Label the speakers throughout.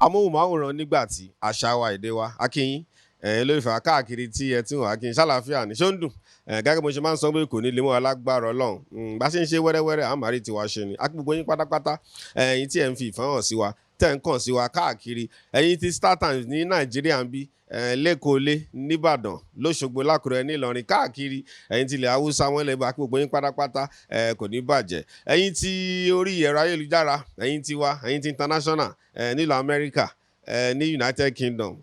Speaker 1: amóhùnmáwòrán Nígbàtí àṣà wa èdè wa akínyìn lórí ìfà káàkiri tí ẹ ti ń wà akínyìn ṣàlàáfíà ní ṣó ń dùn gẹ́gẹ́ bó ṣe máa ń sọ pé kò ní lè mọ́ alágbára Ọlọ́run bá ṣe ń ṣe wẹ́rẹ́wẹ́rẹ́ àmàrí tiwa ṣe ni a kí gbogbo yín pátápátá ẹ̀yin tí ẹ ń fi ìfẹ́ hàn sí wa tẹ́ ń kàn sí wa káàkiri ẹ̀yin tí Star Times ní Nàìjíríà ń bí lẹ́kọ̀ọ́lé nìbàdàn lọ́ṣogbo lákùrẹ́ nílọrin káàkiri ẹ̀yin tí ilẹ̀ haúsá wọn lè bá gbogbo yín pátápátá kò ní bàjẹ́ ẹ̀yin tí orí ẹ̀rọ ayélujára ẹ̀yin tí wa ẹ̀yin tí international nílùú Amẹ́ríkà ní United Kingdom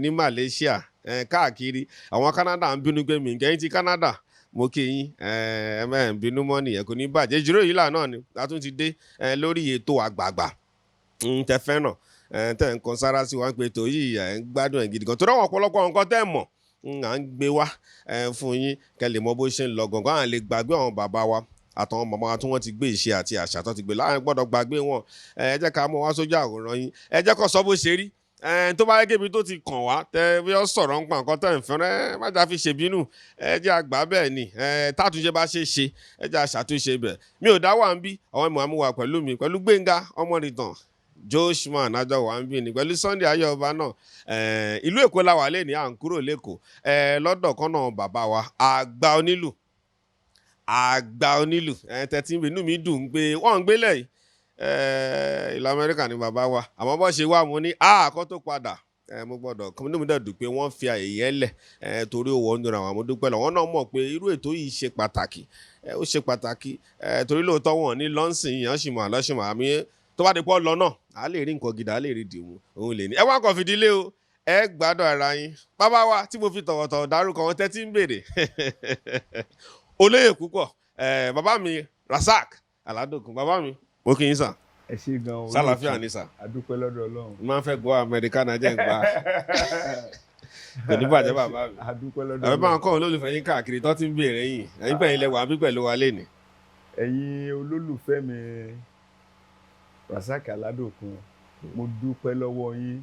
Speaker 1: ní Malaysia káàkiri àwọn Canada ń bínú gbé mi ẹ̀yin tí Canada mo kí yín ń bínú mọ́ nìyẹn kò ní bàjẹ́ ìjíròrò yìí là náà ni a tún ti dé lórí ètò àgbààgbà tẹ fẹ́ràn tẹ́ ń kan sára sí wa ń pe ètò yìí ẹ̀ ń gbádùn ẹ̀ gidi gan tó dáwọn ọ̀pọ̀lọpọ̀ nǹkan tẹ́ mọ̀ à ń gbé wá fún yín kẹ́ lè mọ bó ṣe ń lọ gangan à ń lè gbàgbé àwọn bàbá wa àtàwọn màmá wa tí wọ́n ti gbé ìṣe àti àṣà tó ti gbé láàrin gbọ́dọ̀ gbàgbé wọn ẹ jẹ́ ká mọ̀ wá sójú àwòrán yín ẹ jẹ́ kó sọ bó ṣe rí tó bá yẹ kébi tó ti kàn wá tẹ bí ó sọ̀rọ̀ ń pa nǹkan tẹ́ ń fẹ́ràn má jà fi ṣèbínú ẹ jẹ́ àgbà bẹ́ẹ̀ ni tátúnṣe bá ṣe ṣe ẹ jẹ́ àṣàtúnṣe bẹ̀ mi ò dá wà ń bí àwọn ìmọ̀ àmúwà pẹ̀lú mi pẹ̀lú Gbénga Ọmọnìtàn Joshman àjọ wà ń bí ni pẹ̀lú Sunday Ayọ̀ọba náà ìlú Èkó la wà lé ní à ń kúrò lẹ́kọ̀ọ́ lọ́dọ̀ kan náà bàbá wa àgbà onílù tẹ̀tí inú mi dùn pé wọ́n ń gbélé yìí ìlú Amẹ́ríkà ni bàbá wa àmọ́ bọ́ ṣe wà mo ní àkọ́ tó padà mo gbọ́dọ̀ kọ́mínú mi dẹ̀ dùn pé wọ́n fi àyè yẹn lẹ̀ torí owó ń dúnra àwọn àmọ́dúpẹ́ lọ wọ́n náà mọ̀ pé irú ètò yìí ṣe pàtàkì ó ṣe pàtàkì torí lóòótọ́ wọn ní lọ́nsìn yẹn ṣì mọ̀ àlọ́ṣìmọ̀ àmì tó bá di pọ́ lọ náà a lè rí nǹkan gidi a lè rí dìmú òun lè ní ẹ wá kàn fìdílé o ẹ gbádùn ara yín bàbá wa tí mo fi tọ̀wọ̀tọ̀wọ̀ dárúkọ wọn tẹ́tí ń béèrè olóyè púpọ̀ bàbá mi Rasaki Aladokun bàbá mi mo kì í sàn
Speaker 2: ẹ ṣe gan o
Speaker 1: sálàáfíà ní sà
Speaker 2: àdúpẹ́ lọ́dọ̀ Ọlọ́run
Speaker 1: mo máa ń fẹ́ gbọ́ Amẹ́ríkà náà jẹ́ ìgbà kò ní bàjẹ́ bàbá mi
Speaker 2: àdúpẹ́ lọ́dọ̀
Speaker 1: Ọlọ́run àbẹ́ máa ń kọ́ olólùfẹ́ yín káàkiri tó ti ń béèrè yín ẹ̀yin pẹ̀yìn lẹ́wọ̀ àbí pẹ̀lú wa lé ní.
Speaker 2: ẹ̀yin olólùfẹ́ mi Rasaki Aladokun mo dúpẹ́ lọ́wọ́ yín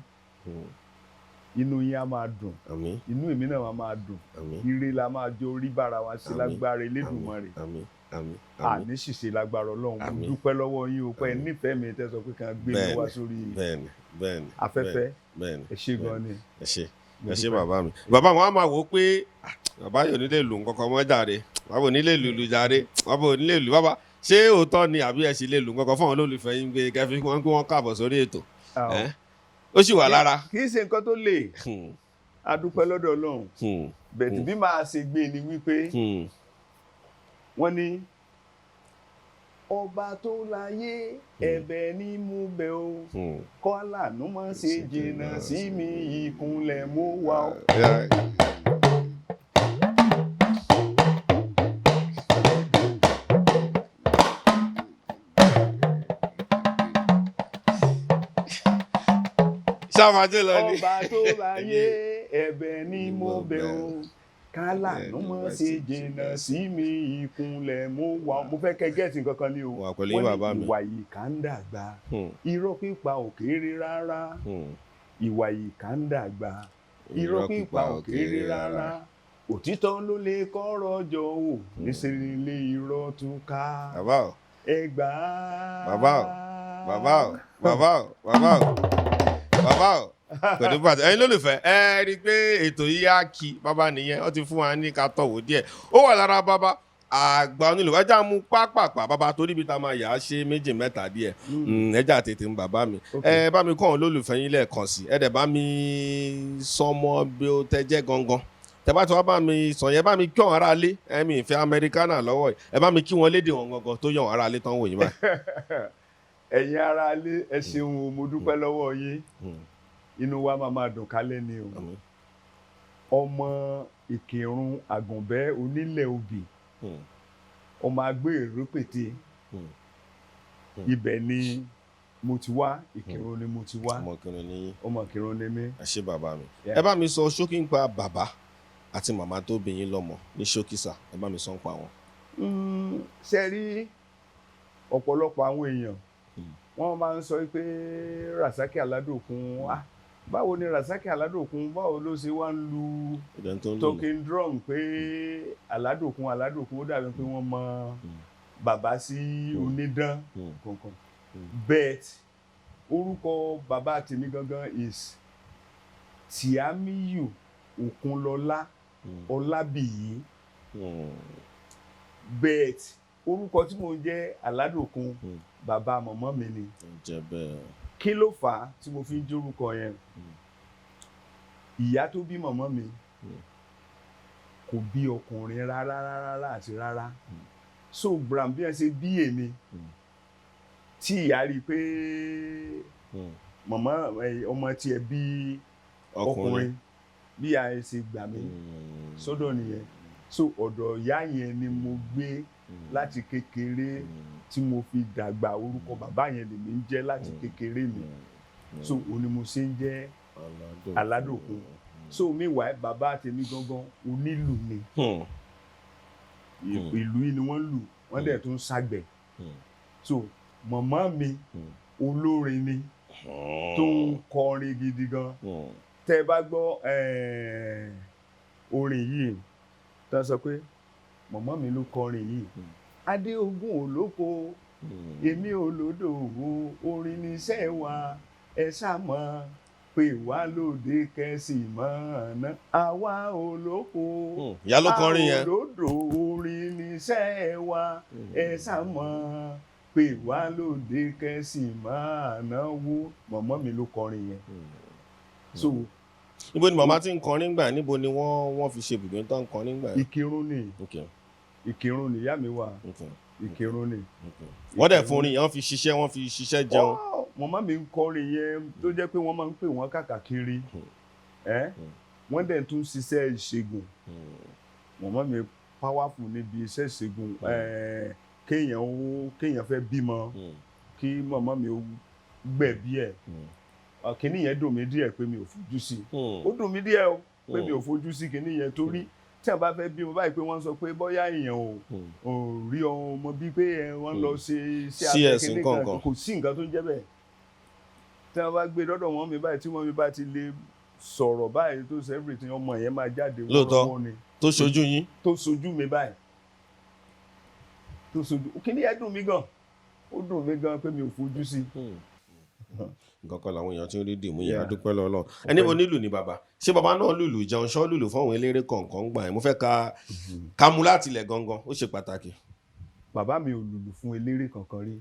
Speaker 2: inú yín á máa dùn inú èmi náà máa dùn ire la máa jó rí bára wa sí lágbára Elédùmarè àní ṣìṣe lágbára Ọlọ́run mo dúpẹ́ lọ́wọ́ yín o pé nífẹ̀ẹ́ mi tẹ́ sọ pé kàn gbé mi wá sórí afẹ́fẹ́ ẹ ṣé gan ni
Speaker 1: ẹ ṣé bàbá mi bàbá wọn á máa wò ó pé bàbá yóò nílé lù nǹkan mọ́ jàre bàbá ò nílé lù jàre bàbá ò nílé lù bàbá ṣé òótọ́ ni àbí ẹ sì lè lù nǹkan fún àwọn olólùfẹ́ yín gbé kẹfí wọn kí wọ́n káàbọ̀ sórí ètò ó sì wà lára.
Speaker 2: kì í ṣe nǹkan tó lè adúpẹ́ lọ́dọ̀ Ọlọ́run bẹ̀tì bí máa ṣe gbé ni wípé wọ́n ní ọba tó láyé ẹ̀bẹ̀ ní mú bẹ̀ o kọ́là ló máa ṣe jìnnà sí mi ìkúnlẹ̀ mú wa o. ọba tó láyé ẹ̀bẹ̀ ni mo bẹ̀ o kálà ló mọ̀ ṣe jìnnà sí mi ìkúnlẹ̀ mo wà mo fẹ́ kẹ́ gẹ́ẹ̀tì kankan ní o wọ́n ní ìwà yìí kà ń dàgbà irọ́ pípa ò kéré rárá ìwà yìí kà ń dàgbà irọ́ pípa ò kéré rárá òtítọ́ ló lè kọ́rọ̀ jọ o níṣẹ́ ilé irọ́ tún ká ẹgbà
Speaker 1: bàbá o pẹ̀lú bàtà ẹ̀yin lólùfẹ́ ẹ rí i pé ètò yìí á kí bàbá nìyẹn ó ti fún wa ní ká tọ̀wọ̀ díẹ̀ ó wà lára bàbá àgbà onílù ẹja mú pápápá bàbá torí ibi tá a máa yà á ṣe méjì mẹ́ta díẹ̀ ẹja tètè ń bàbá mi ẹ bá mi kọ́ àwọn olólùfẹ́ yín lẹ́ẹ̀kan sí ẹ dẹ̀ bá mi sọmọ bí ó tẹ jẹ́ gangan tẹ bá ti wá bá mi sọ yẹn bá mi kí wọn ará lé ẹ̀mí ìfẹ́ Amẹ́ríkánà lọ́wọ́ ẹ bá mi kí wọn lédè wọn gangan tó yẹ wọn ará lé tán wò yín báyìí.
Speaker 2: ẹ̀yin ará lé ẹ ṣeun mo dúpẹ́ lọ́wọ́ yín inú wa máa dùn kálẹ̀ ni o ọmọ Ìkìrun Àgùnbẹ́ onílẹ̀ obì ọmọ agbé ìrópètè ibẹ̀ ni mo ti wá Ìkìrun ni mo ti wá ọmọ Ìkìrun ni mí.
Speaker 1: ẹ ṣé bàbá mi ẹ bá mi sọ ṣókí ń pa bàbá àti màmá tó bí yín lọ́mọ ní ṣókísà ẹ bá mi sọ ń pa wọn.
Speaker 2: ṣe rí ọ̀pọ̀lọpọ̀ àwọn èèyàn wọ́n máa ń sọ pé Rasaki Aladokun báwo ni Rasaki Aladokun báwo ló ṣe wá ń lu talking drum pé Aladokun ó dàbí pé wọ́n mọ bàbá sí onídán kankan bet orúkọ bàbá tèmi gangan is Tiamiyu Okunlọlá Ọlábìyí. Bet orúkọ tí mo jẹ́ Aladokun bàbá màmá mi ni. Kí ló fà á tí mo fi ń jẹ́ orúkọ yẹn? Ìyá tó bí màmá mi kò bí ọkùnrin rárá àti rárá. So bram bí ẹ ṣe bí èmi tí ìyá rí pé màmá ọmọ tiẹ̀ bí ọkùnrin bí ìyá ẹ ṣe gbà mí sọ́dọ̀ nìyẹn. So ọ̀dọ̀ ìyá yẹn ni mo gbé láti kékeré tí mo fi dàgbà. Orúkọ bàbá yẹn lèmi ń jẹ́ láti kékeré mi. So òun ni mo ṣe ń jẹ́ Aladokun. So meanwhile bàbá tèmi gangan onílù ni. Ìlú yìí ni wọ́n lù, wọ́n dẹ̀ tún ṣàgbẹ̀. So màmá mi olórin ni tó ń kọrin gidi gan. Tẹ́ bá gbọ́ orin yìí tó sọ pé màmá mi ló kọrin yìí. Adé ogun olóko èmi olódò orin níṣẹ́ wa ẹ ṣá mọ̀ pé wá lóde kẹ́sì mọ́ ọ̀nà àwa olóko olódò orin níṣẹ́ wa ẹ ṣá mọ̀ pé wá lóde kẹ́sì mọ́ ọ̀nà wo. Màmá mi ló kọrin yẹn. So
Speaker 1: níbo ni màmá ti ń kọrin gbà? Níbo ni wọ́n fi ṣe ibùdó tó ń kọrin gbà?
Speaker 2: Ìkírun ni. Ìkírun ni ìyá mi wà. Ìkírun ni.
Speaker 1: Wọ́n dẹ̀ fún orin yẹn, wọ́n fi ṣiṣẹ́ jẹun.
Speaker 2: Màmá mi ń kọrin yẹn tó jẹ́ pé wọ́n máa ń pè wọ́n káàkiri. Wọ́n dẹ̀ tún ṣiṣẹ́ ìṣègùn. Màmá mi powerful níbi iṣẹ́ ìṣègùn. Kéèyàn fẹ́ bímọ kí màmá mi ó gbẹ̀bí ẹ̀. Kíní yẹn dùn mí díẹ̀ pé mi ò fojú sí. Ó dùn mí díẹ̀ o pé mi ò fojú sí kíní yẹn torí tí a bá fẹ́ bímọ báyìí pé wọ́n sọ pé bóyá èèyàn ò rí ọmọ bí pé wọ́n lọ ṣe
Speaker 1: CS nǹkan
Speaker 2: kò sí nǹkan tó ń jẹ́ bẹ́ẹ̀. Tí wọ́n bá gbé dọ́dọ̀ wọn mi báyìí tí wọ́n mi bá ti lè sọ̀rọ̀ báyìí tó ṣe everything ọmọ yẹn máa jáde.
Speaker 1: Lóòótọ́ tó ṣojú yín.
Speaker 2: Tó ṣojú mi báyìí. Tó ṣojú kíní yẹn dùn mí gan. Ó dùn mí gan pé mi ò fojú sí.
Speaker 1: Nǹkan kan làwọn èèyàn tí ń rí dìmú yẹn, a dúpẹ́ lọ́wọ́ Ọlọ́run. Ẹni mo nílù ni bàbá. Ṣé bàbá náà lùlù jẹun ṣọ́ lùlù fún àwọn eléré kọ̀ọ̀kan gbà yẹn? Mo fẹ́ ká mú láti ilẹ̀ gangan, ó ṣe pàtàkì.
Speaker 2: Bàbá mi ò lùlù fún eléré kankan rí,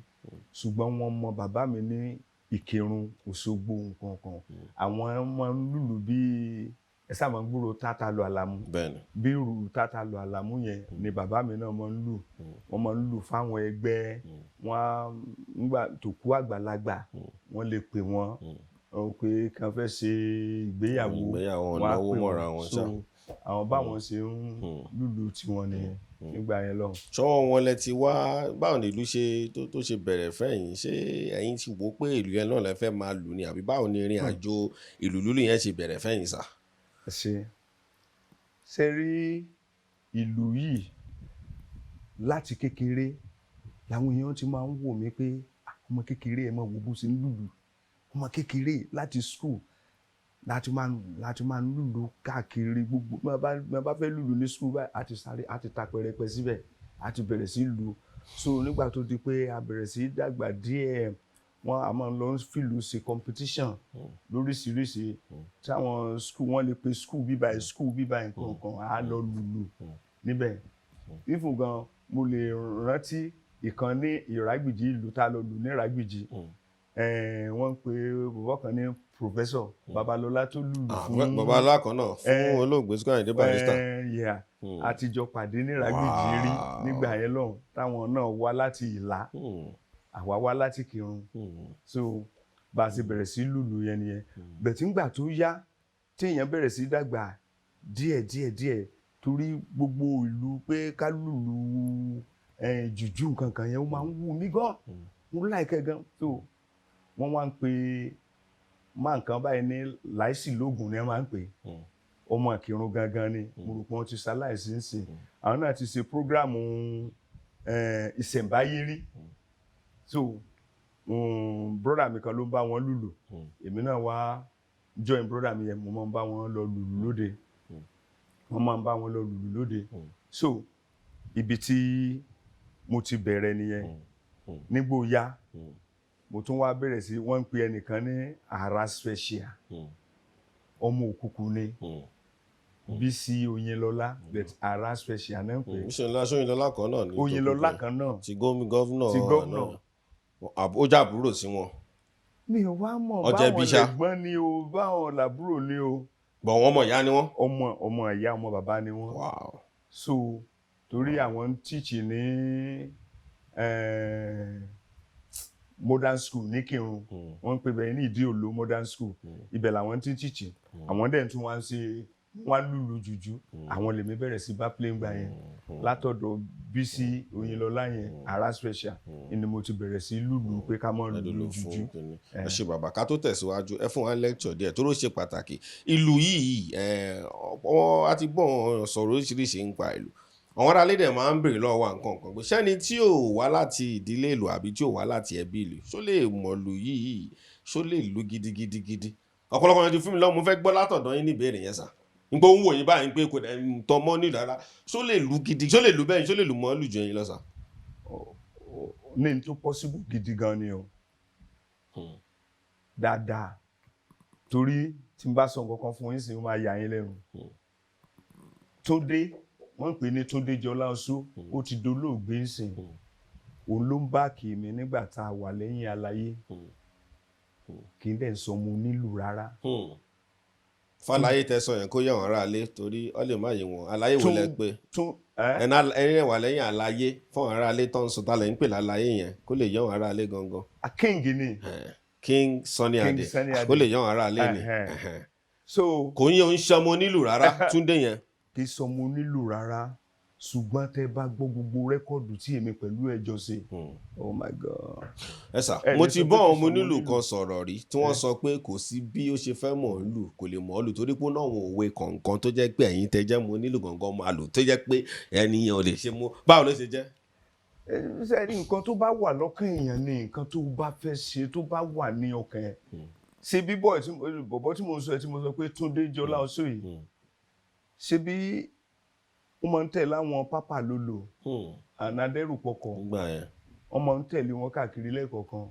Speaker 2: ṣùgbọ́n wọ́n mọ bàbá mi ní Ìkírun, Òṣogbo nǹkan kan. Àwọn máa ń lùlù bí ẹ sáà máa ń gbúrò tátà lọ àlàmú. Bí irú tátà lọ àlàmú yẹn ni bàbá mi náà máa ń lù. Wọ́n máa ń lù fáwọn ẹgbẹ́. Wọ́n nígbà tó kú àgbàlagbà wọ́n lè pè wọ́n pé kàn fẹ́ ṣe ìgbéyàwó wọ́n á pè wọ́n. So àwọn báwọn ṣe ń lùlù tiwọn nìyẹn nígbà yẹn lọ.
Speaker 1: Ṣọ́wọ́ wọn lẹ ti wá, báwo ni ìlú ṣe tó ṣe bẹ̀rẹ̀ fẹ́yìn? Ṣé ẹ̀yin ti wò pé ìlú yẹn náà lẹ fẹ́ máa lù ni àbí báwo ni ìrìn àjò ìlú lùlù yẹn ṣe bẹ̀rẹ̀ fẹ́yìn sà?
Speaker 2: Ṣe rí ìlú yìí láti kékeré làwọn èèyàn ti máa ń wò mí pé ọmọ kékeré ẹ máa wo bó ṣe ń lùlù. Ọmọ kékeré láti school láti máa ń lùlù káàkiri gbogbo. Bí wọ́n bá fẹ́ lùlù ní school báyìí àti ta pẹrẹpẹ síbẹ̀ àti bẹ̀rẹ̀ sí lù. So nígbà tó di pé a bẹ̀rẹ̀ sí dàgbà díẹ̀ wọ́n a máa ń lọ fìlú ṣe competition lóríṣiríṣi. Táwọn school wọ́n lè pe school bíbáyìí nǹkan kan á lọ lùlù níbẹ̀. Ifun gan mo lè rántí ìkan ní Ìrágbìjí, ìlú tá lọ lù ní Ìrágbìjí. Wọ́n ń pe bàbá kan ní Professor Babalọ́lá tó lùlù fún
Speaker 1: Babalọ́lá kan náà fún olóògbé Sunny Ade Barrister.
Speaker 2: Àtijọ́ pàdé ní Ìrágbìjí rí nígbà yẹn lọ́hùn táwọn náà wá láti Ìlá àwa wá láti Ìkírun. So bá a ṣe bẹ̀rẹ̀ sí lùlù yẹn nìyẹn. Bẹ̀tí ńgbà tó yá tí èèyàn bẹ̀rẹ̀ sí dàgbà díẹ̀ torí gbogbo ìlú pé ká lùlù jùjú nǹkan kan yẹn ó máa ń wù mí gan. Mo láìkẹ́ gan. So wọ́n wá ń pe máa nǹkan báyìí ní láìsí lóògùn ni wọ́n máa ń pè. Ọmọ Ìkírun gangan ni. Mo rò pé wọ́n ti ṣaláìsí ń sìn. Àwọn náà ti ṣe prógráàmù ìṣẹ̀ǹbáyé rí. So brother mi kan ló ń bá wọn lùlù. Èmi náà wá join brother mi yẹn, mo máa ń bá wọn lọ lùlù lóde. Wọ́n máa ń bá wọn lọ lùlù lóde. So ibi tí mo ti bẹ̀rẹ̀ nìyẹn. Nígbò yá mo tún wá bẹ̀rẹ̀ sí wọ́n ń pe ẹnìkan ní ara special ọmọ òkùnkùn ni Bísí Oyinlọ́lá but ara special náà ń pè.
Speaker 1: Oyinlọ́lá kan náà ni
Speaker 2: Oyinlọ́lá kan náà
Speaker 1: ti gọ́vnà
Speaker 2: náà
Speaker 1: ó jà àbúrò sí wọn.
Speaker 2: mi ò wá mọ̀ báwọn lẹ̀gbọ́n ni o báwọn làbúrò ni o.
Speaker 1: bọ̀ wọ́n mọ̀ ìyá ni wọ́n.
Speaker 2: ọmọ ìyá ọmọ bàbá ni wọ́n.
Speaker 1: Wow.
Speaker 2: So torí àwọn ń tíìchì ní modern school ní Kírun wọ́n ń pè bẹ́ẹ̀ ní Ìdí Òlò modern school ibẹ̀ làwọn ti ń tíìchì àwọn dẹ̀ tún wá ń ṣe wọ́n lùlù jùjú àwọn lèmi bẹ̀rẹ̀ sí bá play gbà yẹn látọ̀dọ̀ Bísí Oyinlọ́lá yẹn ara special ni mo ti bẹ̀rẹ̀ sí lùlù pé ká mọ́ lùlù jùjú.
Speaker 1: ẹ ṣe bàbá ká tó tẹ̀síwájú ẹ fún wa lecture díẹ̀ tó ló ṣe pàtàkì ìlú yìí wọ́n á ti gbọ́n sọ̀rọ̀ oríṣiríṣi ń pa ìlú àwọn ará lédè máa ń bèrè lọ́wọ́ nǹkan kan pé sẹ́ni tí ò wá láti ìdílé ìlú àbí tí ò wá láti ẹbí ìlú ṣó lè mọ̀lú yìí ṣó lè lù gidigidi ọ̀pọ̀lọpọ̀ yẹn ti fún mi lọ́wọ́ mo fẹ́ gbọ́ látọ̀dọ̀ yín ní ìbéèrè yẹn sà nígbà òun wò yín báyìí pé kò tọ́ mọ́ nílùú rárá ṣó lè lù gidi ṣó lè lù bẹ́ẹ̀ ṣó lè lù mọ́ lù jù yín lọ sà.
Speaker 2: ní tó possible gidi gan ni o dáadáa torí tí n bá sọ nǹkan kan fún yín sí ó máa yà yín lẹ́nu Túndé wọ́n pè ní Túndé Jọlá Oṣó ó ti dolóògbé ńsìn òun ló ń bá kì mí nígbà tá a wà lẹ́yìn aláyé kì í dẹ̀ sọ mo nílùú rárá.
Speaker 1: fàlàyé tẹsán yẹn kó yẹ wọn ará ilé torí ọ lè má yé wọn aláyé wò lẹ pé ẹni wà lẹ́yìn aláyé fún ará ilé tó ń sọ tá lẹ ń pè láláyé yẹn kó lè yẹ wọn ará ilé gangan.
Speaker 2: King ni
Speaker 1: King Sunny Ade kó lè yẹ wọn ará ilé ni kò ń yẹ ń ṣọmọ nílùú rárá Túndé yẹn.
Speaker 2: kì í sọmọ nílùú rárá ṣùgbọ́n tẹ bá gbọ́ gbogbo rẹ́kọ̀dù tí èmi pẹ̀lú ẹjọ́ ṣe oh my god.
Speaker 1: ẹ sà mo ti bọ́ ọmọ onílù kan sọ̀rọ̀ rí tí wọ́n sọ pé kò sí bí ó ṣe fẹ́ mọ̀ ọ́ lù kò lè mọ̀ ọ́ lù torí pé náà wọn òwe kọ̀ọ̀kan tó jẹ́ pé ẹ̀yin tẹ jẹ́ mo onílù gangan máa lò tó jẹ́ pé ẹnìyàn ò lè ṣe mú báwo ló ṣe jẹ́.
Speaker 2: sẹ́ni nǹkan tó bá wà lọ́kàn èèyàn ni nǹkan tó bá fẹ́ ṣe tó bá wà ní ọkàn ẹ̀ ṣe bí bọ̀bọ̀ tí mo sọ pé Túndé Jọlá Oṣó yìí ṣe bí ó máa ń tẹ̀lé àwọn pápá lolo ànádẹ́rù pọkọ̀ wọ́n máa ń tẹ̀lé wọn káàkiri lẹ́ẹ̀kọ̀ọ̀kan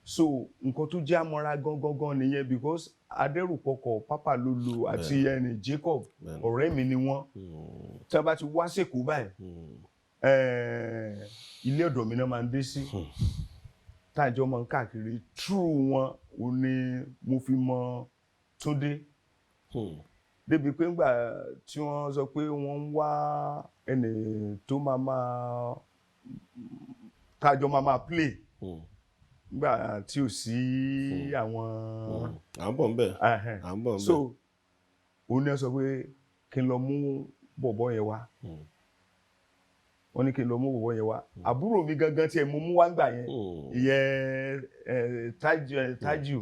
Speaker 2: so nǹkan tó jẹ́ àmọ́ra gangan nìyẹn because adẹ́rùpọkọ̀ pápá lolo àti ẹni Jacob ọ̀rẹ́ mi ni wọ́n tí a bá ti wá sèkó báyìí ilé ọ̀dọ̀ mi náà máa ń dé sí táàjọ́ máa ń káàkiri true wọn ò ní mo fi mọ Túndé débi pé ńgbà tí wọ́n sọ pé wọ́n ń wá ẹni tó máa táàjọ́ máa play nígbà tí ò sí àwọn.
Speaker 1: à ń bọ̀ ń bẹ̀ à ń bọ̀ ń bẹ̀.
Speaker 2: so òun ni ẹ sọ pé kí n lọ mú bọ̀bọ̀ yẹn wá wọ́n ní kí n lọ mú bọ̀bọ̀ yẹn wá àbúrò mi gangan tí ẹ mú wá ń gbà yẹn ìyẹn tájù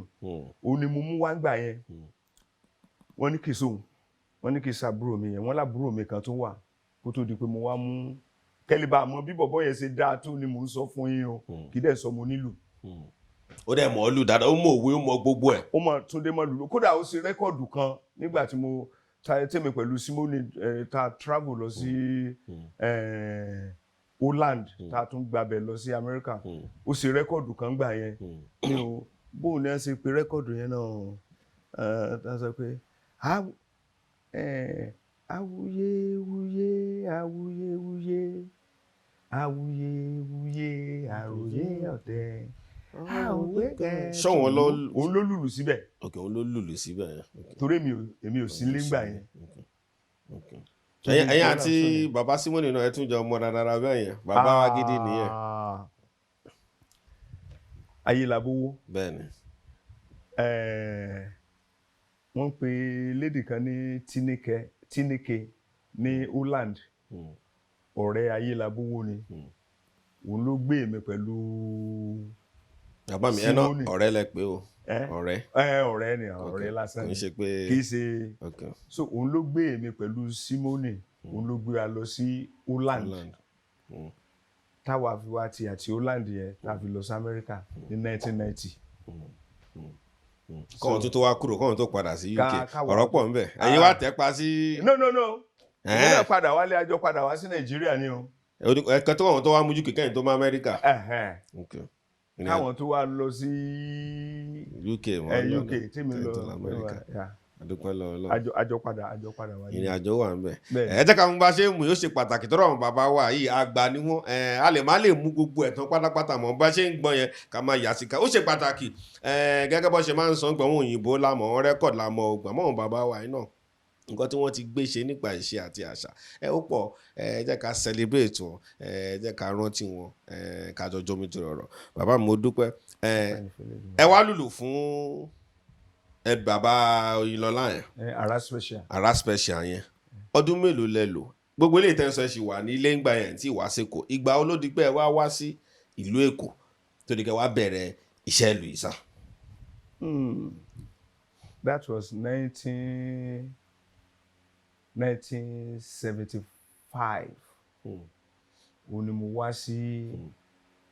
Speaker 2: òun ni mo mú wá ń gbà yẹn wọ́n ní kì í sóhun wọ́n ní kì í sàbúrò mi yẹn wọ́n lábúrò mi kan tó wà kó tó di pé mo wá mú kẹ́líbà mọ bí bọ̀bọ̀ yẹn ṣe dáa tó ni mò ń sọ fún yín o kì í dẹ̀ sọ mo nílùú.
Speaker 1: ó dẹ̀ mọ̀ ọ́ lù dáadáa ó mọ̀ òwe ó mọ̀ gbogbo ẹ̀.
Speaker 2: ó mọ̀ Túndé mọ̀ lùlù kódà ó ṣe rẹ́kọ̀dù kan nígbà tí mo tèmi pẹ̀lú Simone ta travel lọ sí Holland ta tún gbabẹ̀ lọ sí America ó ṣe rẹ́kọ̀dù kan gbà yẹn ní o bóun ni wọ́n ṣe pé rẹ́kọ̀dù yẹn náà ta sọ pé awuyewuye awuyewuye awuyewuye àròyé ọ̀tẹ̀
Speaker 1: ṣọ́wọ́n
Speaker 2: òun ló lùlù síbẹ̀.
Speaker 1: ok òun ló lùlù síbẹ̀.
Speaker 2: torí èmi ò sí nígbà yẹn.
Speaker 1: ẹ̀yin àti bàbá Simone náà ẹ tún jọ ọmọ dáadáa bẹ́ẹ̀ yẹn bàbá wa gidi nìyẹn.
Speaker 2: Ayélabówó.
Speaker 1: bẹ́ẹ̀ni.
Speaker 2: wọ́n pe lady kan ní Tinike ní Holland ọ̀rẹ́ Ayélabówó ni òun ló gbé mi pẹ̀lú.
Speaker 1: bàbá mi ẹ náà ọ̀rẹ́ lẹ pé o ọ̀rẹ́.
Speaker 2: ọ̀rẹ́ ni ọ̀rẹ́ lásán
Speaker 1: kì í ṣe pé
Speaker 2: kì í ṣe so òun ló gbé mi pẹ̀lú Simone òun ló gbé wa lọ sí Holland táwa fi wá ti àti Holland yẹn tá a fi lọ sí America ní 1990.
Speaker 1: kọ́ọ̀n tó wá kúrò kọ́ọ̀n tó padà sí UK ọ̀rọ̀ pọ̀ ń bẹ ẹ̀yin wá tẹ́ pa sí.
Speaker 2: no ìyẹn náà padà wálé àjọ padà wá sí Nàìjíríà ni o.
Speaker 1: ẹ̀kan tó wọ́n tó wá mójú kìkẹ́yìn tó má Amẹ́ríkà.
Speaker 2: káwọn tó wá lọ sí
Speaker 1: UK wọn
Speaker 2: UK tí mi lọ
Speaker 1: Amẹ́ríkà àdúpẹ́ lọ́wọ́
Speaker 2: àjọ padà wá
Speaker 1: ìrìn àjò wà ń bẹ̀. ẹ jẹ́ ká mú bá ṣe ń mú yóò ṣe pàtàkì tọ́rọ̀ àwọn bàbá wa yìí àgbà ni wọ́n a lè má lè mú gbogbo ẹ̀ tán pátápátá mọ́ bá ṣe ń gbọ́n yẹn ká máa yà sí ká ó ṣe pàtàkì gẹ́gẹ́ bó ṣe máa ń sọ gbọ̀n wọn òyìnbó lámọ̀ wọn rẹ́kọ̀dì lámọ̀ ògbà mọ́ àwọn bàbá wa yìí náà nǹkan tí wọ́n ti gbé ṣe nípa ìṣe àti àṣà ó pọ̀ ẹ jẹ́ ká celebrate wọn ẹ jẹ́ ká rántí wọn ká jọjọ́ mi tó rọrọ̀ bàbá mi mo dúpẹ́ ẹ wá lùlù fún bàbá Oyinlọ́lá yẹn ara special yẹn ọdún mélòó lẹ lò gbogbo ilé ìtẹ́sọ̀ ẹ̀ ṣì wà ní ilé ìgbà yẹn tí ìwá sẹ́kọ̀ọ́ ìgbà olódìpẹ́ wá sí ìlú Èkó tó di kẹ́ wá bẹ̀rẹ̀ iṣẹ́ ìlú ìsà.
Speaker 2: That was 1975 òun ni mo wá sí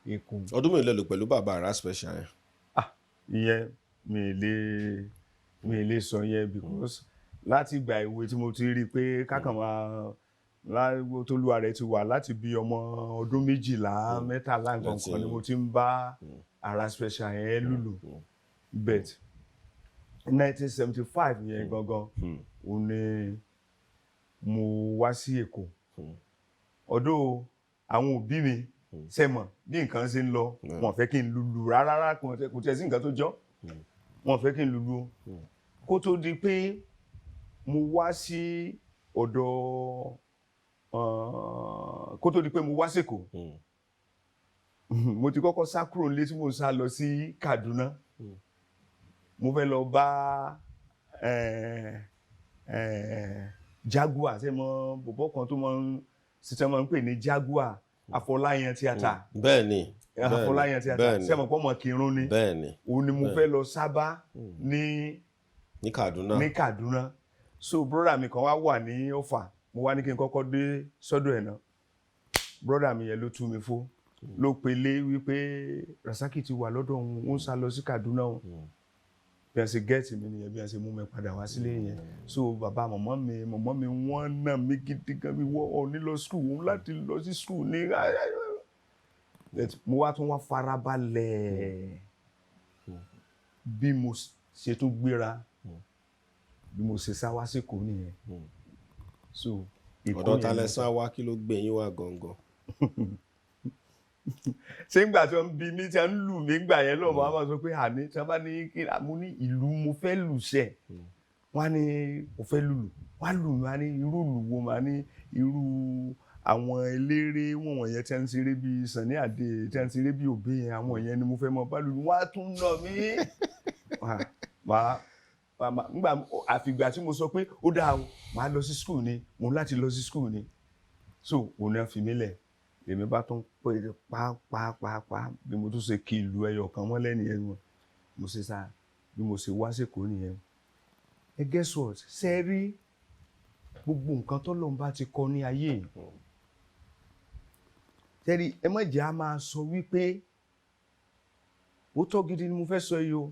Speaker 2: Èkó.
Speaker 1: ọdún mélòó lẹ lò pẹ̀lú bàbá ara special yẹn.
Speaker 2: Ìyẹn mi lè sọ yẹn because láti ìgbà ìwé tí mo ti rí i pé kákan máa tólúwa rẹ̀ ti wà láti bí ọmọ ọdún 12 13 nǹkan ni mo ti ń bá ara special yẹn lùlù bet 1975 yẹn gangan òun ni mo wá sí Èkó ọdún àwọn òbí mi sẹ́mọ̀ bí nǹkan ṣe ń lọ wọ́n fẹ́ kí n lùlù rárá kò tẹ̀ sí nǹkan tó jọ wọ́n fẹ́ kí n lùlù kó tó di pé mo wá sí ọ̀dọ̀ kó tó di pé mo wá sẹ́kọ̀ọ́ mo ti kọ́kọ́ sá kúrò nílé tí mo sá lọ sí Kaduna mo fẹ́ lọ bá Jaguar ṣe mọ bọ̀bọ̀ kan tó máa ń pè ní Jaguar Afọláyan tíátà
Speaker 1: bẹ́ẹ̀ni
Speaker 2: Afọláyan tíátà ṣe mọ̀ pọ́ mọ̀ kírun ni òun ni mo fẹ́ lọ sábà ní Kaduna so brother mi kan wá wà ní Ọ̀fà mo wá ní kí n kọ́kọ́ dé sọ́dọ̀ ẹ̀ náà brother mi yẹn ló tú mi fó ló pelé wípé Rasaki ti wà lọ́dọ̀ òun ó ń sá lọ sí Kaduna òun bí a ṣe gẹ́ẹ̀tì mi nìyẹn bí a ṣe mú mi padà wá sílé yẹn so bàbá mọ̀mọ́ mi wọ́n nà mí gidi gan bí wọ́n ò ní lọ skul òun láti lọ sí skul ní mo wá tún wá farabalẹ̀ bí mo ṣe tún gbéra bí mo ṣe sá wá sí Èkó nìyẹn so
Speaker 1: ọ̀dọ̀ ta lẹ sá wá kí ló gbé yín wá gangan.
Speaker 2: ṣé ń gbà tí wọ́n bí mi tí wọ́n ń lù mí gbà yẹn lọ́wọ́ wọ́n máa sọ pé àní tí wọ́n bá ní kí mo ní ìlú mo fẹ́ lù sẹ́ wọ́n á ní mo fẹ́ lùlù wọ́n á lù mí wọ́n á ní irú ìlú wo wọ́n á ní irú àwọn eléré wọ̀n yẹn tí wọ́n ń ṣeré bíi Sunny Ade tí wọ́n ń ṣeré bíi òbí yẹn àwọn yẹn ni mo fẹ́ mọ bá lùlù wọ́n á tún nà mí nígbà àfìgbà tí mo sọ pé ó dáa o màá lọ sí skul ni mo láti lọ sí skul ni so òun náà fi mí lẹ̀ èmi bá tún pé pàápàá bí mo tún ṣe kí ìlú ẹyọ kan mọ́ lẹ́nu ẹnu mo ṣe sá bí mo ṣe wá sẹ́kọ̀ọ́ nìyẹn guess what ṣe rí gbogbo nǹkan tọ́lọ́run bá ti kọ ní ayé tẹ́rí ẹ má jẹ́ a máa sọ wípé ó tọ́ gidi ni mo fẹ́ sọ yìí o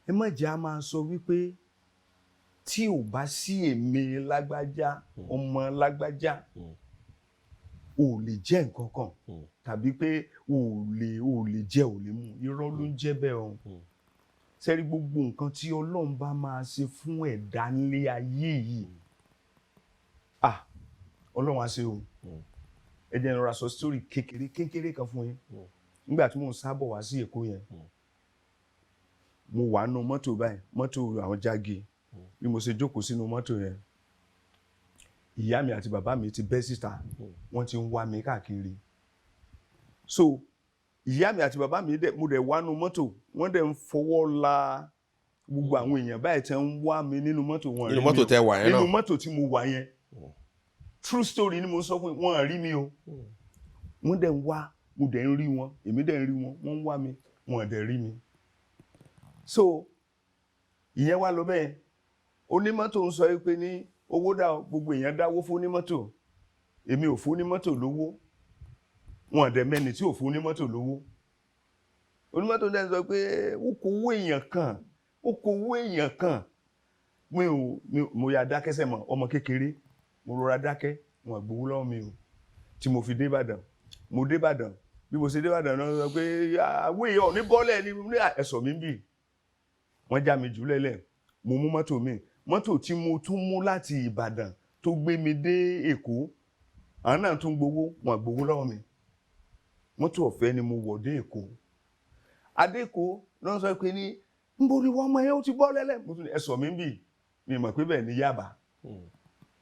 Speaker 2: ẹ má jẹ́ a máa sọ wípé tí ò bá sí èmi lágbájá ọmọ lágbájá ò lè jẹ́ nǹkan kan tàbí pé ò lè jẹ́ ò lè mú irọ́ ló ń jẹ́ bẹ́ẹ̀ o sẹ́rí gbogbo nǹkan tí Ọlọ́run bá máa ṣe fún ẹ̀dá nílé ayé yìí Ọlọ́run á ṣe o ẹ jẹ́ n rọra sọ story kékeré kan fún yín nígbà tí mo ń sábọ̀ wá sí Èkó yẹn mo wà nínú mọ́tò báyìí mọ́tò àwọn jáge bí mo ṣe jókòó sínú mọ́tò yẹn ìyá mi àti bàbá mi ti bẹ́ síta wọ́n ti ń wá mi káàkiri so ìyá mi àti bàbá mi mo dẹ̀ wá nínú mọ́tò wọ́n dẹ̀ ń fọwọ́ la gbogbo àwọn èèyàn báyìí tẹ́ ń wá mi nínú mọ́tò wọn rí mi
Speaker 1: nínú mọ́tò tẹ́ wà yẹn náà
Speaker 2: nínú mọ́tò tí mo wà yẹn true story ni mo sọ fún wọn rí mi o wọ́n dẹ̀ ń wá mo dẹ̀ ń rí wọn èmi dẹ̀ ń rí wọn wọ́n ń wá mi wọ́n dẹ̀ rí mi so ìyẹn wá lọ bẹ́ẹ̀ onímọ́tò ń sọ pé ní owó dá gbogbo èèyàn dáwó fún onímọ́tò èmi ò fún onímọ́tò lówó wọn dẹ̀ mẹ́ni tí ò fún onímọ́tò lówó onímọ́tò dẹ̀ sọ pé ó kó owó èèyàn kan mo yà dákẹ́sẹ̀ mọ́ ọmọ kékeré mo rọra dákẹ́ wọn gbowó lọ́wọ́ mi o tí mo fi dé Ìbàdàn mo dé Ìbàdàn bí mo ṣe dé Ìbàdàn náà sọ pé àwọn èèyàn ní bọ́lẹ̀ ní ẹ̀sọ̀ mi ń bì wọ́n já mi jù lẹ́lẹ̀ mo mú mọ́tò tí mo tún mú láti Ìbàdàn tó gbé mi dé Èkó àwọn náà tún gbowó wọn gbowó lọ́wọ́ mi mọ́tò ọ̀fẹ́ ni mo wọ̀ dé Èkó adéko náà sọ pé ní nbo ni wọ́n mọ ẹ ó ti bọ́ lẹ́lẹ̀ mo tún ẹ̀sọ̀ mi ń bì mi mọ̀ pé bẹ́ẹ̀ ni Yaba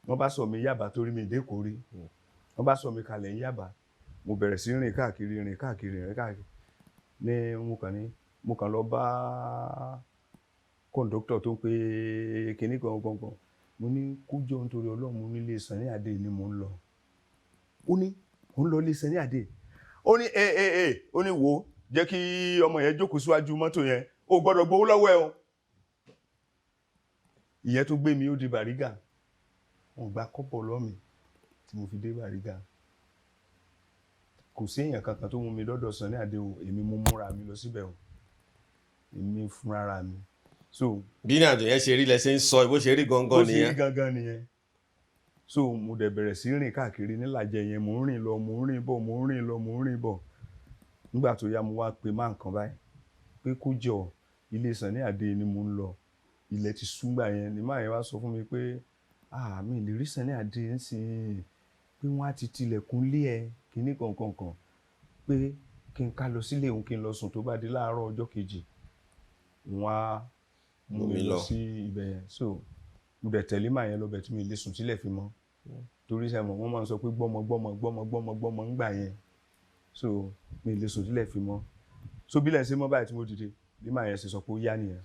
Speaker 2: wọ́n bá sọ mi Yaba torí mi dé Èkó rí wọ́n bá sọ mi kalẹ̀ Yaba mo bẹ̀rẹ̀ sí rìn káàkiri ní mo kàn lọ bá kọ̀ǹdọ́tọ̀ tó ń pè kíní gangan mo ní kújọ nítorí Ọlọ́run mo nílé Sunny Ade ni mo ń lọ ó ní mo ń lọ lé Sunny Ade ó ní ó ní wo jẹ́ kí ọmọ yẹn jókòó síwájú mọ́tò yẹn ó gbọ́dọ̀ gbowó lọ́wọ́ ẹ o ìyẹn tó gbé mi ó di Bàrígà wọ́n gba kọ́bọ̀ lọ́wọ́ mi tí mo fi dé Bàrígà kò sí èèyàn kankan tó mú mi lọ́dọ̀ Sunny Ade o èmi mo múra mi lọ síbẹ̀ o èmi fúnra mi so
Speaker 1: bí ní àjò yẹn ṣe rí lẹ́sẹ̀ ń sọ bó ṣe rí gangan nìyẹn
Speaker 2: so mo dẹ̀ bẹ̀rẹ̀ sí rìn káàkiri nílàjẹ yẹn mo ń rìn lọ mo ń rìn bọ̀ nígbà tó yá mo wá pe má nǹkan báyìí pé kó jọ ilé Sunny Ade ni mo ń lọ ilẹ̀ ti súngbà yẹn ni má yẹn wá sọ fún mi pé mi lè rí Sunny Ade ń sìn pé wọ́n á ti tilẹ̀kùn lé ẹ kíní kankan pé kí n ká lọ sílé òun kí n lọ sùn tó bá di láàárọ̀ ọjọ́ kejì wọ́n á mú mi lọ sí ibẹ̀ yẹn so mo dẹ̀ tẹ̀lé màá yẹn lọ́bẹ̀ tí mi lè sùn sílẹ̀ fi mọ́ torí sẹ́mọ̀ wọ́n máa ń sọ pé gbọ́mọ ń gbà yẹn so mi lè sùn sílẹ̀ fi mọ́ so bí lẹ́yìn sí mọ́ báyìí tí mo dìde bí màá yẹn ṣe sọ pé ó yá nìyẹn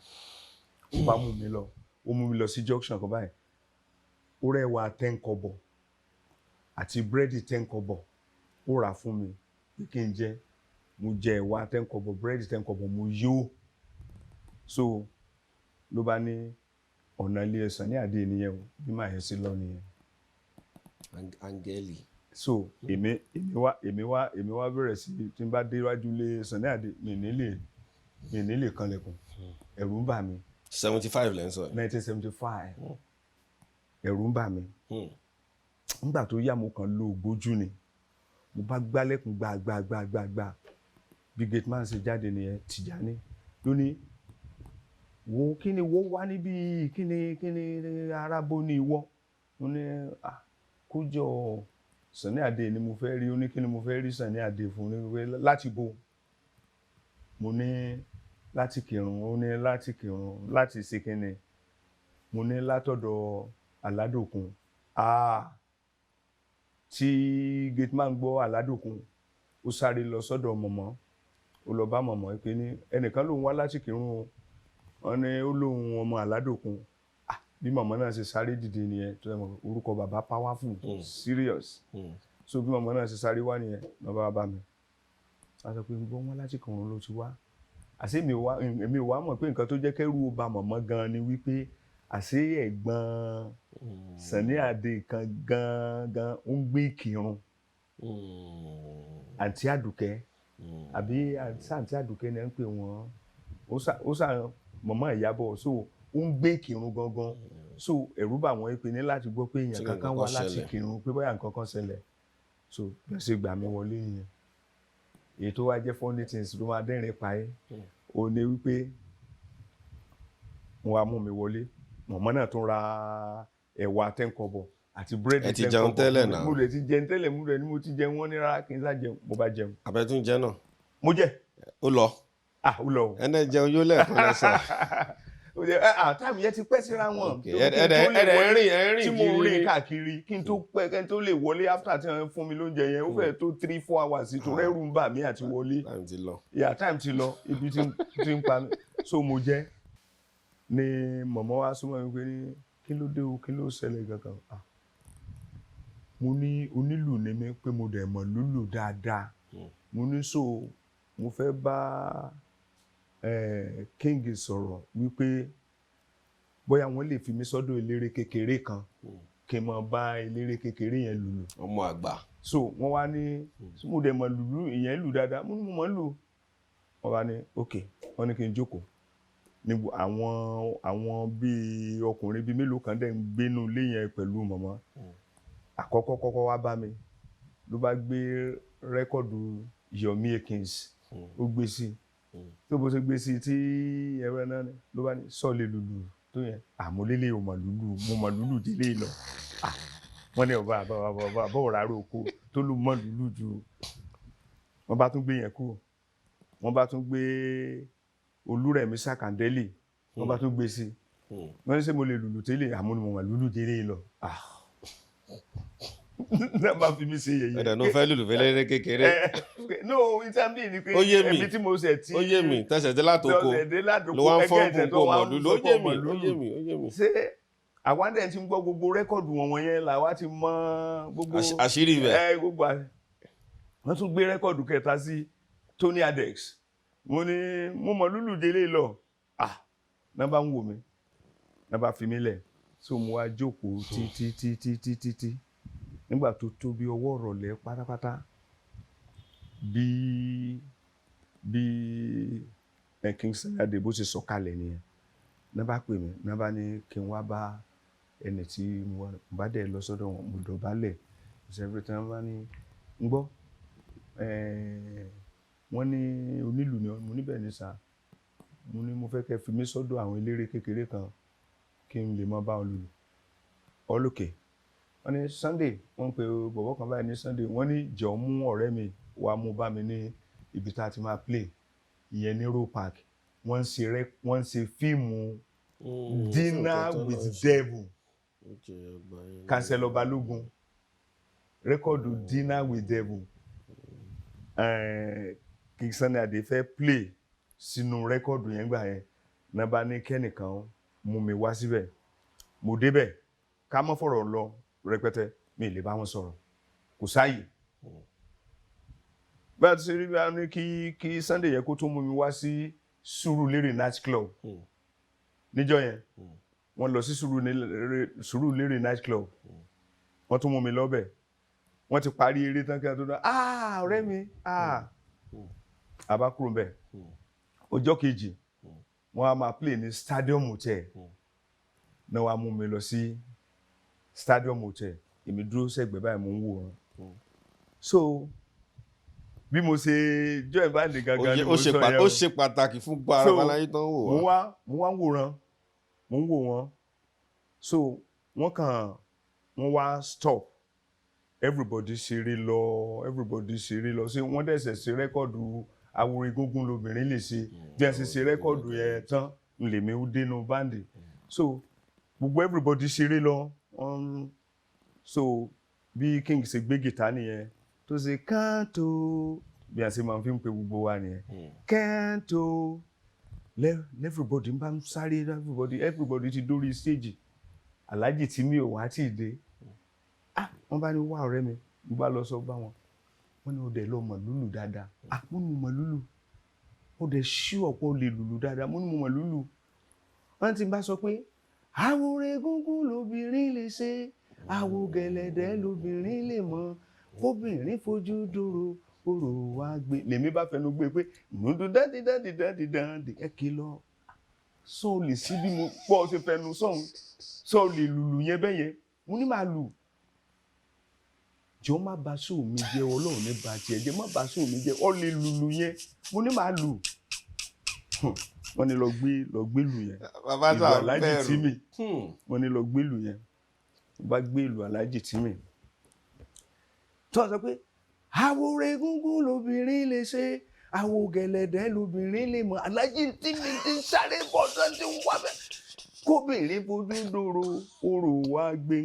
Speaker 2: ó bá mú mi lọ sí junction kan báyìí ó rẹwà 10 kobo àti búrẹ́dì 10 kobo ó rà fún mi pé kí n jẹ mo jẹ ẹ̀wà 10 kobo búrẹ́dì 10 kobo mo yó so ló bá ní ọ̀nà ilé Sunny Ade nìyẹn o bí màá yẹn sí lọ nìyẹn.
Speaker 1: Angeli.
Speaker 2: so èmi wá bẹ̀rẹ̀ sí tí n bá dé iwájú ilé Sunny Ade mi nílé kanlẹ̀kùn ẹ̀rù ń bà mí.
Speaker 1: 75 lẹ́ ń sọ.
Speaker 2: 1975 ẹ̀rù ń bà mí. nígbà tó yá mo kàn lo ògbójú ni mo bá gbálẹ̀kùn gbà bí gate man ṣe jáde nìyẹn Tìjání lónìí wo kí ni wo wá níbí kí ni arábó ní ìwọ mo ní kó jọ Sunny Ade ni mo fẹ́ rí ó ní kí ni mo fẹ́ rí Sunny Ade fún ní láti bo mo ní láti kírun ó ní láti kírun láti ṣe kíni mo ní látọ̀dọ̀ Aladokun tí gate man gbọ́ Aladokun ó sáré lọ sọ́dọ̀ mọ̀mọ́ ó lọ bá mọ̀mọ́ pé ní ẹnìkan lòun wá láti kírun o wọ́n ní ó lóun ọmọ Aladokun bí mọ̀mọ́ náà ṣe sáré dìde nìyẹn tó yẹ orúkọ bàbá powerful serious so bí mọ̀mọ́ náà ṣe sáré wá nìyẹn bàbá bá mi a sọ pé gbọ́ wọn láti kírun ló ti wá àṣé èmi ò wá mọ̀ pé nǹkan tó jẹ́ kẹ́rù ba mọ̀mọ́ gan ni wípé àṣé ẹ̀gbọ́n Sunny Ade kan gan ó ń gbé Ìkìrun àǹtí Àdùkẹ́ àbí àǹtí Àdùkẹ́ ni ẹ ń pè wọ́n ó sà mọ̀mọ́ Ìyábọ̀ so ó ń gbé Ìkìrun gangan so ẹ̀rù bà wọ́n pé ní láti gbọ́ pé èèyàn kankan wá láti Ìkìrun pé bóyá nǹkan kan ṣẹlẹ̀ so bẹ́ẹ̀ ṣe gbà mí wọlé nìyẹn èyí tó wá jẹ́ funny things ló máa dẹ́rìn pa ẹ́ ó ní wípé wọ́n wá mú mi wọlé mọ̀mọ́ náà tún ra ẹ̀wà 10 kobo àti búrẹ́dì 10 kobo.
Speaker 1: ẹ ti jẹun tẹ́lẹ̀ náà.
Speaker 2: mo lè ti jẹun tẹ́lẹ̀ mo lè ní mo ti jẹun wọ́n ní rárá kí n sá jẹun mo bá jẹun.
Speaker 1: àbẹ̀tún jẹ náà.
Speaker 2: mo jẹ.
Speaker 1: ó lọ.
Speaker 2: ó lọ.
Speaker 1: ẹnẹ jẹun yóò lẹ́ẹ̀kan lẹ́sẹ̀.
Speaker 2: táàmù yẹn ti pẹ́ síra wọn.
Speaker 1: ẹ̀rẹ̀ rìn
Speaker 2: tí mo rìn káàkiri kí n tó pẹ́ kí n tó lè wọlé after tí wọ́n fún mi lóúnjẹ yẹn ó fẹ́ tó 3-4 hours tó rẹ́rù ń bà mí àti wọlé. time ti lọ ibi tí ń pa mí so mo jẹ ni mọ̀mọ́ wa súnmọ́ mi pé ní kí ló dé o kí ló ṣẹlẹ̀ gangan mo ní onílù ni mí pé mo dẹ̀ mọ̀ lùlù dáadáa mo ní so mo fẹ́ bá king sọ̀rọ̀ wípé bóyá wọ́n lè fi mí sọ́dọ̀ eléré kékeré kan kí n máa bá eléré kékeré yẹn lùlù.
Speaker 1: ọmọ àgbà.
Speaker 2: so wọ́n wá ní mo dẹ̀ mọ̀ lùlù ìyẹn lù dáadáa mo ní mo mọ̀ lù wọ́n wá ní ok wọ́n ní kí n jókòó ní àwọn bíi ọkùnrin bíi mélòó kan dẹ̀ ń gbénú ilé yẹn pẹ̀lú mọ̀mọ́ àkọ́kọ́ wá bá mi ló bá gbé rẹ́kọ̀dù Yomi Akins ó gbé sí tó bó ṣe gbé sí tí ẹ̀rọ náà ni ló bá ní sọ́ọ̀lì lùlù tó yẹn àmúlélẹ̀ ò mọ̀ lùlù mo mọ̀ lùlù délé lọ wọ́n ní ọba ọ̀rá roko tó lù mọ̀ lùlù ju wọ́n bá tún gbé yẹn kú wọ́n bá tún gbé olúrẹ̀mí sàkàndẹ́lì wọ́n bá tún gbé sí wọ́n ní ṣé mo lè lùlù tẹ́lẹ̀ àmúnimọ̀ lùlù délé lọ náà bá fi mí ṣe yẹ̀yẹ́.
Speaker 1: ẹ̀dẹ̀ ló fẹ́ lùlù fẹ́lẹ́rẹ́ kékeré.
Speaker 2: no ìtàmì ni pé
Speaker 1: èmi
Speaker 2: tí mo ṣẹ̀ tí.
Speaker 1: ó yé mi tẹ̀sẹ̀ dé látòkò ló wá ń fọ́ gbogbo mọ̀lúlù ó yé mi.
Speaker 2: ṣé àwa dẹ̀ ti ń gbọ́ gbogbo rẹ́kọ̀dù wọn yẹn làwa ti mọ gbogbo.
Speaker 1: àṣírí rẹ̀.
Speaker 2: gbogbo wọ́n tún gbé rẹ́kọ̀dù kẹta sí Sunny Ade mo ní mo mọ̀ lùlù délé lọ náà bá ń wò mí náà bá fi mí lẹ̀ so mo wá jókòó títí nígbà tó tó bí ọwọ́ rọ̀lẹ́ pátápátá bí King Sunny Ade bó ṣe sọ̀kalẹ̀ nìyẹn náà bá pè mí náà bá ní kí n wá bá ẹni tí mo bá dẹ̀ lọ sọ́dọ̀ wọn mo dọ̀bálẹ̀ ìṣẹ́fẹ́ tí wọ́n bá ní ń gbọ́ wọ́n ní onílù ni mo níbẹ̀ ní sá mo ní mo fẹ́ kẹ́ fi mí sọ́dọ̀ àwọn eléré kékeré kan kí n lè mọ bá wọn lù ọlọ́kẹ́ wọ́n ní Sunday wọ́n pe bọ̀bọ̀ kan báyìí ní Sunday wọ́n ní jọ mú ọ̀rẹ́ mi wá mú bá mi ní ibi tá a ti máa play ìyẹn ní Row Park wọ́n ń ṣe fíìmù Dinner with Devil Cancelo Balogun rẹ́kọ̀dù Dinner with Devil King Sunny Ade fẹ́ play sínú rẹ́kọ̀dù yẹn gbà yẹn náà bá ní kẹ́nìkan mú mi wá síbẹ̀ mo débẹ̀ ká mọ́ fọ̀rọ̀ lọ rẹpẹtẹ mi lè bá wọn sọ̀rọ̀ kò sáàyè bá ti ṣe rí bá ní kí Sunday yẹ kó tó mú mi wá sí Surulere night club níjọ́ yẹn wọ́n lọ sí Surulere night club wọ́n tún mú mi lọ́bẹ̀ wọ́n ti parí eré tán kí wọ́n tó dá ọ̀rẹ́ mi àbá kúrò bẹ́ẹ̀ ọjọ́ kejì wọ́n á máa play ní Stadium Hotel náà wàá mú mi lọ sí Stadium Hotel èmi dúró sẹ́gbẹ̀ẹ́ báyìí mo ń wò wọn so bí mo ṣe join band gangan ni mo sọ yẹn
Speaker 1: ó ṣe pàtàkì fún gbára balayé tán wò
Speaker 2: wá mo wá ń wò wọn so wọ́n wá stop everybody ṣeré lọ ṣé wọ́n dẹ̀sẹ̀ ṣe rẹ́kọ̀dù Àwòrán Egúngún lobìnrin lè ṣe bí a ṣe ṣe rẹ́kọ̀dù yẹn tán lèmi ó dénú báńdì so gbogbo everybody ṣeré lọ so bí King ṣe gbé gìtá nìyẹn tó ṣe kántó bí a ṣe máa fi ń pe gbogbo wa nìyẹn kántó everybody ń bá ń sáré everybody ti dórí stage Alhaji tí mi ò wá tí ì dé wọ́n bá ní wá ọ̀rẹ́ mi mo bá lọ sọ bá wọn wọ́n ní ó dẹ̀ lọ mọ̀ lùlù dáadáa mo ní mo mọ̀ lùlù ó dẹ̀ ṣí ọ̀pọ̀ lè lùlù dáadáa mo ní mo mọ̀ lùlù wọ́n ti bá sọ pé Àwòrán Egúngún lobìnrin lè ṣe àwo gẹ̀lẹ̀dẹ́ lobìnrin lè mọ̀ kóbìnrin fojú dúró orò wá gbé lèmi bá fẹnu gbé pé nùdú dáàdì ẹ kìlọ̀ sọ lè sí bí mo pọ̀ ṣe fẹnu sọ̀hún sọ lè lùlù yẹn bẹ́ẹ̀ yẹn mo ní máa lù jọ má bà sóò mi jẹ́ Ọlọ́run ní bà tiẹ̀ jẹ́ má bà sóò mi jẹ́ ọ lè lùlù yẹn mo ní máa lù wọ́n ní lọ gbé lù yẹn ìlú Alhaji Timi wọ́n ní lọ gbé lù yẹn bá gbé ìlú Alhaji Timi tó sọ pé Àwòrán Egúngún lobìnrin lè ṣe àwo gẹ̀lẹ̀dẹ́ lobìnrin lè mọ̀ Alhaji Timi ti sáré bọ̀ tó ti wá bẹ́ẹ̀ kóbìnrin fojú dòrò orò wá gbé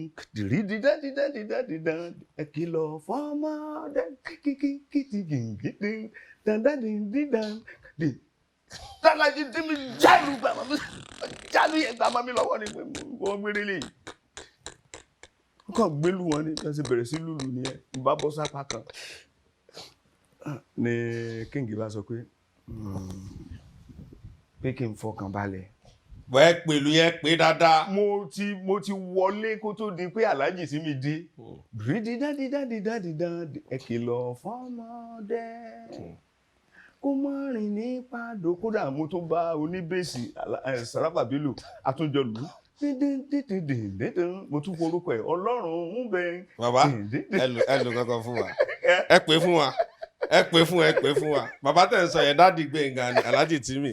Speaker 2: dídádídádídádídá ẹ kìlọ̀ fọ́mọdé kìkìkìkìkìkì dandadindidandi Alhaji Timi jálù yẹn gbàmọ́ mi lọ́wọ́ ni wọ́n gbére lè kàn gbélú wọn ni wọ́n sì bẹ̀rẹ̀ sí lùlù nìyẹn bá bọ́ sápá kan ní King bá sọ pé kí n fọkàn balẹ̀
Speaker 1: wẹ́ẹ́ pẹ̀lú yẹn pé dáadáa.
Speaker 2: mo ti wọlé kó tó di pé Alhaji Timi dé dídádídádídádídá ẹ kìlọ̀ fọ́mọdé kó má rìn ní pàdó kódà mo tó bá oníbèsì Sàràfà Bello àtúnjọ lù mo tún forúkọ ẹ Ọlọ́run ń bẹ.
Speaker 1: bàbá ẹ lò kankan fún wa ẹ pè fún wa ẹ pè fún wa bàbá tẹ̀ ń sọ yẹn dádì Gbénga ni Alhaji Timi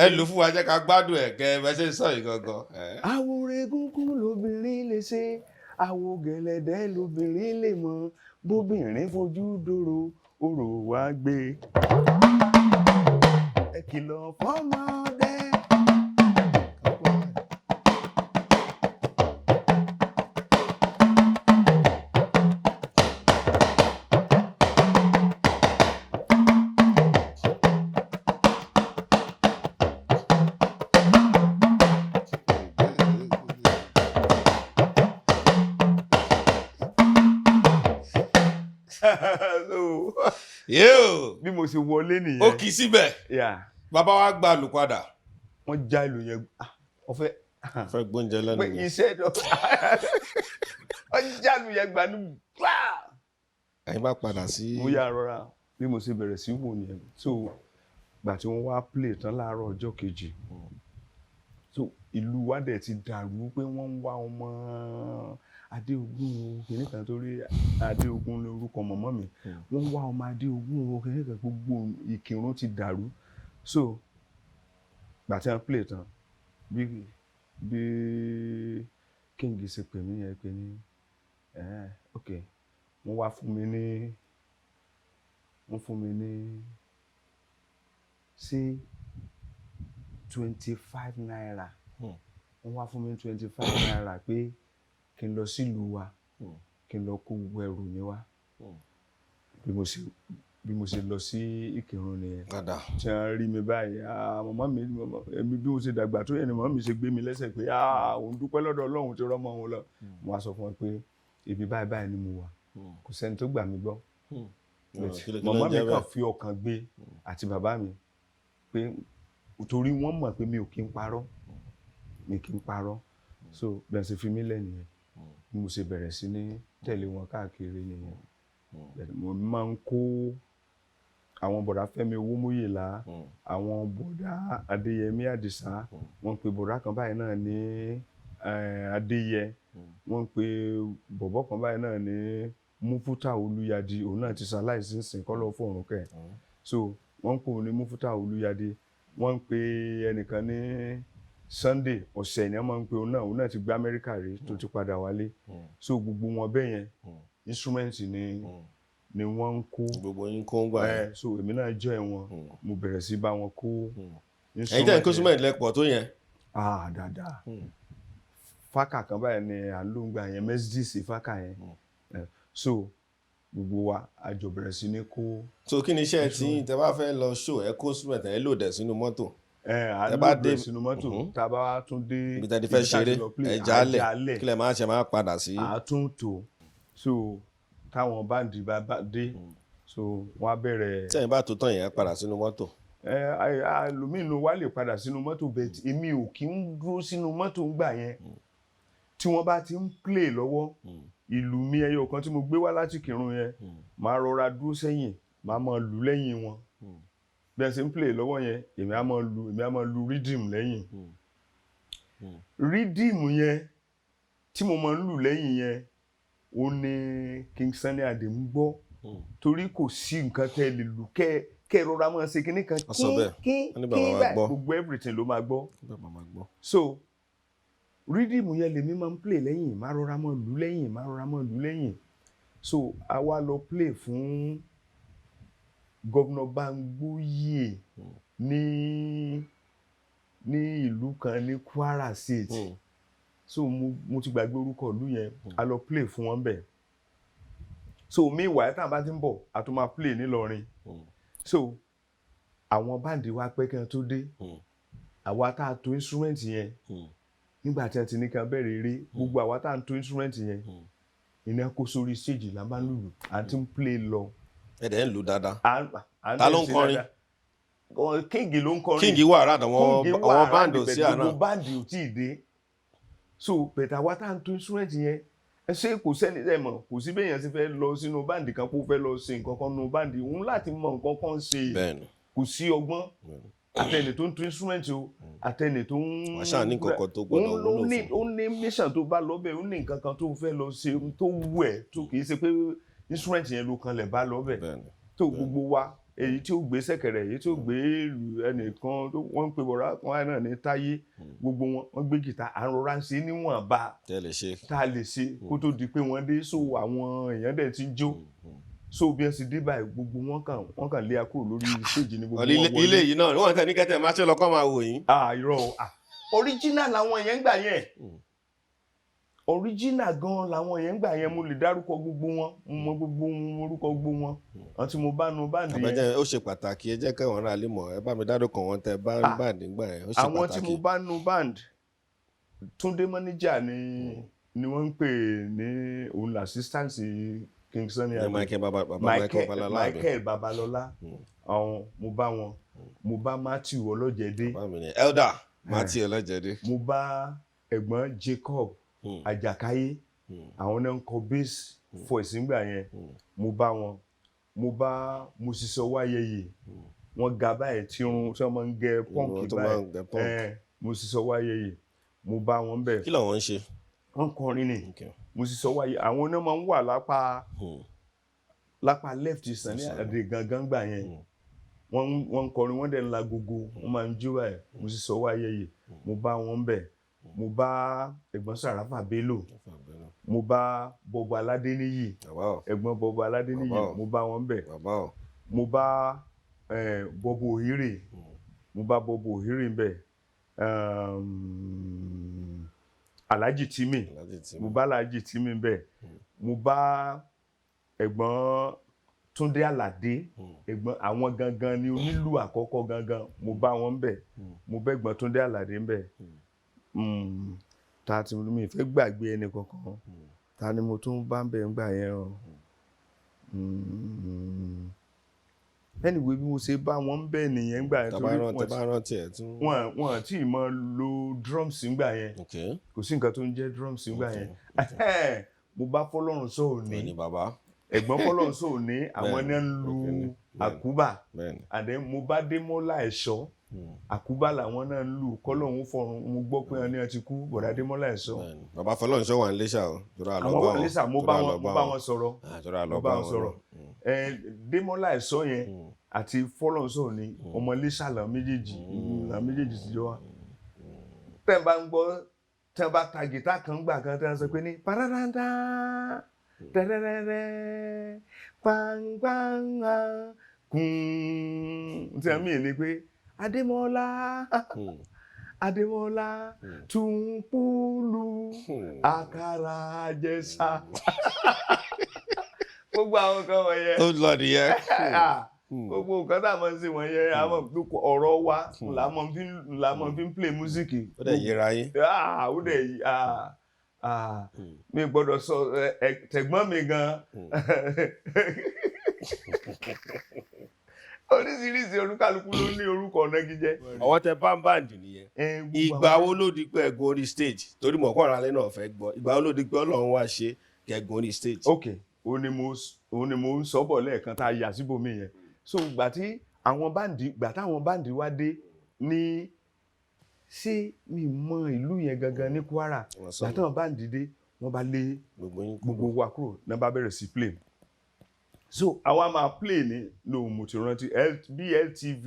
Speaker 1: ẹ lù fún wa jẹ́ ká gbádùn ẹ̀ kẹ́ ẹ ṣe ń sọ yìí gangan.
Speaker 2: àwòrán egungun lobìnrin lè ṣe àwò gẹ̀lẹ̀dẹ́ lobìnrin lè mọ bóbìnrin fojú dòrò orò wá gbé ẹ kìlọ̀ fọ́mọdé. Bí mo ṣe wọlé nìyẹn.
Speaker 1: Ó kì í síbẹ̀. Bàbá wa gba lù padà.
Speaker 2: Wọ́n já ìlú yẹn.
Speaker 1: Fẹ́ gbóúnjẹ lẹ́nu yẹn.
Speaker 2: Iṣẹ́ dọ̀. Wọ́n já ìlú yẹn gbanú.
Speaker 1: Ẹ̀yin bá padà sí.
Speaker 2: Mo yà rọra bí mo ṣe bẹ̀rẹ̀ sí wò nìyẹn. So gbà tí wọ́n wá play tán láàárọ̀ ọjọ́ kejì. So ìlú wa dẹ̀ ti dàrú pé wọ́n ń wá ọmọ Adéogún kìnní kan torí Adéogún lórúkọ mọ̀mọ́ mi wọ́n wá ọmọ Adéogún kìnní kan gbogbo Ìkìrun ti dàrú so gbà tí wọ́n play tán bí King ṣe pè mí yẹn pé ní ok wọ́n fún mi ní sí 25 naira wọ́n wá fún mi ní 25 naira pé kí n lọ sílùú wa kí n lọ kó gbogbo ẹrù mi wá bí mo ṣe lọ sí Ìkìrun nìyẹn tí wọ́n rí mi báyìí màmá mi èmi bí mo ṣe dàgbà tó yẹn ni màmá mi ṣe gbé mi lẹ́sẹ̀ pé òun dúpẹ́ lọ́dọ̀ Ọlọ́run tí rọ́mọ òun lọ mo wá sọ fún wọn pé ibi báyìí ni mo wà kò sẹ́ni tó gbà mí gbọ́ màmá mi kàn fi ọkàn gbé àti bàbá mi pé torí wọ́n mọ̀ pé mi ò kí ń parọ́ so bẹ́ẹ̀ ṣe fi mí lẹ̀ nìyẹn mo ṣe bẹ̀rẹ̀ sí ní tẹ̀lé wọn káàkiri nìyẹn mo máa ń kó àwọn bọ̀dá Fẹ́mi Owómúyìlá àwọn bọ̀dá Adéyẹmí Àdìsá wọ́n pe bọ̀dá kan báyìí náà ní Adéyẹ wọ́n pe bọ̀bọ̀ kan báyìí náà ní Múfútà Olúyadé òun náà ti ṣaláìsí ńsìn kọ́ lọ́ọ́ fọ̀run kẹ́ so wọ́n pè òun ní Múfútà Olúyadé wọ́n pe ẹnìkan ní Sunday ọ̀sẹ̀ ni wọ́n máa ń pe òun náà ti gbé Amẹ́ríkà rí tó ti padà wálé so gbogbo wọn bẹ́ẹ̀ yẹn instrument ni wọ́n ń kó
Speaker 1: gbogbo yín kó ń gbà yẹn
Speaker 2: so èmi náà jẹ́ wọn mo bẹ̀rẹ̀ sí bá wọn kó
Speaker 1: instrument. Ẹ̀yin tẹ́ ń kó instrument lẹ́pọ̀ tó yẹn.
Speaker 2: Dáadáa fákà kan báyìí ni à ń lò ń gbà yẹn Mercedes fákà yẹn so gbogbo wa a jọ bẹ̀rẹ̀ sí ní kó.
Speaker 1: So kí ni iṣẹ́ tí tẹ́ bá fẹ́ lọ show ẹ kó instrument ẹ lò dẹ̀ sínú mọ́tò.
Speaker 2: A bá dé sínú mọ́tò tá a bá tún dé
Speaker 1: ibi tẹ́ ti fẹ́ ṣeré ẹ jálẹ̀ kílẹ̀ máa ṣe máa padà sí.
Speaker 2: àtúntò so táwọn báńdì bá dé so wọ́n á bẹ̀rẹ̀.
Speaker 1: tẹ́yìn bá tó tán yẹn padà sínú mọ́tò.
Speaker 2: àlòmínú wa lè padà sínú mọ́tò bẹ́ẹ̀ èmi ò kí ń dúró sínú mọ́tò ńgbà yẹn tí wọ́n bá ti ń play lọ́wọ́ ìlú mi ẹyọ kan tí mo gbé wá láti Ìkìrun yẹn máa rọra dúró sẹ́yìn máa máa lù lẹ́yìn wọn bí ẹ ṣe ń play lọ́wọ́ yẹn èmi á máa lu rhythm lẹ́yìn rhythm yẹn tí mo máa ń lù lẹ́yìn yẹn ó ní King Sunny Ade ń gbọ́ torí kò sí nǹkan tẹ́ lè lù kẹ́ rọra máa ṣe kinní kan kí gbogbo everything ló máa gbọ́ so rhythm yẹn lèmi máa ń play lẹ́yìn máa rọra máa lù lẹ́yìn so a wá lọ play fún Governor Bangboye ní ìlú kan ní Kwara State so mo ti gbàgbé orúkọ ìlú yẹn a lọ play fún wọn bẹ̀ so meanwhile tá a bá ti ń bọ̀ a tún máa play nílọrin so àwọn báńdì wa pẹ́ kí wọ́n tó dé àwa tá a to instrument yẹn nígbà tí wọ́n ti ní ká bẹ̀rẹ̀ eré gbogbo àwa tá a to instrument yẹn iná kó sórí stage la máa ń lùlù à ti ń play lọ.
Speaker 1: ẹ̀dẹ̀ ń lù dáadáa. Ta ló ń kọrin?
Speaker 2: King ló ń kọrin.
Speaker 1: King wà rádà àwọn báńdì ò sí àná.
Speaker 2: Gbogbo báńdì ò tí ì dé. So bẹ̀tà wa tá à ń tó instrument yẹn ẹ ṣe kò sẹ́ni ẹ̀ mọ̀ kò sí bẹ́ẹ̀ yẹn ti fẹ́ lọ sínú báńdì kan kó fẹ́ lọ ṣe nǹkan kan nínú báńdì òun láti mọ nǹkan kan ṣe kò sí ọgbọ́n àtẹ̀lẹ̀ tó ń tó instrument o àtẹni tó ń
Speaker 1: wàá ṣáà ní nǹkan tó gbọ́dọ̀ wúlò fún.
Speaker 2: ó ní mission tó bá lọ́bẹ̀ ó ní nǹkan kan tó fẹ́ lọ ṣe tó wù ẹ́ tó kì í ṣe pé instrument yẹn ló kan lẹ̀ bá lọ́bẹ̀ tó gbogbo wa èyí tí ó gbé ṣẹ̀kẹ̀rẹ̀ èyí tí ó gbé ẹnìkan tó wọ́n ń pe bọ̀rọ̀ kan náà ní táyé gbogbo wọ́n gbé gìtá àrọ̀rá ń ṣe níwọ̀nba tá a lè ṣe kó tó di pé wọ́n dé so àwọn èèyàn dẹ̀ ti jó so bí ẹ sì dé báyìí gbogbo wọn kàn lé akúrò lórí stage ní gbogbo wọn wọlé.
Speaker 1: ilé yìí náà wọn kàn ní kẹtẹ máa ṣe lọ kọ́ máa wò yín.
Speaker 2: irọ́ original làwọn yẹn ń gbà yẹn original gan làwọn yẹn ń gbà yẹn mo lè dárúkọ gbogbo wọn mo gbogbo orúkọ gbogbo wọn àti mo bá nu báńdì yẹn.
Speaker 1: àbájá ó ṣe pàtàkì ẹ jẹ́ kẹ́wọ̀n rà lè mọ̀ ẹ bá mi dárúkọ wọn tẹ báńdì gbà yẹn ó ṣe pàtàkì.
Speaker 2: àwọn tí mo bá nu báńdì Túndé manager ni wọ́n ń pè ní òun l'assistance King Sunny Ade Michael Babalọlá àwọn mo bá wọn mo bá Matthew Ọlọ́jẹ̀dé
Speaker 1: elder Matthew Ọlọ́jẹ̀dé
Speaker 2: mo bá ẹ̀gbọ́n Jacob Àjàkáyé àwọn náà ń kọ bass voice nígbà yẹn mo bá wọn mo bá Mosisọwọ́ Ayẹyẹ wọ́n ga báyìí tí wọ́n máa ń gẹ pọ́ǹkì báyìí Mosisọwọ́ Ayẹyẹ mo bá wọn bẹ̀.
Speaker 1: kí làwọn ń ṣe.
Speaker 2: wọ́n kọrin ni Mosisọwọ́ Ayẹyẹ àwọn náà máa ń wà lápá left Sunny Ade gangan gbà yẹn wọ́n ń kọrin wọ́n dẹ̀ ń la gogo wọ́n máa ń jó báyìí Mosisọwọ́ Ayẹyẹ mo bá wọn bẹ̀. mo bá ẹ̀gbọ́n Sàràfà Bello mo bá Bọ̀bọ̀ Aládéníyì ẹ̀gbọ́n Bọ̀bọ̀ Aládéníyì mo bá wọn bẹ̀. mo bá Bọ̀bọ̀ Òhírè mo bá Bọ̀bọ̀ Òhírè bẹ̀. Alhaji Timi mo bá Alhaji Timi bẹ̀. mo bá ẹ̀gbọ́n Túndé Àlàdé ẹ̀gbọ́n àwọn gangan ni onílù àkọ́kọ́ gangan mo bá wọn bẹ̀. mo bá ẹ̀gbọ́n Túndé Àlàdé bẹ̀. ta ti mi fẹ́ gbàgbé ẹni kankan ta ni mo tún bá ń bẹ̀ ń gbà yẹn o. anyway bí mo ṣe bá wọn ń bẹ̀ nìyẹn gbà yẹn torí wọn àti ìmọ̀ lo drums ń gbà yẹn kò sí nǹkan tó ń jẹ́ drums ń gbà yẹn. mo bá Fọlọ́run sọ òní ẹ̀gbọ́n Fọlọ́run sọ òní àwọn náà ń lu àkúbà àdé mo bá Démọ́lá Ẹ̀ṣọ́ àkúbà làwọn náà ń lù kọ́lọ́hún fọ̀run mo gbọ́ pé ẹni ti kú bọ̀dá Démọ́lá Ẹ̀ṣọ́.
Speaker 1: bàbá Fọlọ́run sọ wà ń léṣà o.
Speaker 2: àwọn wà ń léṣà mo bá wọn sọ̀rọ̀ Démọ́lá Ẹ̀ṣọ́ yẹn àti Fọlọ́run sọ ní ọmọ léṣà là méjèèjì ti jọ wá. tẹ́ bá ń gbọ́ tẹ́ bá ta gìtá kan gbà kan tẹ́ ń sọ pé ní pararanda tẹ́rẹ́rẹ́rẹ́ pàǹpàǹà kùn tí a mí ní pé Adémọ́lá Túnpùlù àkàrà Àjẹsà gbogbo àwọn kan wọ̀nyẹn
Speaker 1: ó lọ nìyẹn
Speaker 2: gbogbo nǹkan tá a máa ń ṣe wọ̀nyẹn àwọn ọ̀rọ̀ wa la máa fi ń play music.
Speaker 1: ó dẹ̀ yẹra yín.
Speaker 2: ó dẹ̀ yí mi gbọ́dọ̀ sọ tẹ̀gbọ́n mi gan oríṣiríṣi olúkálùkù ló ní orúkọ ọ̀nàgíjẹ́.
Speaker 1: ọwọ́ tẹ bámbáǹdì nìyẹn. ìgbà wo ló di pé ẹ̀gùn orí stage torí mọ̀ọ́kàn ara lẹ́nu ọ̀fẹ́ gbọ́ ìgbà wo ló di pé Ọlọ́run wá ṣe kẹ̀gùn orí stage.
Speaker 2: ok òun ni mo ń sọ bọ̀ lẹ́ẹ̀kan tá a yà síbòmí yẹn so gbà táwọn báǹdì wá dé ní ṣé mi mọ ìlú yẹn gangan ní Kwara gbà táwọn báǹdì dé wọ́n bá lé gbogbo wa kúrò náà bá bẹ̀rẹ̀ sí play. so àwa máa play ní mo ti rántí LTV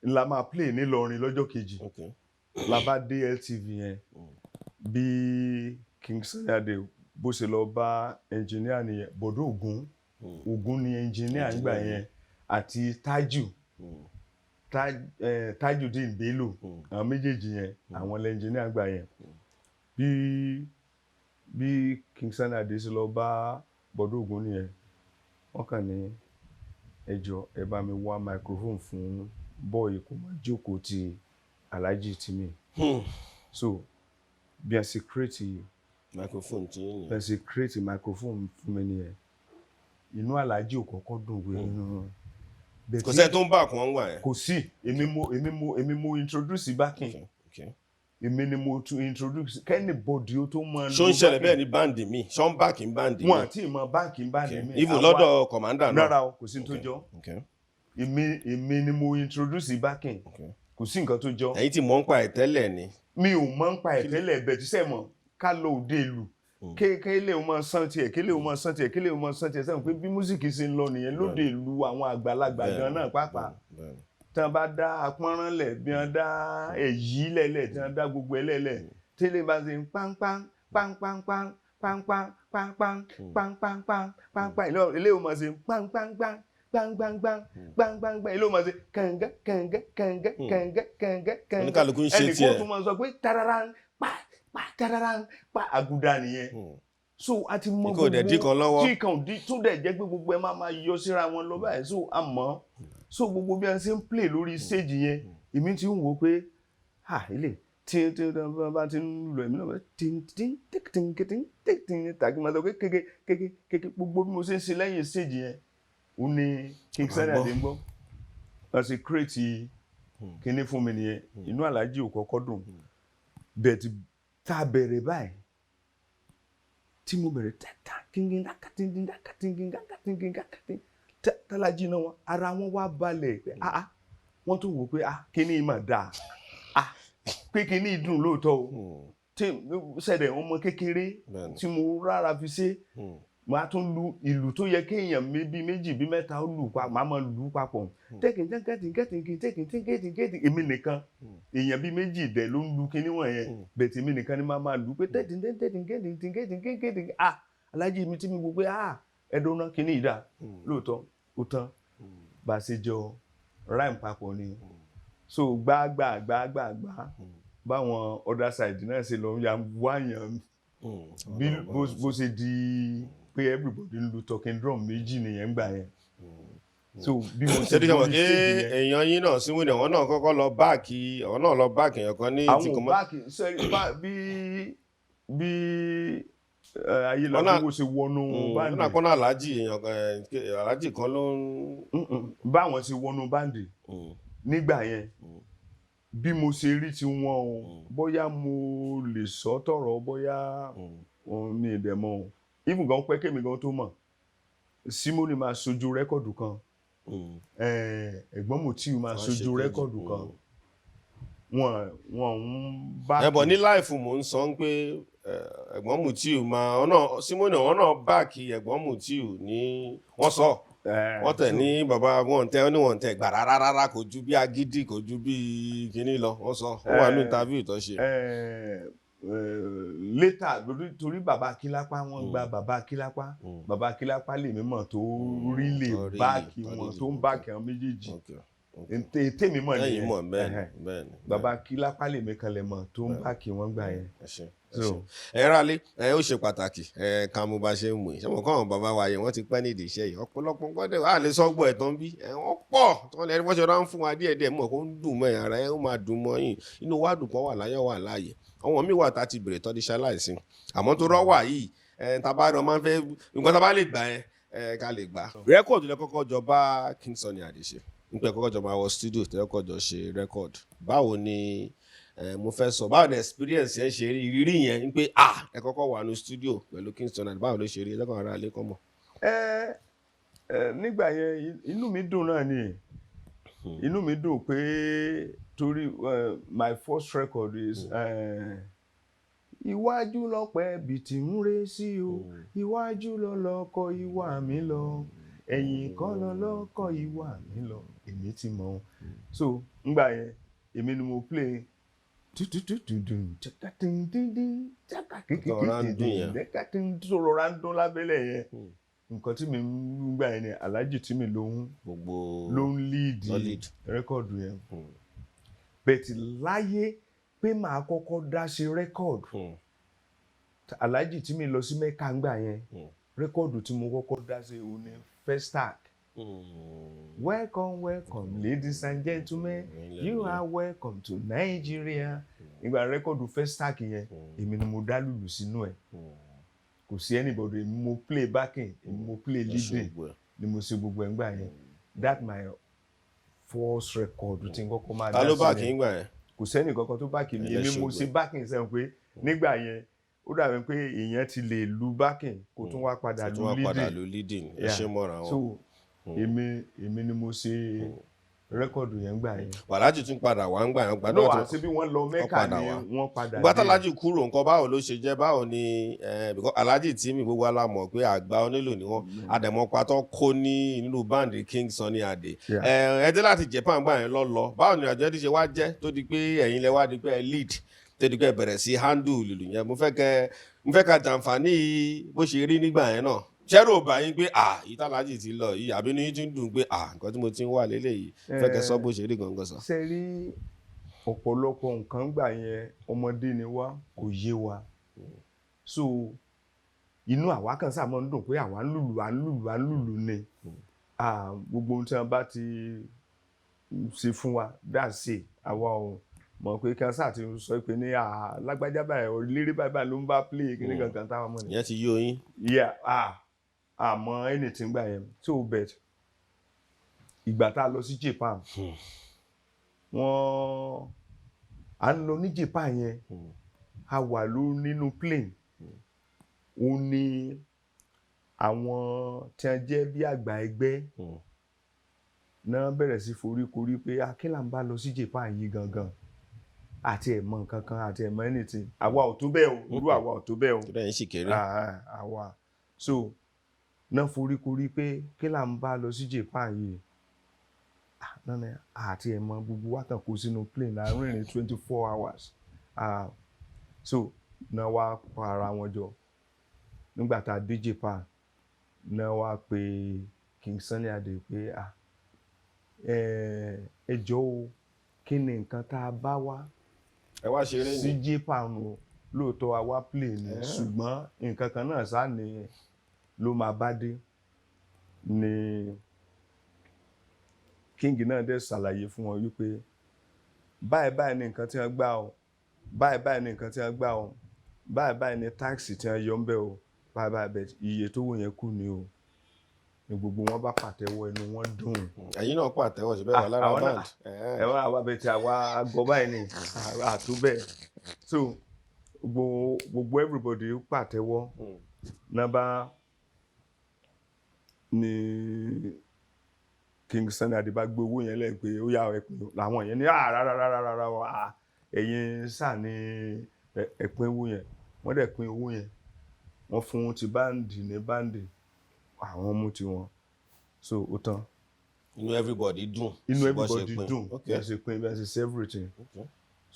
Speaker 2: la máa play ní Ìlọrin lọ́jọ́ kejì la bá dé LTV yẹn bí King Sunny Ade bó ṣe lọ bá engineer nìyẹn Bọ̀dọ̀ Ògún ni engineer nígbà yẹn àti Tajudeen Bello àwọn méjèèjì yẹn àwọn engineer nígbà yẹn bí King Sunny Ade ṣe lọ bá Bọ̀dọ̀ Ògún nìyẹn wọ́n kàn ní ẹ jọ̀ọ́ ẹ bá mi wá microphone fún bọ́ọ̀yì kó máa jókòó ti Alhaji Timi. so bí a ṣe create
Speaker 1: microphone tí yín
Speaker 2: bí a ṣe create microphone fún mi nìyẹn inú Alhaji ò kọ́kọ́ dùn pé
Speaker 1: kò sẹ́ tó ń bá àkùn wà yẹn.
Speaker 2: kò sí èmi mo introduce backing èmi ni mo tún introduce kẹ́nìbọ̀dì ó tó máa ń lo.
Speaker 1: ṣó ń ṣẹlẹ̀ bẹ́ẹ̀ ni báǹdì mi ṣó ń báàkì báǹdì mi.
Speaker 2: wọn àti ìmọ̀ báǹkì mi.
Speaker 1: even lọ́dọ̀ kọ̀mándà náà.
Speaker 2: rárá o kò sí tó jọ èmi ni mo introduce backing kò sí nǹkan tó jọ.
Speaker 1: ẹ̀yin tí mọ̀ ń pa ẹ̀ tẹ́lẹ̀ ni.
Speaker 2: mi ò mọ̀ ń pa ẹ̀ tẹ́lẹ̀ bẹ́ẹ̀ tí sẹ́ mọ̀ ká lọ òde ìlú kéèlé o máa san tiẹ̀ kéèlé o máa san tiẹ̀ kéèlé o máa san tiẹ̀ sẹ́wọ̀n pé bí músíkì ṣe ń lọ nìyẹn lóde ìlú àwọn àgbàlagbà gan náà pàápàá tí wọ́n bá dá apọ́nrán lẹ̀ bí wọ́n dá èyí lẹ̀lẹ̀ tí wọ́n dá gbogbo ẹ̀ lẹ̀lẹ̀ tẹ́lẹ̀ bá ṣe pánpán pánpánpán pánpán pánpán pánpánpán pánpán ilé o máa ṣe pánpánpán gbangbangbang gbangbangbang ilé o máa ṣe kànga kànga kànga kànga kànga kànga
Speaker 1: oníkàlùkù ń ṣe tiẹ̀
Speaker 2: ẹnì kan tún máa sọ pé tararan pa tararan pa àgùdà nìyẹn so a ti mọ
Speaker 1: gbogbo tí
Speaker 2: kan tó dẹ̀ jẹ́ pé gbogbo ẹ máa yọ síra wọn lọ báyìí so a mọ̀ so gbogbo bí a ṣe ń play lórí stage yẹn èmi ti ń wò pé ilé tí bá ti ń lọ èmi náà tí tàbí máa sọ pé kéke gbogbo bí mo ṣe ń ṣe lẹ́yìn stage yẹn ó ní King Sunny Ade ń gbọ́ wọ́n ṣe kírètì kíní fún mi nìyẹn inú Alhaji ò kọ́kọ́ dùn bẹ́ẹ̀ ti tá a bẹ̀rẹ̀ báyìí tí mo bẹ̀rẹ̀ tálájì náà wọn ara wọn wá balẹ̀ pé wọ́n tún wò pé kíní mà dáa pé kíní dùn lóòótọ́ o tí ṣẹ̀dẹ̀ ọmọ kékeré tí mo rárá fi ṣe máa tún lu ìlù tó yẹ kéèyàn bí méjì bí mẹ́ta ó lù pa máa lù papọ̀ tẹ́kìntẹ́kìntẹ́kìntẹ́kìntẹ́kìntẹ́kìntẹ́kìntẹ́ èmi nìkan èèyàn bí méjì dẹ̀ ló ń lu kinní wọ̀nyẹn bẹ̀tì èmi nìkan ni máa lù pé tẹ́kìntẹ́kìntẹ́kìntẹ́kìntẹ́kìntẹ́ Aláàjì mi tí mi gbogbo ẹ̀dùn náà kinní ìdá lóòótọ́ ó tán bá a ṣe jọ ráìm papọ̀ ni so gbàgbà báwọn other side náà ṣe lọ ya wáyàn bí bó ṣe di pé everybody ń lu talking drum méjì nìyẹn gbà yẹn so bí mo ṣe lọ sí
Speaker 1: èèyàn yín náà sí wíńdò wọn náà kọ́kọ́ lọ báàkì àwọn náà lọ báàkì èèyàn kan ní tí kò mọ.
Speaker 2: àwọn báàkì bí ayélujára ṣe wọnú báńdì.
Speaker 1: ọ̀nà kan náà aláàjì kan ló ń.
Speaker 2: báwọn ṣe wọnú báńdì nígbà yẹn bí mo ṣe rí ti wọn o bóyá mo lè sọ tọrọ bóyá mi ìdẹ̀mọ̀ even gan pẹ́ kémi gan tó mọ̀ Simoni máa ṣojú rẹ́kọ̀dù kan ẹ̀gbọ́n Mutiu máa ṣojú rẹ́kọ̀dù kan wọ́n ń bá.
Speaker 1: ẹ̀bọ̀ ní láìfù mò ń sọ pé ẹ̀gbọ́n Mutiu máa ọ̀nà Simoni ọ̀nà báàkì ẹ̀gbọ́n Mutiu ní wọ́n sọ wọ́n tẹ̀ ní bàbá wọn tẹ̀ gbà rárá kò ju bí agídí kò ju bí kinní lọ wọ́n sọ wọ́n wà ní interview tó ṣe.
Speaker 2: later torí bàbá Akílápá wọ́n gba bàbá Akílápá lè mímọ̀ tó rí lè báàkì wọn tó ń báàkì àwọn méjèèjì tèmi mọ̀ nìyẹn bàbá Akílápá lè mẹ́kànlẹ̀ mọ̀ tó ń báàkì wọn gbà yẹn.
Speaker 1: ẹ̀rálé ó ṣe pàtàkì ká mú bá ṣe ń mú ìṣẹ́mọ̀ kọ́ àwọn bàbá wa yẹn wọ́n ti pẹ́ nídìí iṣẹ́ yìí ọ̀pọ̀lọpọ̀ gbọ́dẹ̀ wà lè sọ́gbọ̀ ẹ̀tàn bí wọ́n pọ̀ tí wọ́n lè rí bọ́ṣọ́ rán fún wa díẹ̀díẹ̀ mọ̀ kó ń dùn mọ́ ara ẹ̀ ó máa dùn mọ́ yìí inú wa dùn pọ̀ wà láyọ̀ wà láàyè àwọn míì wà tá ti bèrè tọ́ di ṣaláìsí àmọ́ tó rọ́wà yìí tàbá rọ máa ń fẹ́ nǹkan tàbá lè gbà ká lè gbà. rẹ́kọ̀dù lẹ kọ́kọ́ jọ bá King Sunny Ade ṣe nípa kọ́kọ́ jọ máa wọ studio tẹ́kọ̀ jọ ṣe rẹ́kọ̀dù báwo ni mo fẹ́ sọ báwo ni experience yẹn ṣe rí ìrírí yẹn ń pé ẹ kọ́kọ́ wà ní studio pẹ̀lú King Sunny Ade báwo ló ṣe rí ẹlẹ́kọ̀ọ́ ara ilé kọ́ mọ̀.
Speaker 2: nígbà yẹn inú mi dùn náà ni inú mi dùn pé torí my first record is iwájú lọ́pẹ́ bìtì ń ré sí o iwájú lọ́lọ́kọ ìwà mi lọ ẹ̀yìn kan lọ́lọ́kọ ìwà mi lọ èmi ti mọ̀ ọ́n so ngbà yẹn èmi ni mo play rọra ń dún lábẹ́lẹ̀ yẹn nǹkan tí mi ń gbà yẹn ni Alhaji tí mi ló ń lead rẹ́kọ̀dù yẹn bẹ̀tì láyé pé màá kọ́kọ́ dá ṣe rẹ́kọ̀dù Alhaji tí mi lọ sí Mẹ́kà ńgbà yẹn rẹ́kọ̀dù tí mo kọ́kọ́ dá ṣe òun ni Festac. Welcome, ladies and gentlemen. You are welcome to Nigeria. Ìgbà rẹ́kọ̀dù Festac yẹn, èmi ni mo dá lùlù sínú ẹ̀. Kò sí anybody, èmi mo play backing, èmi mo play leading, ni mo ṣe gbogbo ẹ̀ ńgbà yẹn. That my first record tí n kọ́kọ́ máa dá sí.
Speaker 1: Ta ló backing ńgbà yẹn?
Speaker 2: Kò sẹ́ni kankan tó backing mi, èmi mo ṣe backing sẹ́wọ̀n pé nígbà yẹn ó dàbí pé èèyàn ti lè lu backing kó tún wá padà lu leading.
Speaker 1: Ẹ ṣe mọ́ra wọn.
Speaker 2: So èmi ni mo ṣe rẹ́kọ̀dù yẹn gbà yẹn.
Speaker 1: Aláàjì tún padà wá ń gbà yẹn gbàdúrà
Speaker 2: náà àti bí wọ́n lọ Mẹ́kà ni wọ́n padà dé.
Speaker 1: ìgbà tí Aláàjì kúrò nǹkan báwo ló ṣe jẹ́ báwo ni Aláàjì tí mi gbogbo alámọ̀ pé àgbà onílù ni wọ́n àdẹ̀mọ́pá tó kó ní nínú báǹdì King Sunny Ade ẹ dé láti Japan gbà yẹn lọ báwo ni àjọ ti ṣe wá jẹ́ tó di pé ẹ̀yin lẹ wá di pé ẹ lead tó di pé ẹ bẹ̀rẹ̀ sí handle lùlù yẹn mo fẹ́ ká jàǹfààní bó ṣe rí nígbà yẹn náà ṣẹ́rù ò bá yín pé ìtàlájì ti lọ yìí àbí ní ti ń dùn pé nǹkan tí mo ti ń wà lélẹ́yìí fẹ́ kẹ́ sọ bó ṣe rí gangan sọ.
Speaker 2: ṣe rí ọ̀pọ̀lọpọ̀ nǹkan gbà yẹn ọmọdé ni wá kò yé wa so inú àwa kan sáà máa ń dùn pé àwa ń lùlù ni gbogbo ohun tí wọn bá ti ṣe fún wa dáàsì àwa ò mọ̀ pé kí wọn sáà ti sọ pé ní lágbájá báyìí eléré báyìí ló ń bá play kí ní kankan táwọn mọ̀ ní.
Speaker 1: ìyẹn ti yé oyin.
Speaker 2: àmọ́ anything gbà yẹn tó bet ìgbà tá a lọ sí Japan à ń lọ ní Japan yẹn a wà nínú plane ó ní àwọn tí wọ́n jẹ́ bí àgbà ẹgbẹ́ náà bẹ̀rẹ̀ sí foríkorí pé akínlá ń bá lọ sí Japan yìí gangan àti ẹ̀mọ́ nǹkan kan àti ẹ̀mọ́ anything àwa ò tó bẹ́ẹ̀ o irú àwa ò tó bẹ́ẹ̀ o.
Speaker 1: tó dẹ̀ ń sì kéré.
Speaker 2: àwa so náà foríkorí pé kí là ń bá lọ sí Japan yìí náà àti ẹ̀mọ́ gbogbo wa kàn kó sínú plane láàrin 24 hours so náà wá pa ara wọn jọ nígbà tá a dé Japan náà wá pe King Sunny Ade pé ẹ jọ̀ọ́ o kí ni nǹkan tá a bá wá
Speaker 1: ẹ wá ṣeré ní
Speaker 2: sí Japan o lóòótọ́ àwa play ni ṣùgbọ́n nǹkan kan náà sá ni ló máa bá dé ni King náà dẹ̀ ṣàlàyé fún wọn wípé báyìí ni nǹkan tí wọ́n gbà o báyìí ni nǹkan tí wọ́n gbà o báyìí ni táàkì tí wọ́n yọ ń bẹ̀ o báyìí iye tó wò yẹn kù ni o ni gbogbo wọn bá pàtẹ́wọ́ inú wọn dùn.
Speaker 1: ẹ̀yin náà pàtẹ́wọ́ ṣe bẹ́ẹ̀ wà lára band.
Speaker 2: ẹ̀wọ̀n àwa bẹ̀ tí àwa gbọ́ báyìí ni àtú bẹ́ẹ̀ so gbogbo everybody pàtẹ́wọ́ náà bá ní King Sunny Ade bá gbé owó yẹn lẹ́yìn pé ó yá ẹ̀pìn làwọn yẹn ní rárá ẹ̀yin sáà ní ẹ̀pìn owó yẹn wọ́n dẹ̀ pín owó yẹn wọ́n fún ti báǹdì ní báǹdì àwọn mú tiwọn so ó tán.
Speaker 1: inú everybody dùn.
Speaker 2: bí a ṣe pín bí a ṣe ṣe everything.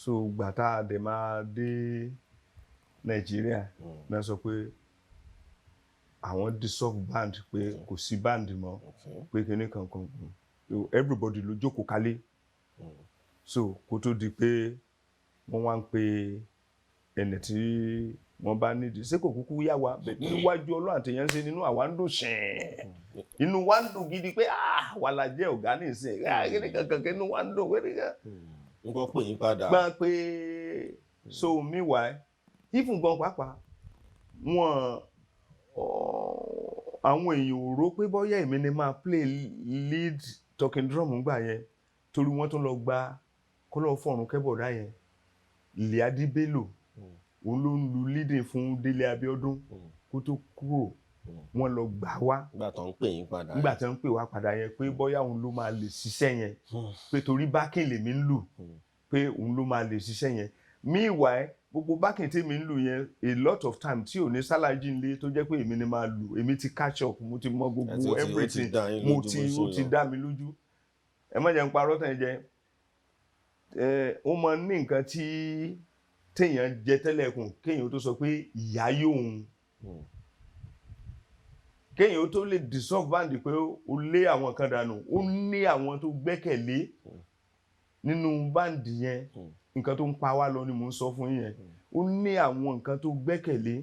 Speaker 2: so gbà tá a dẹ̀ máa dé Nàìjíríà náà sọ pé àwọn dissolve band pé kò sí band mọ́ pé kíní kankan so everybody ló jókòó kálé so kó tó di pé wọ́n wá ń pe ẹni tí wọ́n bá nídìí ṣé kò kúkú yá wa níwájú Ọlọ́run àtẹ̀yẹ́ ń ṣe nínú àwa ń dùn ṣìn inú wa ń dùn gidi pé wà la jẹ́ ọ̀gá nìsín kíní kankan inú wa ń dùn pé nìkan.
Speaker 1: n kò pè yín padà.
Speaker 2: gbọ́n pé so meanwhile even gan pàápàá wọn àwọn èèyàn ò rò pé bóyá èmi ni máa play lead talking drum gbà yẹn torí wọ́n tún lọ gba kọ́lọ́ fọ̀run kẹ́bọ̀dá yẹn Liadi Bello òun ló ń lu leading fún Délé Abíọ́dún kó tó kúrò wọ́n lọ gbà wá
Speaker 1: nígbà tó ń pè yín padà
Speaker 2: nígbà tó ń pè wá padà yẹn pé bóyá òun ló máa lè ṣiṣẹ́ yẹn pé torí bákìn lèmi ń lù pé òun ló máa lè ṣiṣẹ́ yẹn meanwhile gbogbo bákìn tí mi ń lù yẹn a lot of time tí ò ní sálájì ńlé tó jẹ́ pé èmi ni máa lù èmi ti catch up mo ti mọ gbogbo everything ó ti dá mi lójú ẹ má jẹ́ ń parọ́ tán jẹ́ ó mọ ní nǹkan tí téèyàn jẹ tẹ́lẹ̀kùn kéèyàn tó sọ pé ìyá yóò kéèyàn tó lè dissolve band pé ó lé àwọn kan dànù ó ní àwọn tó gbẹ́kẹ̀lé nínú band yẹn nǹkan tó ń pa wá lọ ni mò ń sọ fún yín ó ní àwọn nǹkan tó gbẹ́kẹ̀lé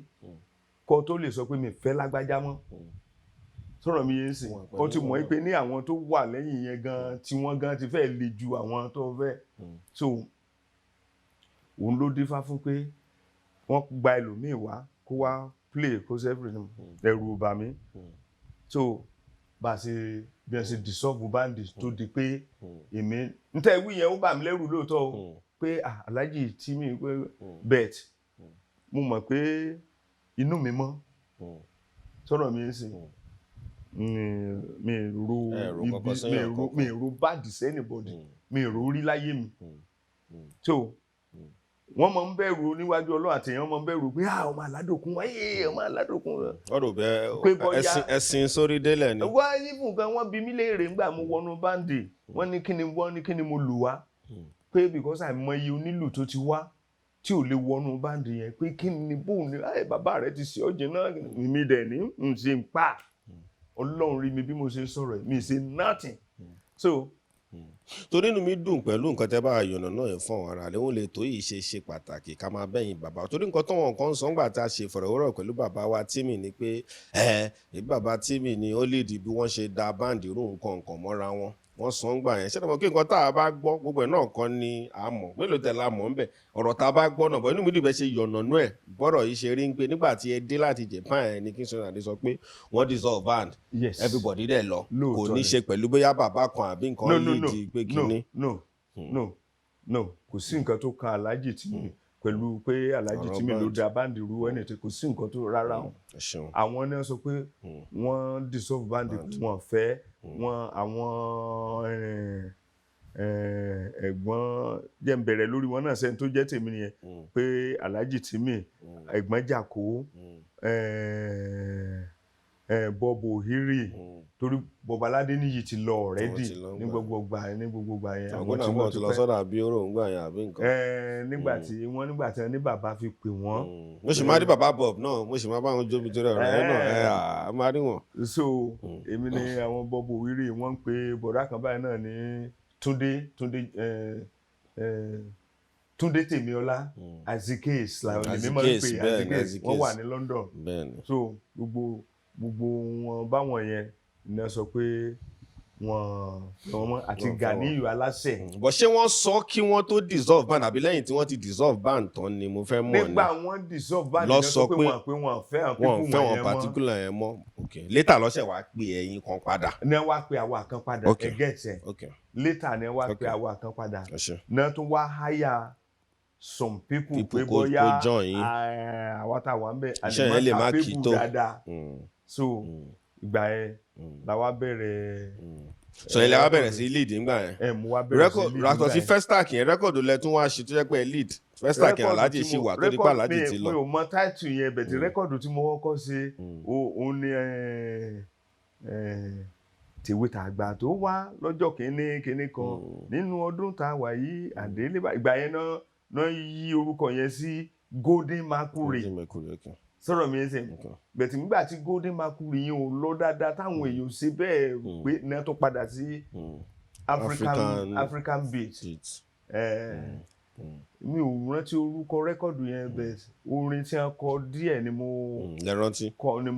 Speaker 2: kó tó lè sọ pé mi fẹ́ lágbájá mọ́ sọ̀rọ̀ mi yẹn sìn ó ti mọ̀ pé ní àwọn tó wà lẹ́yìn yẹn gan tí wọ́n gan ti fẹ́ le ju àwọn tó fẹ́ so òun ló dífá fún pé wọ́n gba ẹlòmíì wá kó wá play kó ṣe everything ẹ̀rù ò bà mí so bá a ṣe bí wọ́n ṣe dissolve bandi tó di pé èmi níta ìwí yẹn ó bà mí lẹ́rù lóòótọ́ o pé aláàjì tí mi pé bet mo mọ̀ pé inú mi mọ́ sọ̀rọ̀ mi ń sìn mi ro mi ro bad sí anybody mi ro rí láyé mi so wọ́n máa ń bẹ̀rù níwájú Ọlọ́run àti èèyàn máa ń bẹ̀rù pé ọmọ Aladokun ọmọ Aladokun
Speaker 1: ọ̀rọ̀ bẹ́ẹ̀ ẹ̀sìn sórí délẹ̀ ni.
Speaker 2: wá yífun kan wọ́n bi mí léèrè ńgbà mo wọnú báńdì wọ́n ní kí ni mo lù wá pé because àìmọye onílù tó ti wá tí ò lè wọnú báńdì yẹn pé kí ni bóun ni bàbá rẹ ti ṣe ọjẹ náà mi dẹ̀ ní n ṣe ń pa Ọlọ́run rí mi bí mo ṣe sọ̀rọ̀ mi ṣe nothing so.
Speaker 1: Torí inú mi dùn pẹ̀lú nǹkan tẹ́ bá yọ̀nà náà yẹn fún àwọn ará rẹ̀ wọ́n lè tó yìí ṣe pàtàkì ká máa bẹ̀yìn bàbá torí nǹkan tó wọn kan sọ ńgbà tá a ṣe ìfọ̀rọ̀wérọ̀ pẹ̀lú bàbá wa Tímì ni pé bàbá Tímì ni ó lè di bí wọ́n ṣe da báǹdì rú nǹkan mọ́ra wọ́n sọ ńgbà yẹn ṣẹ́ni mo kí nǹkan tá a bá gbọ́ gbogbo ẹ̀ náà kan ni a mọ̀ mélòó tẹ̀ la mọ̀ ńbẹ̀ ọ̀rọ̀ tá a bá gbọ́ náà bọ́ inú mi dùn bẹ́ẹ̀ ṣe yọ̀nà nú ẹ̀ bọ́rọ̀ yìí ṣe rí ń pé nígbà tí ẹ dé láti Japan ẹ̀ ní kí Sunny Ade sọ pé wọ́n dissolve band everybody dẹ̀ lọ kò ní ṣe pẹ̀lú bóyá bàbá kan àbí nǹkan lè di pé kíní.
Speaker 2: no kò sí nǹkan tó kan Alhaji Tímì pẹ̀lú pé Alhaji Tímì ló da báńdì rú ẹni tí kò sí nǹkan tó rárá o àwọn náà sọ pé wọ́n dissolve báńdì wọn fẹ́ wọn àwọn ẹ̀gbọ́n jẹ́ ń bẹ̀rẹ̀ lórí wọn náà sẹ́ni tó jẹ́ tèmi nìyẹn pé Alhaji Tímì ẹ̀gbọ́n Jàkó Bob Ohiri torí Bob Aládéníyì ti lọ already ní gbogbo gbà yẹn
Speaker 1: àwọn tí wọ́n ti lọ sọ́dọ̀ àbíọ́rò ńgbà yẹn àbí nǹkan.
Speaker 2: nígbà tí wọ́n ní bàbá fi pè wọ́n.
Speaker 1: mo sì máa rí bàbá Bob náà mo sì máa bá wọn jómi torí ọ̀rọ̀ yẹn náà a máa rí wọn.
Speaker 2: so èmi ni àwọn Bob Ohiri wọ́n ń pe bọ̀dá kan báyìí náà ní Túndé Tèmíọlá Azikes làwọn ènìyàn máa ń pè Azikes wọ́n wà ní London so gbogbo wọn báwọn yẹn ní sọ pé wọn àti Ganiyu Aláṣẹ.
Speaker 1: bó ṣé wọ́n sọ kí wọ́n tó dissolve band àbí lẹ́yìn tí wọ́n ti dissolve band tán ni mo fẹ́ mọ̀ ni.
Speaker 2: nígbà wọ́n dissolve band ní sọ pé wọ́n fẹ́
Speaker 1: wọn particular yẹn mọ́ later lọ́sẹ̀ wàá pè ẹ̀yin kan padà.
Speaker 2: ní wàá pe àwa kan padà ẹgẹ́tẹ̀ later ní wàá pe àwa kan padà náà tún wá háyà some people pé bóyá àwa táwa ń bẹ
Speaker 1: àdìmọ́
Speaker 2: àpébù dáadáa so ìgbà yẹn la wá bẹ̀rẹ̀.
Speaker 1: sọ ilẹ̀ wa bẹ̀rẹ̀ sí lead nígbà yẹn.
Speaker 2: mo wá bẹ̀rẹ̀ sí lead nígbà yẹn.
Speaker 1: ràtọ̀ sí Festac yẹn rẹ́kọ̀dù lẹ tún wá ṣe tó jẹ́ pé lead Festac yẹn Alhaji ṣì wà tó dípò Alhaji ti lọ.
Speaker 2: mi ò mọ táìtù yẹn bẹ̀tẹ̀ rẹ́kọ̀dù tí mo kọ́kọ́ ṣe òun ni tèwe tàgbà tó wá lọ́jọ́ kínní kan nínú ọdún tá a wà yìí àdélé ìgbà yẹn náà yí orúkọ yẹn sí Golden Mercury sọ̀rọ̀ mi ẹsẹ̀ bẹ̀tì nígbà tí Golden Mercury yẹn ò lọ dáadáa táwọn èèyàn ṣe bẹ́ẹ̀ pé náà tó padà sí African beat mi ò rántí orúkọ rẹ́kọ̀dù yẹn bẹ́ẹ̀ orin tí a kọ díẹ̀ ni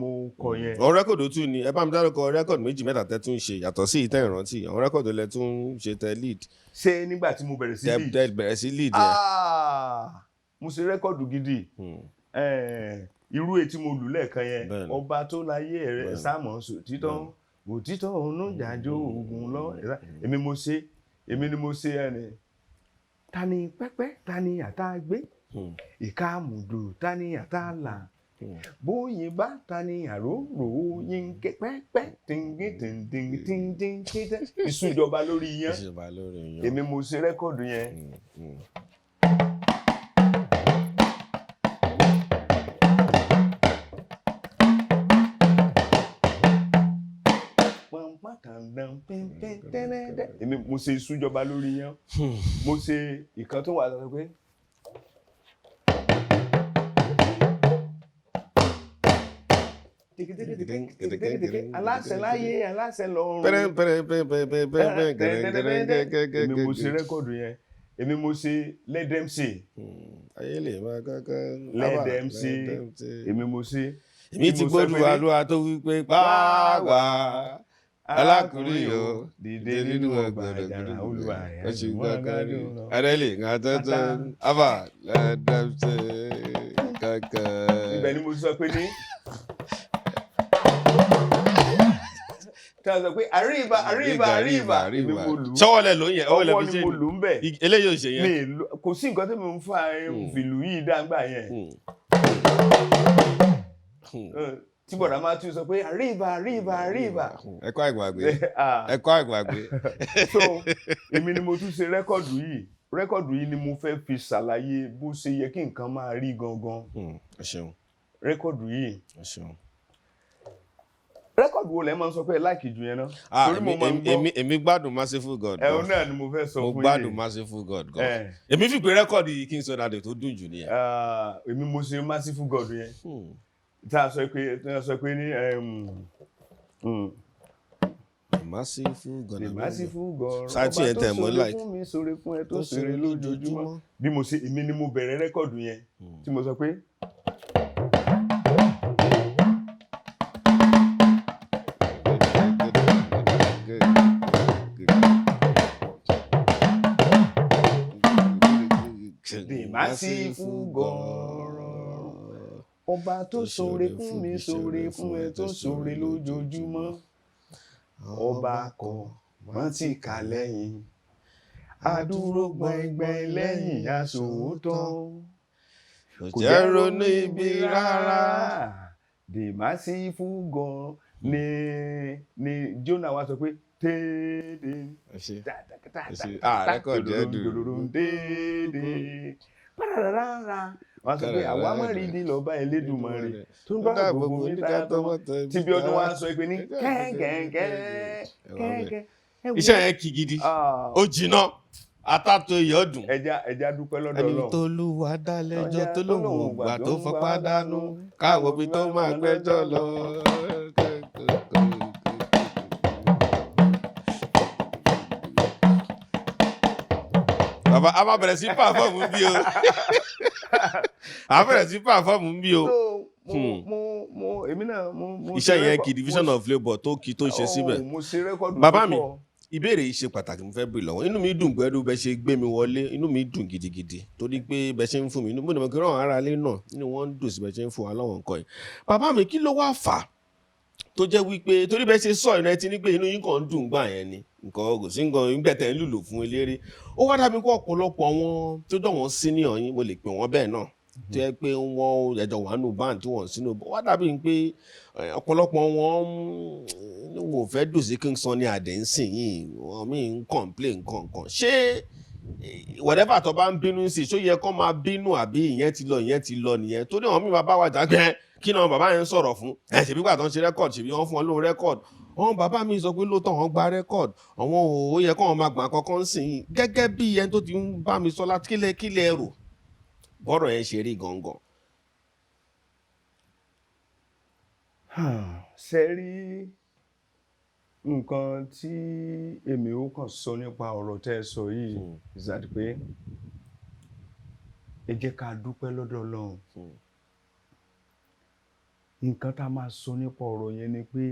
Speaker 2: mo kọ yẹn.
Speaker 1: àwọn rẹ́kọ̀dù tún ni ẹ bá mi dárúkọ rẹ́kọ̀dù méjì mẹ́ta tẹ́ tún ṣe yàtọ̀ sí ìtẹ́ ìrántí àwọn rẹ́kọ̀dù lẹ tún ṣe tẹ lead.
Speaker 2: ṣé nígbà tí mo bẹ̀rẹ̀ sí lead yẹn. mo ṣe rẹ́kọ̀dù gidi irú ètí mo lù lẹ́ẹ̀kan yẹn ọba tó láyé rẹ̀ sáàmọ̀ òtítọ́ òun jàjò ogun lọ èmi ni mo ṣe ẹni tani pẹ́pẹ́ tani àtàgbé ìka àmùdù tani àtàlà bóyin bá tani àrórò yín ké pẹ́pẹ́ tìǹgì tìǹgì tìǹgì ìsúnjọba lórí yẹn èmi mo ṣe rẹ́kọ̀dù yẹn. èmi mo ṣe ìsúnjọba lórí yẹn mo ṣe ìkan tó wà lọ pé aláṣẹ láyé aláṣẹ lọ́run èmi mo ṣe rẹ́kọ̀dù yẹn èmi mo ṣe let them say
Speaker 1: ayé lè máa kankan
Speaker 2: let them say èmi mo ṣe.
Speaker 1: èmi ti gbọ́dọ̀ àlùwà tó wí pé pàápàá alákùnrin yóò dìde nínú ọgbọ̀nrẹ̀ gbọ̀nrẹ̀ olúwa ẹ̀ ṣùgbọ́n kárí adẹ́lẹ̀ ńgàtọ́tọ́ abà lẹ́dẹ̀ẹ́sẹ̀ kankan.
Speaker 2: ibẹ̀ ni mo sọ pé ní tí a sọ pé àríbà èmi mo lù ú
Speaker 1: sọ́wọ́lẹ̀ ló ń yẹ
Speaker 2: ọwọ́ ni mo lù ú ń bẹ̀
Speaker 1: eléyìí ò ṣe yẹn
Speaker 2: kò sí nǹkan tí mo ń fa fìlù yìí dáńgbà yẹn tí bọ̀dá máa tún sọ pé arriba
Speaker 1: ẹ̀kọ́ àgbàgbé
Speaker 2: so èmi ni mo tún ṣe rẹ́kọ̀dù yìí ni mo fẹ́ fi ṣàlàyé bó ṣe yẹ kí nǹkan máa rí gangan rẹ́kọ̀dù yìí rẹ́kọ̀dù wo lẹ́ máa ń sọ pé láìkì jù yẹn náà.
Speaker 1: torí mo máa ń gbọ́ èmi gbádùn Merciful God gan.
Speaker 2: ẹ̀hún náà ni mo fẹ́ sọ fún yín.
Speaker 1: mo gbádùn Merciful God gan. èmi fi pé rẹ́kọ̀dù yìí kí n sọ dáadé tó dùn jù nìyẹn.
Speaker 2: èmi mo ṣe Merciful God yẹn. tí a sọ pé ní Merciful God
Speaker 1: sátì ẹ̀ tẹ̀ mọ́ láì
Speaker 2: fún mi sóre fún ẹ tó sèrè lójoojúmọ́. bí mo ṣe èmi ni mo bẹ̀rẹ̀ rẹ́kọ̀dù yẹn tí mo sọ pé. Merciful God ọba tó ṣoore fún mi ṣoore fún ẹ tó ṣoore lójoojúmọ́ ọba kọ wọ́n ti kà lẹ́yìn adúró gbọ̀ngbọ̀n lẹ́yìn aṣòótọ́ kò jẹ́ ronú ibi rárá the Merciful God ni Jonah wá sọ pé téèdè
Speaker 1: rẹ́kọ̀dù ẹ̀ dùn
Speaker 2: wọ́n sọ pé àwa mọ̀ rí ní lọ́ba Elédùmarè tó ń bá gbogbo níta tọmọ tí bí ọdún wa sọ pé ní kẹ́kẹ́kẹ́.
Speaker 1: iṣẹ́ yẹn kì gidi ó jìnnà atátó ìyọ́dún.
Speaker 2: ẹja dúpẹ́ lọ́dọ̀ Ọlọ́run.
Speaker 1: ẹni tó lù wá dá lẹ́jọ́ tó lòun ò gbà tó fapá dánú káwọ́ bí tó máa gbẹ́jọ́ lọ. bàbá a máa bẹ̀rẹ̀ sí pàfọ́ọ̀mù bí o
Speaker 2: èmi náà mo
Speaker 1: iṣẹ́ yẹn kì division of labour tó kì tó ṣe síbẹ̀.
Speaker 2: mo ṣe rẹ́kọ̀dù
Speaker 1: bàbá mi ìbéèrè yìí ṣe pàtàkì mo fẹ́ béèrè lọ́wọ́ inú mi dùn gbẹ́dú bẹ́ ṣe gbé mi wọlé inú mi dùn gidigidi torí pé bẹ́ ṣe ń fún mi inú mo ní mo kí ràn ara lé náà inú wọn ń dùn sí bẹ́ ṣe ń fún wa lọ́wọ́ nǹkan yìí. bàbá mi kí ló wá fà á tó jẹ́ wípé torí bẹ́ ṣe sọ ìrìn ẹtí ní pé inú yín kàn ń dùn gbà yẹn ni nǹkan kò sí nǹkan ìgbẹ̀tẹ̀ ń lùlù fún eléré ó wá dàbí kó ọ̀pọ̀lọpọ̀ wọn tó jọ wọn senior yín mo lè pè wọ́n bẹ́ẹ̀ náà tó yẹ pé wọ́n ẹ̀jọ̀ wà nù band tí wọ́n sínú wá dàbí pé ọ̀pọ̀lọpọ̀ wọn ò fẹ́ dùn sí King Sunny Ade ń sìn yìí wọ́n mí ń complain nǹkan ṣé whatever tó bá ń bínú sí ṣó yẹ kó máa bínú àbí ìyẹn ti lọ nìyẹn torí àwọn míì máa bá wa jà gbẹ́ kí náà bàbá yẹn sọ̀rọ̀ fún ṣèbí gbà tó ń ṣe rẹ́kọ̀d ṣèbí wọ́n fún wọn lóhun rẹ́kọ̀d àwọn bàbá mi sọ pé lóòótọ́ wọn gba rẹ́kọ̀d àwọn ò yẹ kó wọn máa gbà kankan ń sìn yìí gẹ́gẹ́ bí ẹni tó ti ń bá mi sọ láti kílẹ̀ rò bọ́rọ̀ yẹn ṣe rí gangan.
Speaker 2: ṣe rí nǹkan tí èmi ó kàn sọ nípa ọ̀rọ̀ tẹ́ ẹ sọ yìí ìzàdí pé ẹ jẹ́ ká dúpẹ́ lọ́dọ̀ Ọlọ́run nǹkan tá a máa sọ nípa ọ̀rọ̀ yẹn ni pé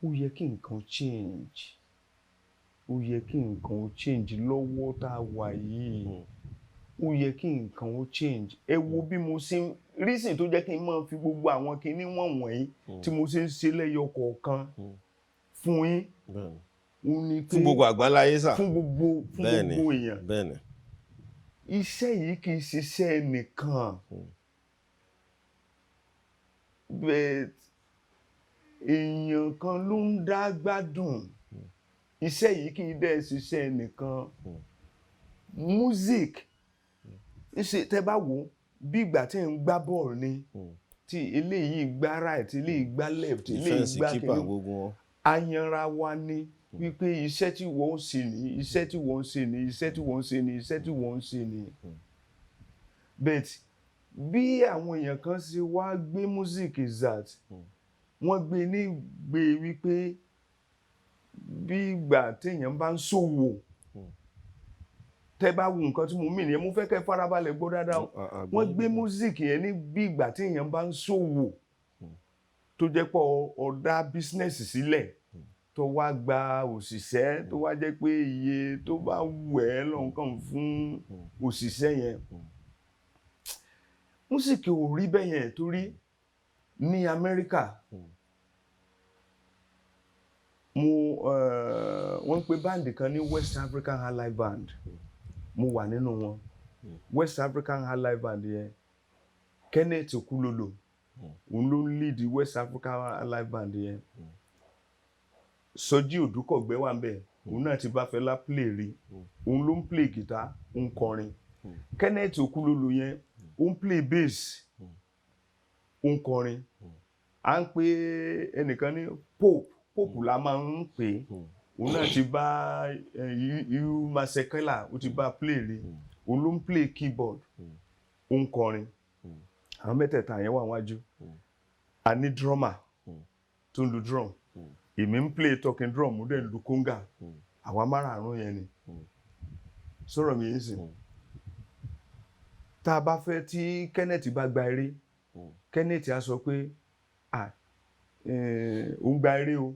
Speaker 2: ó yẹ kí nǹkan change lọ́wọ́ tá a wà yìí ó yẹ kí nǹkan ó change ẹ wo bí mo ṣe ń reason tó jẹ́ kí n máa fi gbogbo àwọn kinní wọ̀nyí tí mo ṣe ń ṣe lẹ́yọ kọ̀ọ̀kan fún yín
Speaker 1: fún gbogbo àgbáláyé sà
Speaker 2: fún gbogbo èèyàn iṣẹ́ yìí kì í ṣiṣẹ́ nìkan bẹ́ẹ̀ èèyàn kan ló ń dá gbádùn iṣẹ́ yìí kì í dẹ́ ṣiṣẹ́ nìkan music ṣe tẹ́ bá wò bí ìgbà tí ń gbá bọ́ọ̀lù ni tí eléyìí gbá right eléyìí gbá left eléyìí gbá kìíní ayanra wa ni wípé iṣẹ́ tí wọ́n ń ṣe ni iṣẹ́ tí wọ́n ń ṣe ni iṣẹ́ tí wọ́n ń ṣe ni iṣẹ́ tí wọ́n ń ṣe ni but bí àwọn èèyàn kan ṣe wá gbé music zat wọ́n gbé ní gbé wípé bí ìgbà téèyàn bá ń ṣòwò tẹ́ bá wo nǹkan tí mo mì nìyẹn mo fẹ́ kẹ́ farabalẹ̀ gbọ́ dáadáa wọ́n gbé music yẹn ní bí ìgbà téèyàn bá ń ṣòwò tó jẹ́ pé ọ̀dà business sílẹ̀ tó wá gba òṣìṣẹ́ tó wá jẹ́ pé iye tó bá wù ẹ́ lọ́nkàn fún òṣìṣẹ́ yẹn music ò rí bẹ́ẹ̀ yẹn torí ní Amẹ́ríkà wọ́n ń pe báǹdì kan ní West African Highlife Band mo wà nínú wọn West African Highlife Band yẹn Kenneth Okulolo òun ló ń lead West Africa live band yẹn. Sọjí Òdúkọ̀gbẹ́ wà ń bẹ̀, òun náà ti bá Fẹlá play rí, òun ló ń play guitar, ó ń kọrin. Kenneth Okulolo yẹn ó ń play bass, ó ń kọrin. À ń pè ẹnìkan ní Pope la máa ń pè, òun náà ti bá Iu Masekela, ó ti bá play rí, òun ló ń play keyboard, ó ń kọrin. Àwọn mẹ́tẹ̀ẹ̀ta yẹn wà wájú. A ní drummer tó ń lu drum, èmi ń play talking drum, ó dẹ̀ ń lu conga. Àwa márààrún yẹn ni. Sọ̀rọ̀ mi yìí sìn. Tá a bá fẹ́ tí Kenneth bá gba eré, Kenneth á sọ pé ó ń gba eré o,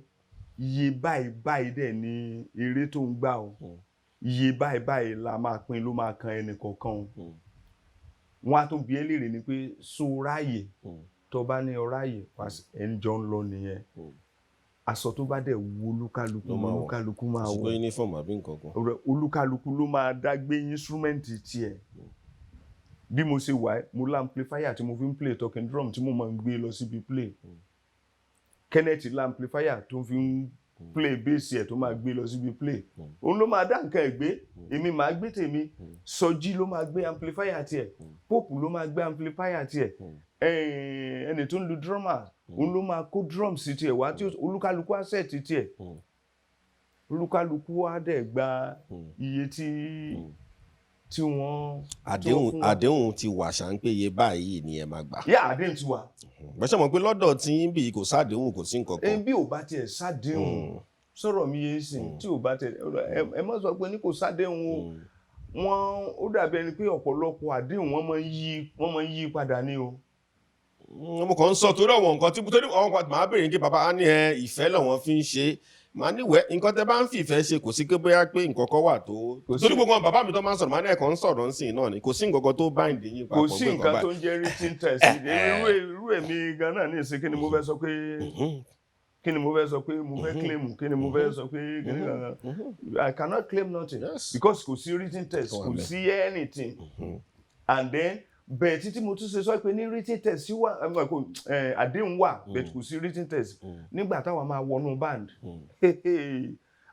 Speaker 2: iye báyìí dẹ̀ ni eré tó ń gbà o, iye báyìí la máa pín ló máa kan ẹnì kọ̀ọ̀kan o. Wọ́n á tún bi ẹ́ léèrè ni pé so ráyè, tó bá ní ọráyè ẹni jọ ń lọ nìyẹn. Aṣọ tó bá dẹ̀ wo olúkálukú máa wọ̀.
Speaker 1: Ṣùgbọ́n uniform àbí nǹkan kan.
Speaker 2: Olúkálukú ló máa dá gbé instrument tiẹ̀. Bí mo ṣe wà, mo lá amplifier tí mo fi ń play talking drum tí mo máa ń gbé lọ síbi play. Kenneth lá amplifier tó fi ń play bass ẹ̀ tó máa gbé lọ síbi play. Òun ló máa dá nǹkan ẹ̀ gbé, èmi máa gbé tèmi. Sọjí ló máa gbé amplifier tiẹ̀, Pope ló máa gbé amplifier tiẹ̀. Ẹni tó ń lu drummer, òun ló máa kó drums tiẹ̀ wá tí olúkálukú á set tiẹ̀. Olúkálukú á dẹ̀ gba iye tí wọ́n
Speaker 1: àdéhùn ti wà ṣá ń pé iye báyìí ni ẹ máa gbà.
Speaker 2: Àdéhùn ti wà.
Speaker 1: Bẹ́ẹ̀ ṣe mọ̀ pé lọ́dọ̀ tí ń bì kò sádéhùn kò sí nǹkan kan.
Speaker 2: Bí ò bá tiẹ̀ sádéhùn, sọ̀rọ̀ mi yé sìn, tí ò bá tiẹ̀ ẹ má sọ pé ní kò sádéhùn o. Wọ́n ó dàbí ẹni pé ọ̀pọ̀lọpọ̀ àdéhùn wọ́n máa ń yí padà ní o.
Speaker 1: Mo kàn ń sọ torí àwọn nǹkan tí àwọn kan máa bèèrè kí bàbá á ní ìfẹ́ lọ́wọ́ fi ń ṣe. Màá ní nǹkan tẹ́ bá ń fìfẹ́ ṣe kò sí pé bóyá pé nǹkan kan wà tó. Torí gbogbo àwọn bàbá mi tó máa ń sọ̀rọ̀ máa ní ẹ̀kọ́ ń sọ̀rọ̀ ń sìn náà ni kò sí nǹkan kan tó bind yín papọ̀.
Speaker 2: Kò sí nǹkan tó ń jẹ́ written test. Irú èmi gan-an ní ìsìn kí ni mo fẹ́ sọ pé mo fẹ́ claim, kí ni mo fẹ́ sọ pé I cannot claim nothing because kò sí written test, kò sí anything. And then bẹ́ẹ̀ títí mo tún ṣe sọ pé ní written test sí wà àdéhùn wà bẹ́ẹ̀ kò sí written test. Nígbà táwa máa wọnú band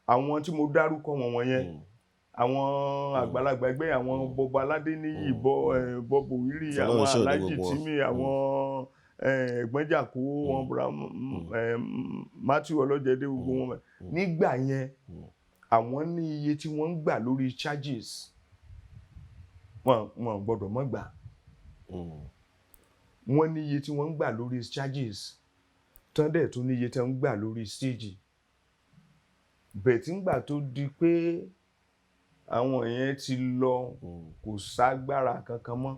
Speaker 2: àwọn tí mo dárúkọ wọ̀nyẹn, àwọn àgbàlagbà ẹgbẹ́, àwọn bọba aládé ní bọ́bù wírí, àwọn alájì tìmí, àwọn ẹ̀gbọ́njàkó, wọn Matthew ọlọ́jẹ̀dẹ́, gbogbo wọn. Nígbà yẹn àwọn ní iye tí wọ́n ń gbà lórí charges, wọn gbọ́dọ̀ mọ́ gbà. Wọ́n ní iye tí wọ́n ń gbà lórí charges, tán dẹ̀ tún ní iye tí wọ́n ń gbà lórí stage. Bẹ́ẹ̀ tí ń gbà tó di pé àwọn yẹn ti lọ, kò ságbára kankan mọ́.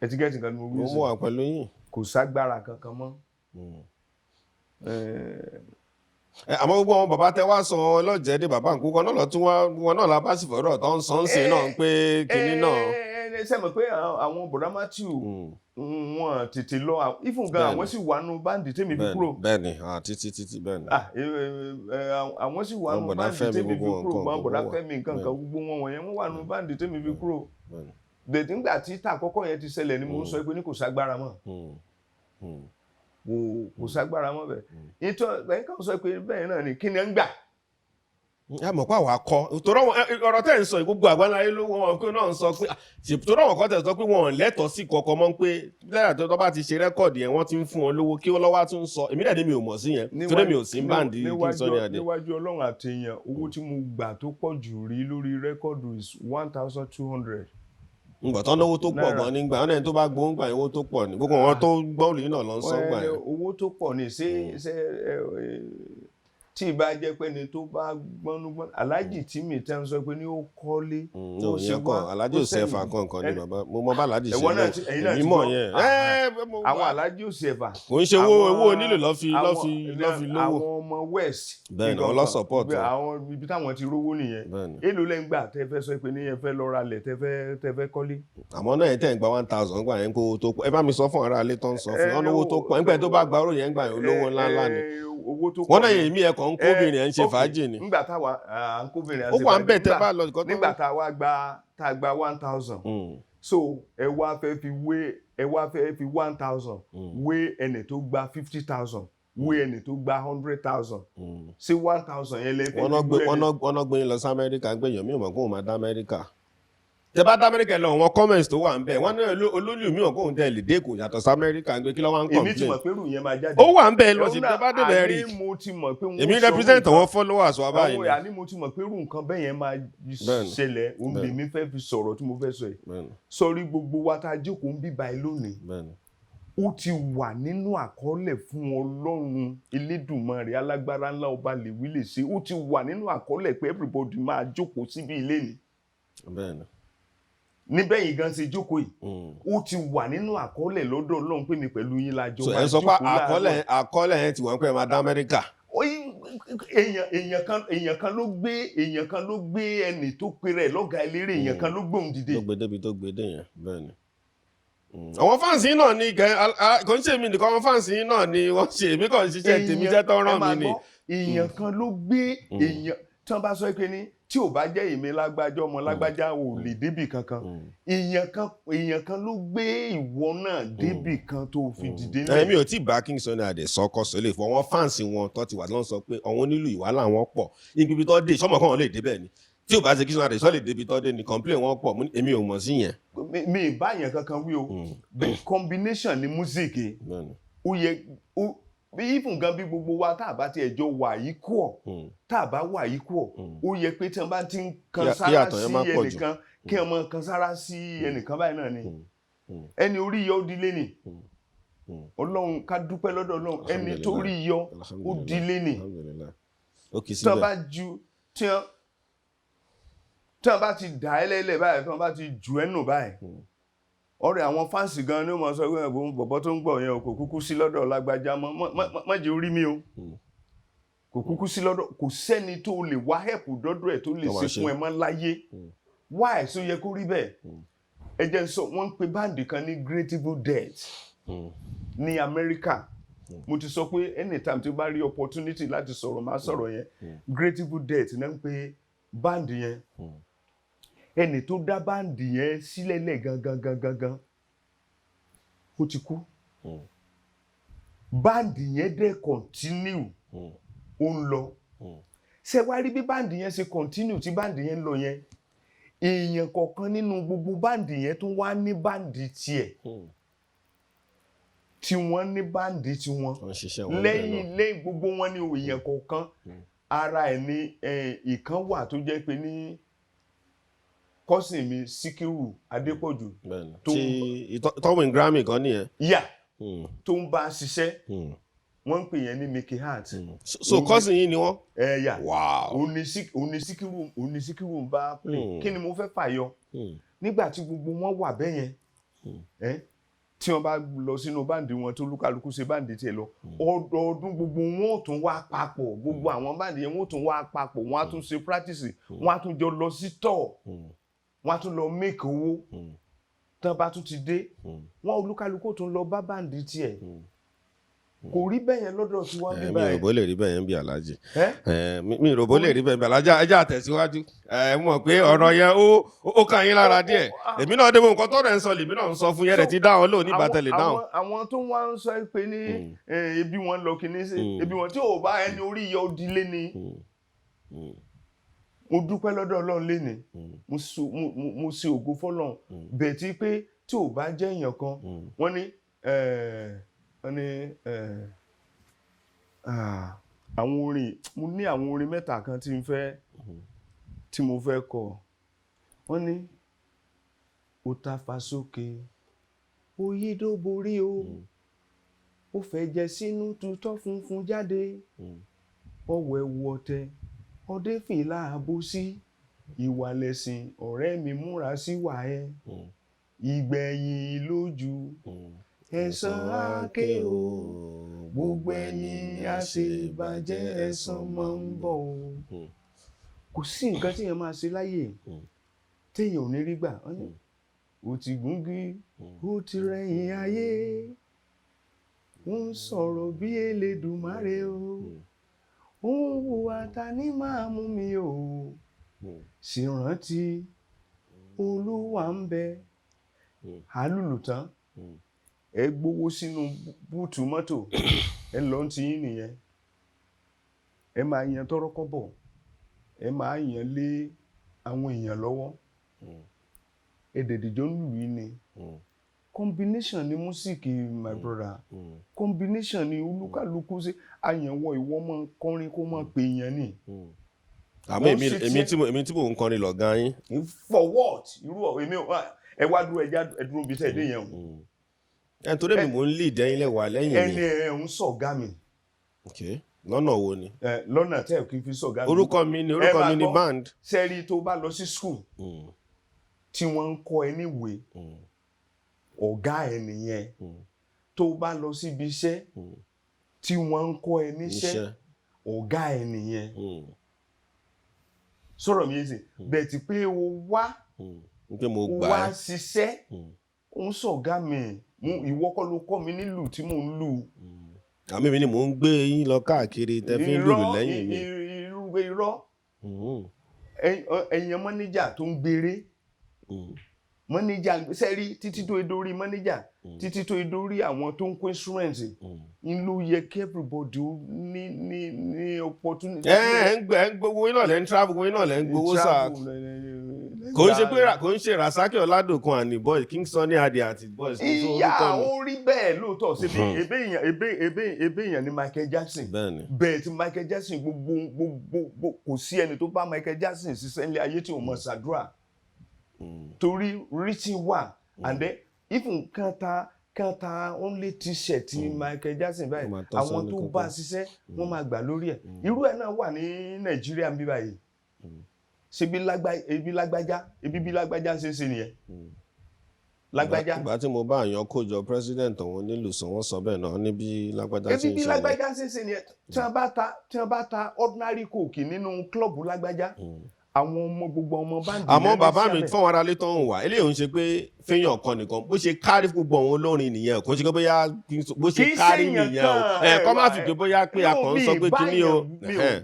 Speaker 2: Ẹ ti gẹ́tì nǹkan tí mo wí sí.
Speaker 1: Mo wà pẹ̀lú yín.
Speaker 2: Kò ságbára kankan mọ́.
Speaker 1: Àmọ́ gbogbo àwọn bàbá tẹ́ wá sọ ọlọ́jẹ̀dẹ́ bàbá nǹkan náà lọ́tún wọn náà la bá sì fọ̀rọ̀ tó ń sọ ń sìn náà pé kinní náà.
Speaker 2: Ṣé mọ̀ pé àwọn bọ̀dá Matthew wọn tètè lọ, ifun gan àwọn sì wà nù báńdì tèmi fi kúrò.
Speaker 1: Bẹ́ẹ̀ni títí bẹ́ẹ̀ni.
Speaker 2: Àwọn sì wà nù báńdì tèmi fi kúrò, àwọn bọ̀dá Fẹ́mi nǹkan kan gbogbo wọn wọ̀nyẹn wọ́n wà nù báńdì tèmi fi kúrò. Bẹ̀ẹ̀ nígbà tí ìta àkọ́kọ́ yẹn ti ṣẹlẹ̀ ni mo ń sọ pé ní kò ságbára mọ́. Kò ságbára mọ́ bẹ́ẹ̀. Ìtọ́ bẹ́ẹ̀ kan sọ pé bẹ́ẹ̀ náà ni kí ni ń gbà.
Speaker 1: Ẹ mọ̀ pé àwa kọ́ torí ọ̀rọ̀ tẹ́ ń sọ gbogbo àgbáńláyé ló wọ́n pé náà ń sọ pé torí àwọn kan tẹ̀ sọ pé wọ́n lẹ́tọ̀ọ́ sí kọ̀ọ̀kan mọ́ pé lẹ́yìn tó bá ti ṣe rẹ́kọ̀dì yẹn wọ́n ti ń fún wọn lówó kí wọ́n lọ́wọ́ tún sọ èmi dẹ̀ mi ò mọ̀ sí yẹn torí mi ò sí báǹdì kí Sunny Ade.
Speaker 2: Níwájú Ọlọ́run àti èèyàn owó tí mo gbà tó pọ̀ jù rí lórí rẹ́kọ̀dù is 1,200.
Speaker 1: Ngbà tán lówó tó pọ̀ gan nígbà wọn ẹni tó bá gbóhùn gbà owó tó pọ̀ ní gbogbo wọn tó gbọ́ òlì náà lọ ń sọ gbà yẹn.
Speaker 2: Owó tó pọ̀ ní ṣé tí ìbá jẹ́ pé ni tó bá gbọ́núgbọ́n alájì tí mi tẹ́ ń sọ pé ní ó kọ́lé
Speaker 1: tó ṣe wá alájì òsèfà kankan ní bàbá mo mọ bá alájì ṣe lẹ èmi mọ̀ yẹn.
Speaker 2: Àwọn alájì òsèfà
Speaker 1: kò ń ṣe owó onílò lọ́ fi lówó.
Speaker 2: àwọn ọmọ west
Speaker 1: bẹ́ẹ̀ni wọ́n lọ support
Speaker 2: àwọn ibi táwọn ti rówó nìyẹn. Èlò lẹ́ngbà tẹ́ fẹ́ sọ pé ní ẹ fẹ́ lọ ra lẹ̀ tẹ́ fẹ́ kọ́lé.
Speaker 1: àmọ́ náà ẹ̀ tẹ́ ń gba 1,000 gbà yẹn kó tó pọ̀ ẹ bá mi sọ fún ara ilé tó ń sọ fún ọ́nà owó tó pọ̀ nígbà tó bá gba owó yẹn gbà yẹn olówó ńláńlá ni. wọ́n náà yẹn mí ẹ̀kọ́ ń kóbìnrin ẹ̀ ń ṣe fàájì ni.
Speaker 2: nígbà táwa ń kóbìnrin ẹ̀ ń ṣe fàájì.
Speaker 1: ó wà ń bẹ̀ tẹ́ bá lọ.
Speaker 2: nígbà táwa gba 1,000. so ẹ wá fẹ́ fi wé ẹ wá fẹ́ fi 1,000 wé ẹni tó gba 50,000 wé ẹni tó gba 100,000 ṣé 1,000 yẹn lẹ́fẹ̀ẹ́
Speaker 1: wọ́n náà gbé yín lọ sí Amẹ́ríkà gbé yàn mí ò mọ̀ kóun máa dá Amẹ́ríkà tẹ bá dá Amẹ́ríkà lọ wọn comments tó wà ń bẹ̀ wọ́n ní olólù mí ò kóun tẹ̀ lè dé kò yàtọ̀ sí Amẹ́ríkà gbé kí ló wá ń complain.
Speaker 2: èmi ti mọ̀ pé irú yẹn máa jáde.
Speaker 1: ó wà ń bẹ̀ lọ sí tẹ bá débẹ̀ rí èmi represent àwọn followers wa báyìí.
Speaker 2: àwọn àní mo ti mọ̀ pé irú nǹkan bẹ́ẹ̀ yẹn máa ṣẹlẹ̀ òun lèmi fẹ́ fi sọ̀rọ̀ tí mo fẹ́ sọ yìí. sọrí gbogbo wa tá a jókòó ń bí báyìí lónìí ó ti wà nínú àkọọ́lẹ̀ fún Ọlọ́run Elédùmarè alágbára ńlá ọba lèwí lè ṣe ó ti wà nínú àkọọ́lẹ̀ pé everybody máa jókòó síbi ilé ni. níbẹ̀ yìí gan ṣe jókòó yìí ó ti wà nínú àkọọ́lẹ̀ lọ́dọ̀ Ọlọ́run pé mi pẹ̀lú yín lájọ
Speaker 1: máa jókòó láàárọ̀. ẹ sọ pé àkọọ́lẹ̀ yẹn ti wọ́n pé máa dá Amẹ́ríkà.
Speaker 2: èèyàn kan ló gbé ẹni tó pe rẹ̀ lọ́gàá eléré èèyàn kan ló gbóhùn dìde.
Speaker 1: tó gbé débi tó gbé dé yẹn bẹ́ẹ̀ ni. àwọn fáǹsì náà ni kò ń ṣe mí nìkan àwọn fáǹsì náà ni wọ́n ṣe èmi kàn ṣiṣẹ́ tèmi jẹ́ tó ràn mí ni.
Speaker 2: èèyàn kan ló gbé èèyàn tí wọ́n bá sọ pé ní tí ò bá jẹ́ èmi lágbájá ọmọ lágbájá ò lè débì kankan èèyàn kan ló gbé ìwọ náà débì kan tó fi dìde náà.
Speaker 1: èmi ò tí ì bá King Sunny Ade sọkọ sọlẹ fún àwọn fáǹsì wọn tó ti wà lọ́n sọ pé àwọn onílù ìwà làwọn pọ̀ ibi tó dé sọmọ kan wọn lè débẹ̀ ni tí ò bá ṣe King Sunny Ade sọ lè débi tó dé ni complain wọn pọ̀ èmi ò mọ̀ sí yẹn.
Speaker 2: mi ì bá yẹn kankan wí o the combination ni music ó yẹ even gan bí gbogbo wa tá a bá ti ẹjọ́ wà yìí kú ọ tá a bá wà yìí kú ọ ó yẹ pé tí wọn bá ti ń kan sára sí ẹnìkan kí wọn máa kan sára sí ẹnìkan báyìí náà ni ẹni orí yọ ó dilé ni Ọlọ́run ká dúpẹ́ lọ́dọ̀ Ọlọ́run ẹni tó rí yọ ó dilé ni tí wọn bá ju tí wọn bá ti dà ẹ́ lẹ́lẹ̀ báyìí tí wọn bá ti jù ẹ́ nù báyìí ọ̀rẹ́ àwọn fáǹsì gan ni ó mọ̀ sọ pé ẹ̀bùn bọ̀bọ̀ tó ń gbọ́ yẹn kò kúkú sí lọ́dọ̀ lágbájá má jẹ́ orí mi o kò kúkú sí lọ́dọ̀ kò sẹ́ni tó lè wá hẹ́pù dọ́dọ̀ ẹ̀ tó lè ṣe fún ẹ mọ́ láyé wá ẹ̀sùn yẹ kó rí bẹ́ẹ̀ ẹ jẹ́ sọ wọ́n ń pe báǹdì kan ní Grateful Dead ní Amẹ́ríkà mo ti sọ pé anytime tí ó bá rí opportunity láti sọ̀rọ̀ máa sọ̀rọ̀ yẹn Grateful Dead náà ń pe báǹdì yẹn ẹni tó dá báǹdì yẹn sílẹ̀lẹ̀ gangan ó ti kú báǹdì yẹn dẹ̀ continue ó ń lọ ṣé wá rí bí báǹdì yẹn ṣe continue tí báǹdì yẹn ń lọ yẹn èèyàn kọ̀ọ̀kan nínú gbogbo báǹdì yẹn tó wá ní báǹdì tiẹ̀ tí wọ́n ní báǹdì tiwọn lẹ́yìn gbogbo wọn ní èèyàn kọ̀ọ̀kan ara ẹ̀ ní ìkan wà tó jẹ́ pé ní kọ́sìn mi Síkírù Adépọ̀jù
Speaker 1: tó win Grammy kan nìyẹn.
Speaker 2: yà tó ń bá a ṣiṣẹ́ wọ́n ń pè yẹn ní Mickey Hart.
Speaker 1: so kọ́sìn yìí ni wọ́n.
Speaker 2: yà
Speaker 1: wow
Speaker 2: òní Síkírù ń bá play kí ni mo fẹ́ fàyọ nígbà tí gbogbo wọn wà bẹ́ẹ̀ yẹn tí wọ́n bá lọ sínú báǹdì wọn tó lúkálukú ṣe báǹdì tiẹ̀ lọ ọdọọdún gbogbo wọn ò tún wá papọ̀ gbogbo àwọn báǹdì yẹn wọn ò tún wá papọ̀ wọn á tún ṣe practice wọn á tún jọ lọ sí tour wọn á tún lọ make owó tán bá tún ti dé wọn olúkálukú tún lọ bá báǹdì tiẹ̀ kò rí bẹ́ẹ̀ yẹn lọ́dọ̀ tí wọ́n bí báyìí. mi ò bó lè rí bẹ́ẹ̀ yẹn bí aláàjì
Speaker 1: mi ò bó lè rí bẹ́ẹ̀ bí aláàjì ẹjẹ́ àtẹ̀síwájú mọ̀ pé ọ̀rọ̀ yẹn ó kàn yín lára díẹ̀ èmi náà dé mọ̀ nǹkan tó rẹ̀ ń sọ lèmi náà ń sọ fún yẹn rẹ̀ ti dáhùn lóò nígbà tẹ̀lé dáhùn.
Speaker 2: àwọn tó wá ń sọ pé ní ebi wọn lọ kìíní sí ebi wọn tí ò bá ẹni orí yọ òdìlé ni mo dúpẹ́ lọ́dọ̀ Ọlọ́run léni mo ṣe ògo fọ́lọ́run bẹ́ẹ̀ tí pé tí ò bá jẹ́ èèyàn kan wọ́n ní àwọn orin mo ní àwọn orin mẹ́ta kan tí mo fẹ́ kọ wọ́n ní ó ta fa sókè ó yí dó borí o ó fẹ́ jẹ sínú tutọ́ funfun jáde ọwọ́ ẹ̀wù ọ̀tẹ̀ ọdẹ fìlà àbòsí ìwà lẹ̀sìn ọ̀rẹ́ mi múra sí wà ẹ́ ìgbẹ̀yìn lójú ẹ̀san àké o gbogbo ẹ̀yin àṣebàjẹ́ ẹ̀san máa ń bọ̀ o kò sí nǹkan tí èèyàn máa ṣe láyè téèyàn ò ní rí gbà ó ti gúngí ó ti rẹ̀yìn ayé ń sọ̀rọ̀ bí Elédùmarè o ń hùwà ta ní máa mú mi o sì rántí Olúwa ń bẹ àlùlù tán ẹ gbówó sínú búùtù mọ́tò ẹ lọ ti yín nìyẹn ẹ máa yan tọ́rọ́kọ́bọ̀ ẹ máa yan lé àwọn èèyàn lọ́wọ́ èdèdìjọ́ ń lù yín ni combination ni músíkì my brother combination ni olúkálùkù sí àyànwọ́ ìwọ máa kọrin kó máa pè yàn ni.
Speaker 1: àmọ́ èmi tí mò ń kọrin lọ gan yín.
Speaker 2: for what irú èmi ẹ wá dúró ẹ dúró bí sẹ́ẹ̀ dé yẹn o.
Speaker 1: ẹ torí mi mò ń lead ẹ̀yin lẹ́wà lẹ́yìn mi.
Speaker 2: ẹni ẹ̀ ń sọ̀gá mi.
Speaker 1: lọ́nà wo ni.
Speaker 2: lọ́nà tẹ́ ẹ̀ kí n fi sọ̀gá mi.
Speaker 1: orúkọ mi ni band.
Speaker 2: sẹ́rí tó bá lọ sí school tí wọ́n ń kọ́ ẹ níwèé ọ̀gá ẹ nìyẹn tó bá lọ síbi iṣẹ́ tí wọ́n ń kọ́ ẹ níṣẹ́ ọ̀gá ẹ nìyẹn sọ̀rọ̀ mi yé sè bẹ́ẹ̀ ti pé o wá ṣiṣẹ́ ó ń sọ̀gá mi ìwọ kọ́ ló kọ́ mi nílùú tí mò ń lù.
Speaker 1: àmì mi ni mò ń gbé yín lọ káàkiri tẹ́ fi ń lùlù lẹ́yìn mi.
Speaker 2: irọ́ ẹ̀yàn mọ́níjà tó ń gbére mọ́níjà sẹ́rí títí tó dórí mọ́níjà títí tó dórí àwọn tó ń kó instrument ń ló yẹ kí everybody ní opportunity.
Speaker 1: ẹ ń gbowó iná lẹ́ ń travel gbowó iná lẹ́ ń gbowó sáà kò ń ṣe Rasaki Aladokun àní boys King Sunny Ade àti boys.
Speaker 2: ìyá ó rí bẹ́ẹ̀ lóòótọ́ ṣebí ebe èèyàn ni Michael Jackson bẹ́ẹ̀ tí Michael Jackson gbogbo kò sí ẹni tó bá Michael Jackson ṣiṣẹ́ ilé ayé tí ò mọ̀ ṣàdúrà torí reaching wà and then even kanta only t-shirt ní Michael Jackson báyìí àwọn tó bá ṣiṣẹ́ wọ́n máa gbà lórí ẹ̀ irú ẹ̀ náà wà ní Nàìjíríà bí báyìí ṣe bí lágbájá ṣe nìyẹn lágbájá.
Speaker 1: ìgbà tí mo bá àyàn kójọ president òun nílùú sọ wọ́n sọ bẹ́ẹ̀ náà ní bí lágbájá ṣe ń ṣe
Speaker 2: bí lágbájá ṣe nìyẹn tí wọ́n bá ta ordinary coke nínú club lágbájá àwọn ọmọ gbogbo ọmọ báńdì.
Speaker 1: àmọ́ bàbá mi fún ara lé tó ń wà eléyìí ò ń ṣe pé fẹ́yàn kan nìkan bó ṣe kárí gbogbo àwọn olórin nìyẹn kò ń ṣe pé bóyá bó ṣe kárí nìyẹn o kọ́ má fi pé bóyá pé a kàn ń sọ pé kíní o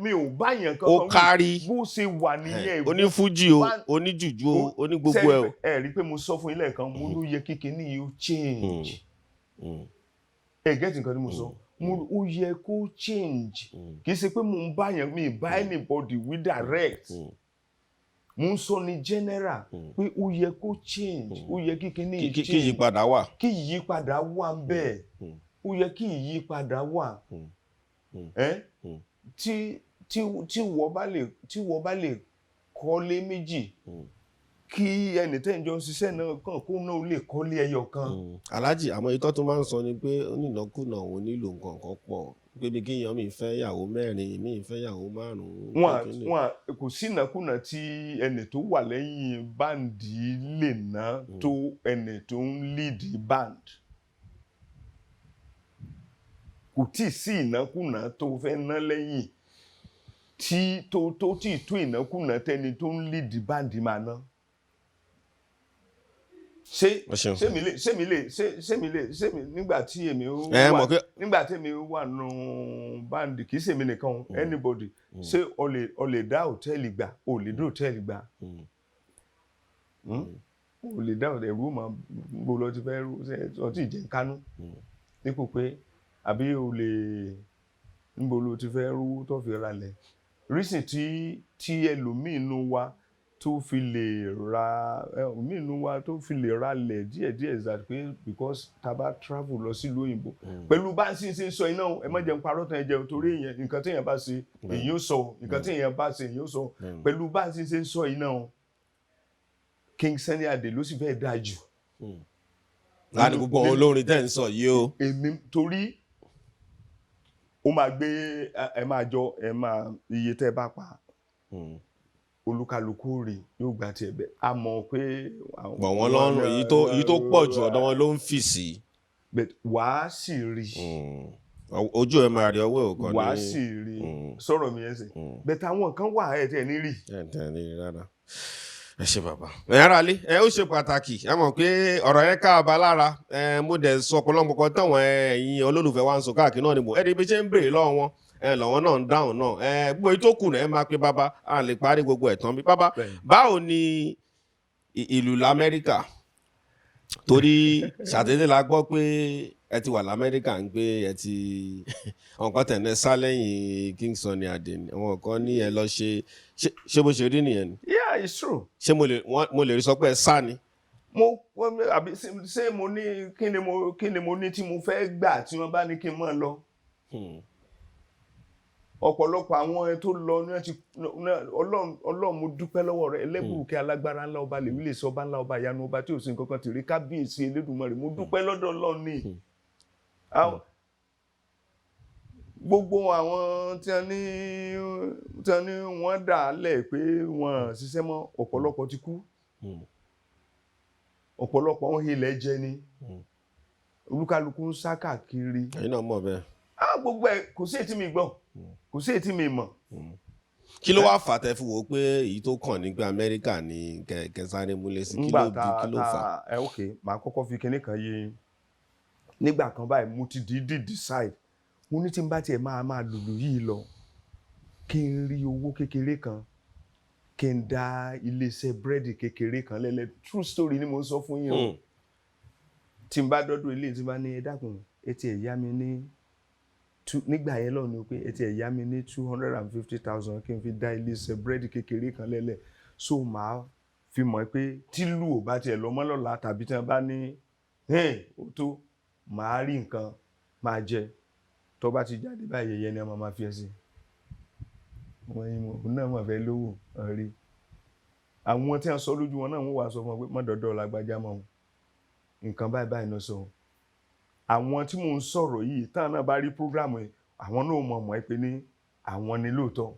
Speaker 2: mi ò bá yàn kan
Speaker 1: ó kárí
Speaker 2: bó ṣe wà nìyẹn.
Speaker 1: oní fújì o oní jùjú o oní gbogbo ẹ o.
Speaker 2: ẹ rí i pé mo sọ fún ilé kan mo ló yẹ kíkiní yìí ó change ẹ gẹ́tì nǹkan tí mo sọ ó yẹ kó change kì í ṣe pé mo ń bá yàn mi bá anybody we direct. Mo ń sọ ní general pé ó yẹ kó change ó yẹ kí kíní change
Speaker 1: kí ìyípadà wà
Speaker 2: ń bẹ́ẹ̀ ó yẹ kí ìyípadà wà tí wọ́n bá lè kọ́lé méjì kí ẹni tẹ́ ń jọ ṣiṣẹ́ náà kàn kó náà lè kọ́lé ẹyọ kan.
Speaker 1: Alhaji àmọ́ ìtọ́ tó máa ń sọ ni pé onínàkúnà òun nílò nǹkan kan pọ̀ pé bí kéèyàn mi fẹ́ yàwó mẹ́rin mi fẹ́ yàwó márùn-ún.
Speaker 2: wọn kò sí ìnákúnà tí ẹni tó wà lẹ́yìn báǹdì lè ná tó ẹni tó ń lead band kò tí ì sí ìnákúnà tó fẹ́ ná lẹ́yìn tí tó tí ì tó ìnákúnà tẹni tó ń lead band máa ná. ṣé mi nígbà tí èmi wà nù báńdì kì í ṣèmi nìkan anybody ṣé o lè dá hòtẹ́ẹ̀lì gbà o lè dá hòtẹ́ẹ̀lì gbà o lè dá ẹ̀rú mọ́ bó lọ ti fẹ́ rú ọtí ìjẹ́ kánú dípò pé àbí o lè níbo ló ti fẹ́ rú tó fi ralẹ̀ rísìn tí ẹlòmíín wa tó fi lè ra lẹ̀ díẹ̀díẹ̀ is that pé because taba travel lọ sí ìlú òyìnbó pẹ̀lú bá ń ṣe ń sọ iná ẹ má jẹun parọ́ tán ẹ jẹun torí èèyàn nǹkan tí èèyàn bá ṣe èyí ó sọ nǹkan tí èèyàn bá ṣe èyí ó sọ pẹ̀lú bá ń ṣe ń sọ iná King Sunny Ade ló sì fẹ́ dáa jù.
Speaker 1: láti gbogbo àwọn olórin tẹ́ ń sọ yìí o.
Speaker 2: èmi torí ó máa gbé ẹ máa iye tẹ́ bá pa olúkálùkù rí yóò gbà tiẹ̀ bẹ́ẹ̀ a mọ̀ pé.
Speaker 1: bọ̀ wọ́n lọ́rùn èyí tó pọ̀ jù ọ̀dọ̀ wọn ló ń fì sí.
Speaker 2: wàá sì rí.
Speaker 1: ojú ẹ máa rí ọwọ́ òkan ní.
Speaker 2: wàá sì rí sọ̀rọ̀ mi ẹ̀ sè bẹ́ẹ̀ àwọn kan wà ẹ̀ tẹ̀ ní rí.
Speaker 1: ẹ̀ tẹ̀ ní rí rárá. ẹ ṣe bàbá ẹ ara lé ẹ ó ṣe pàtàkì ẹ mọ̀ pé ọ̀rọ̀ yẹn ká ọba lára mo dẹ̀ sọ ọ̀pọ̀lọpọ̀ táwọn ẹ̀yin olólùfẹ́ wa ń sọ káàkiri náà ni mo ẹ̀ bí ṣe ń béèrè lọ́wọ́ wọn lọ́wọ́ náà ń dáhùn náà gbogbo èyí tó kù náà ẹ máa pe bàbá a lè parí gbogbo ẹ̀ tán bí bàbá báwo ni ìlú lamẹ́ríkà. torí ṣàdédé la gbọ́ pé ẹ ti wà l'Amẹ́ríkà ń gbé ẹ ti nǹkan tẹ̀lé sá lẹ́yìn King Sunny Ade ni àwọn kan ní ẹ lọ ṣe bó ṣe rí nìyẹn ni.
Speaker 2: Yeah, it's true.
Speaker 1: ṣé mo lè rí sọ pé ẹ sá ni.
Speaker 2: àbí ṣé mo ní kí ni mo ní tí mo fẹ́ gbà tí wọ́n bá ní kí n máa lọ. ọ̀pọ̀lọpọ̀ àwọn tó lọ ní Ọlọ́run mo dúpẹ́ lọ́wọ́ rẹ̀ ẹlẹ́bùrúkẹ́ alágbára ńlá ọba lèmi lè sọ ọba ńlá ọba ìyanu ọba tí ò sí nǹkan kan tìrí kábíyèsí Elédùmarè mo dúpẹ́ lọ́dọ̀ Ọlọ́run ni. gbogbo àwọn tí wọ́n ní wọ́n dà á lẹ̀ pé wọ́n ṣiṣẹ́ mọ́ ọ̀pọ̀lọpọ̀ ti kú ọ̀pọ̀lọpọ̀ wọn ilẹ̀ jẹ ni olúkálukú ń sá káàkiri.
Speaker 1: ẹ̀yin náà mọ̀ bẹ́ẹ̀.
Speaker 2: gbogbo ẹ̀ kò sí ètí mi gbọ́ kò sí ètí mi mọ̀.
Speaker 1: kí ló wá fà tẹ́ fi wò ó pé èyí tó kàn nígbà Amẹ́ríkà ní kẹsàrẹ́ múlẹ̀ sí kí ló fà.
Speaker 2: ok màá kọ́kọ́ fi kinní kan yé nígbà kan báyìí mo ti decide mo ní tí n bá tiẹ̀ máa lùlù yìí lọ kí n rí owó kékeré kan kí n dá iléeṣẹ́ búrẹ́dì kékeré kan lẹ́lẹ́ true story ni mo ń sọ fún yín o tí n bá dọ́dọ̀ ilé tí n bá ní ẹ dákun etí ẹ̀ yá mi ní nígbà yẹn lọ́nà pé etí ẹ̀ yá mi ní 250,000 kí n fi dá iléeṣẹ́ búrẹ́dì kékeré kan lẹ́lẹ́ so màá fi mọ̀ pé tílù ò bá tiẹ̀ lọ́mọ́ lọ́la tàbí tí wọ́n bá ní ó tó màá rí nǹkan máa jẹ tó bá ti jáde báyìí yẹn ni a máa fi ẹ sí wọ́n yín mọ̀ òun náà mọ̀ fẹ́ lówó rí àwọn tí wọ́n sọ lójú wọn náà wọ́n wá sọ fún wọn pé mọ́dọ̀dọ̀ lágbájá mọ́ nǹkan báyìí náà sọ àwọn tí mò ń sọ̀rọ̀ yìí táwọn náà bá rí prógrámù yìí àwọn náà mọ̀ pé ní àwọn ni lóòótọ́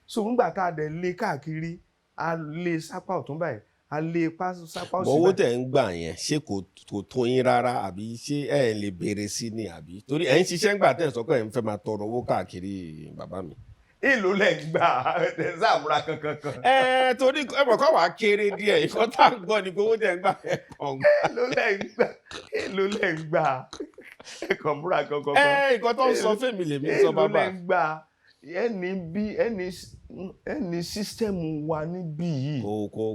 Speaker 2: so nígbà tá a dẹ̀ lé káàkiri a lé sápá ọ̀tún báyìí a lé sápá òsì báyìí.
Speaker 1: owó tẹ̀ ń gbà yẹn ṣé kò tó yín rárá àbí ṣé ẹ lè béèrè sí ni àbí torí ẹ̀ ń ṣiṣẹ́ ńgbà tẹ̀ sọ pé ẹ̀ ń fẹ́ máa tọrọ owó káàkiri bàbá mi.
Speaker 2: èlò lẹ gbà ẹ sàmúra kankan.
Speaker 1: torí ẹ mọ̀ kọ́ wàá kéré díẹ̀ ìkọ́ tá à ń gbọ́ ni pé owó tẹ̀ ń gbà ẹ̀ pọ̀ ń gbà.
Speaker 2: èlò lẹ gbà ẹ kàn múra kankan.
Speaker 1: ìkọ́ tó ń sọ fèmí lèmi sọ bàbá.
Speaker 2: èlò lẹ gbà ẹni sísítẹ́ẹ̀mù wa níbí yìí.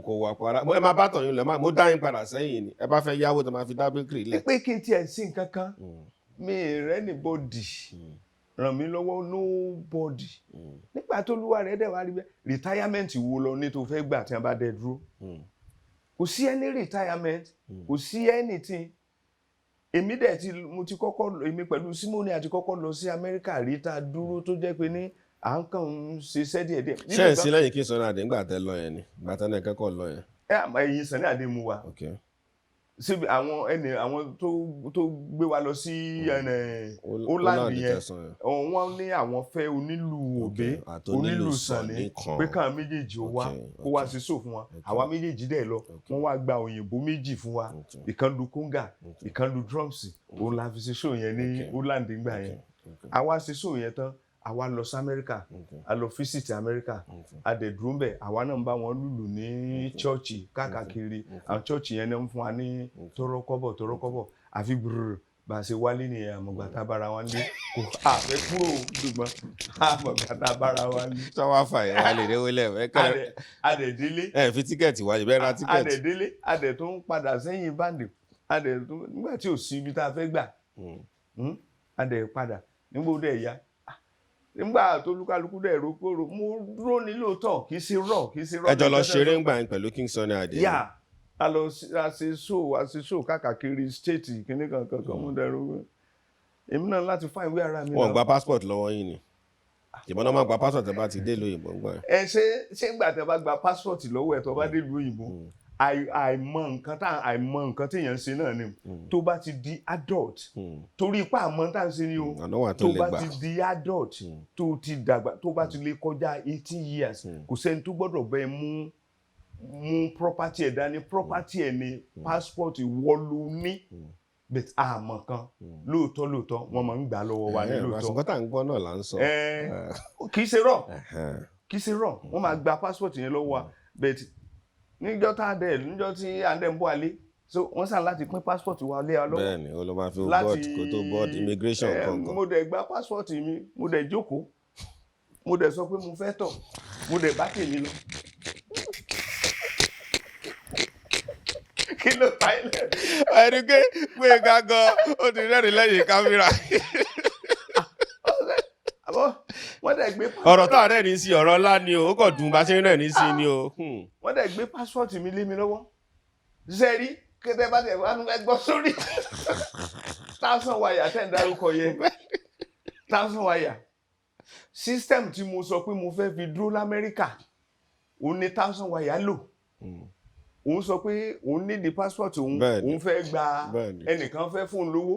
Speaker 1: kò wà para ẹ máa bá tọ̀yún lẹ̀ mo dá yín padà sẹ́yìn ni ẹ bá fẹ́ yáwó tó máa fi dá bakery lẹ̀.
Speaker 2: pé kí n tiẹ̀ sí nǹkan kan mi rẹ́ ní bọ́ọ̀dì ràn mí lọ́wọ́ nobody nígbà tó lúwa rẹ̀ dẹ̀ wá rí bẹ́ẹ̀ retirement wo lọ ní tó fẹ́ gbà tí wọ́n bá dẹ̀ dúró kò sí any retirement kò sí anything èmi pẹ̀lú Simoni àti kọ́kọ́ lọ sí Amẹ́ríkà rí tá a dúró tó jẹ́ pé ní à ń kàn ń ṣiṣẹ́ díẹ̀díẹ̀.
Speaker 1: ṣé ẹ̀ sí lẹ́yìn kí Sunny Ade ńgbà tẹ́ lọ yẹn ni gbàtà náà kẹ́kọ̀ọ́ lọ yẹn.
Speaker 2: ẹ̀yìn Sunny Ade mú wa síbi àwọn tó gbé wa lọ sí Holland yẹn wọ́n ní àwọn fẹ́ onílù òbé onílù Sunny pé káwọn méjèèjì ó wá kó wá sí show fún wa àwa méjèèjì dẹ̀ lọ wọ́n wá gba òyìnbó méjì fún wa ìkan lu conga ìkan lu drums òun la fi ṣe show yẹn ní Holland ńgbà yẹn àwa ṣe show yẹn tán àwa lọ sí Amẹ́ríkà a lọ fíṣítì Amẹ́ríkà a dẹ̀ dúró ń bẹ̀ àwa náà ń bá wọn lùlù ní chọ́ọ̀chì káàkiri àwọn chọ́ọ̀chì yẹn náà ń fún wa ní tọ́rọ́kọ́bọ̀ àfi gbùrù bá a ṣe wálé ní àmọ̀gbà tá a bára wa lé kò àfẹ́ kúrò dùgbọ́n àmọ̀gbà tá a bára wa lé.
Speaker 1: sọ́wọ́ fà yẹn a lè rí wọlé ẹ̀
Speaker 2: adẹ̀délé
Speaker 1: fi tíkẹ́ẹ̀tì wáyé bẹ́ẹ̀ ra tíkẹ́ẹ̀tì.
Speaker 2: adẹ̀délé adẹ̀ tó ń padà sẹ́yìn báńdì adẹ̀ tó nígbà tí ò sí ibi tá a fẹ́ gbà adẹ̀ padà nígbà ó dẹ̀ ya nígbà tó lúkálukú dẹ̀ rògbòrò mo dúró ní lóòótọ́ kì í ṣe rọ̀.
Speaker 1: ẹjọ́ lọ ṣeré ń gbà yín pẹ̀lú King Sunny Ade.
Speaker 2: yà á lọ àṣe show káàkiri state kìíní kankan mo dẹ̀ rògbò èmi náà láti fáìn ìwé ara mi.
Speaker 1: wọn gba passport lọ́wọ́ yín ni ìbọn náà máa gba passport ẹ bá ti dé ìlú òyìnbó ń gbà.
Speaker 2: ṣé ń gbà tẹ bá gba passport lọ́wọ́ ẹ̀ tó bá dé ìlú òyìnbó àìmọ̀ nǹkan téèyàn ń ṣe náà ni tó bá ti di adult torí ipá àmọ́ tá à ń ṣe ni o tó bá ti di adult tó ti dàgbà tó bá ti lè kọjá 18 years kò sẹ́ni tó gbọ́dọ̀ bẹ́ẹ̀ mú property ẹ̀ dání property ẹ̀ ni passport ìwọ ló ní but àmọ́ kan lóòótọ́ wọ́n máa ń gbà lọ́wọ́ wa ní lóòótọ́.
Speaker 1: àṣùkọ́ tá à ń gbọ́ náà là ń sọ.
Speaker 2: kì í ṣe rọ̀ wọ́n máa gba passport yẹn lọ́wọ́ wa but níjọ́ tí à ń dẹ̀ ń bọ̀ alé so wọ́n sàn láti pín passport wa lé wa lọ́wọ́.
Speaker 1: bẹ́ẹ̀ni o ló máa fi board kó tó board immigration kankan.
Speaker 2: mo dẹ̀ gba passport mi mo dẹ̀ jókòó mo dẹ̀ sọ pé mo fẹ́ tọ̀ mo dẹ̀ bá tèmi lọ. kí ló pa ilé.
Speaker 1: ẹni pé gangan ó ti rẹ́rìn lẹ́yìn kámẹ́rà.
Speaker 2: wọ́n dẹ̀ gbé
Speaker 1: ọ̀rọ̀ tó rẹ́rìn sí ọ̀rọ̀ ńlá ni o ó kàn dùn bá ṣe ń rẹ́rìn sí ni o.
Speaker 2: wọ́n dẹ̀ gbé pásítọ̀tì mi lé mi lọ́wọ́ sẹ́rí kété bá tẹ̀ wá gbọ́ sórí thousand wire tẹ̀ ń dárúkọ yẹn thousand wire system tí mo sọ pé mo fẹ́ fi dúró l'Amẹ́ríkà òun ni thousand wire lò òun sọ pé òun ní di passport òun fẹ́ gba ẹnìkan fẹ́ fún un lówó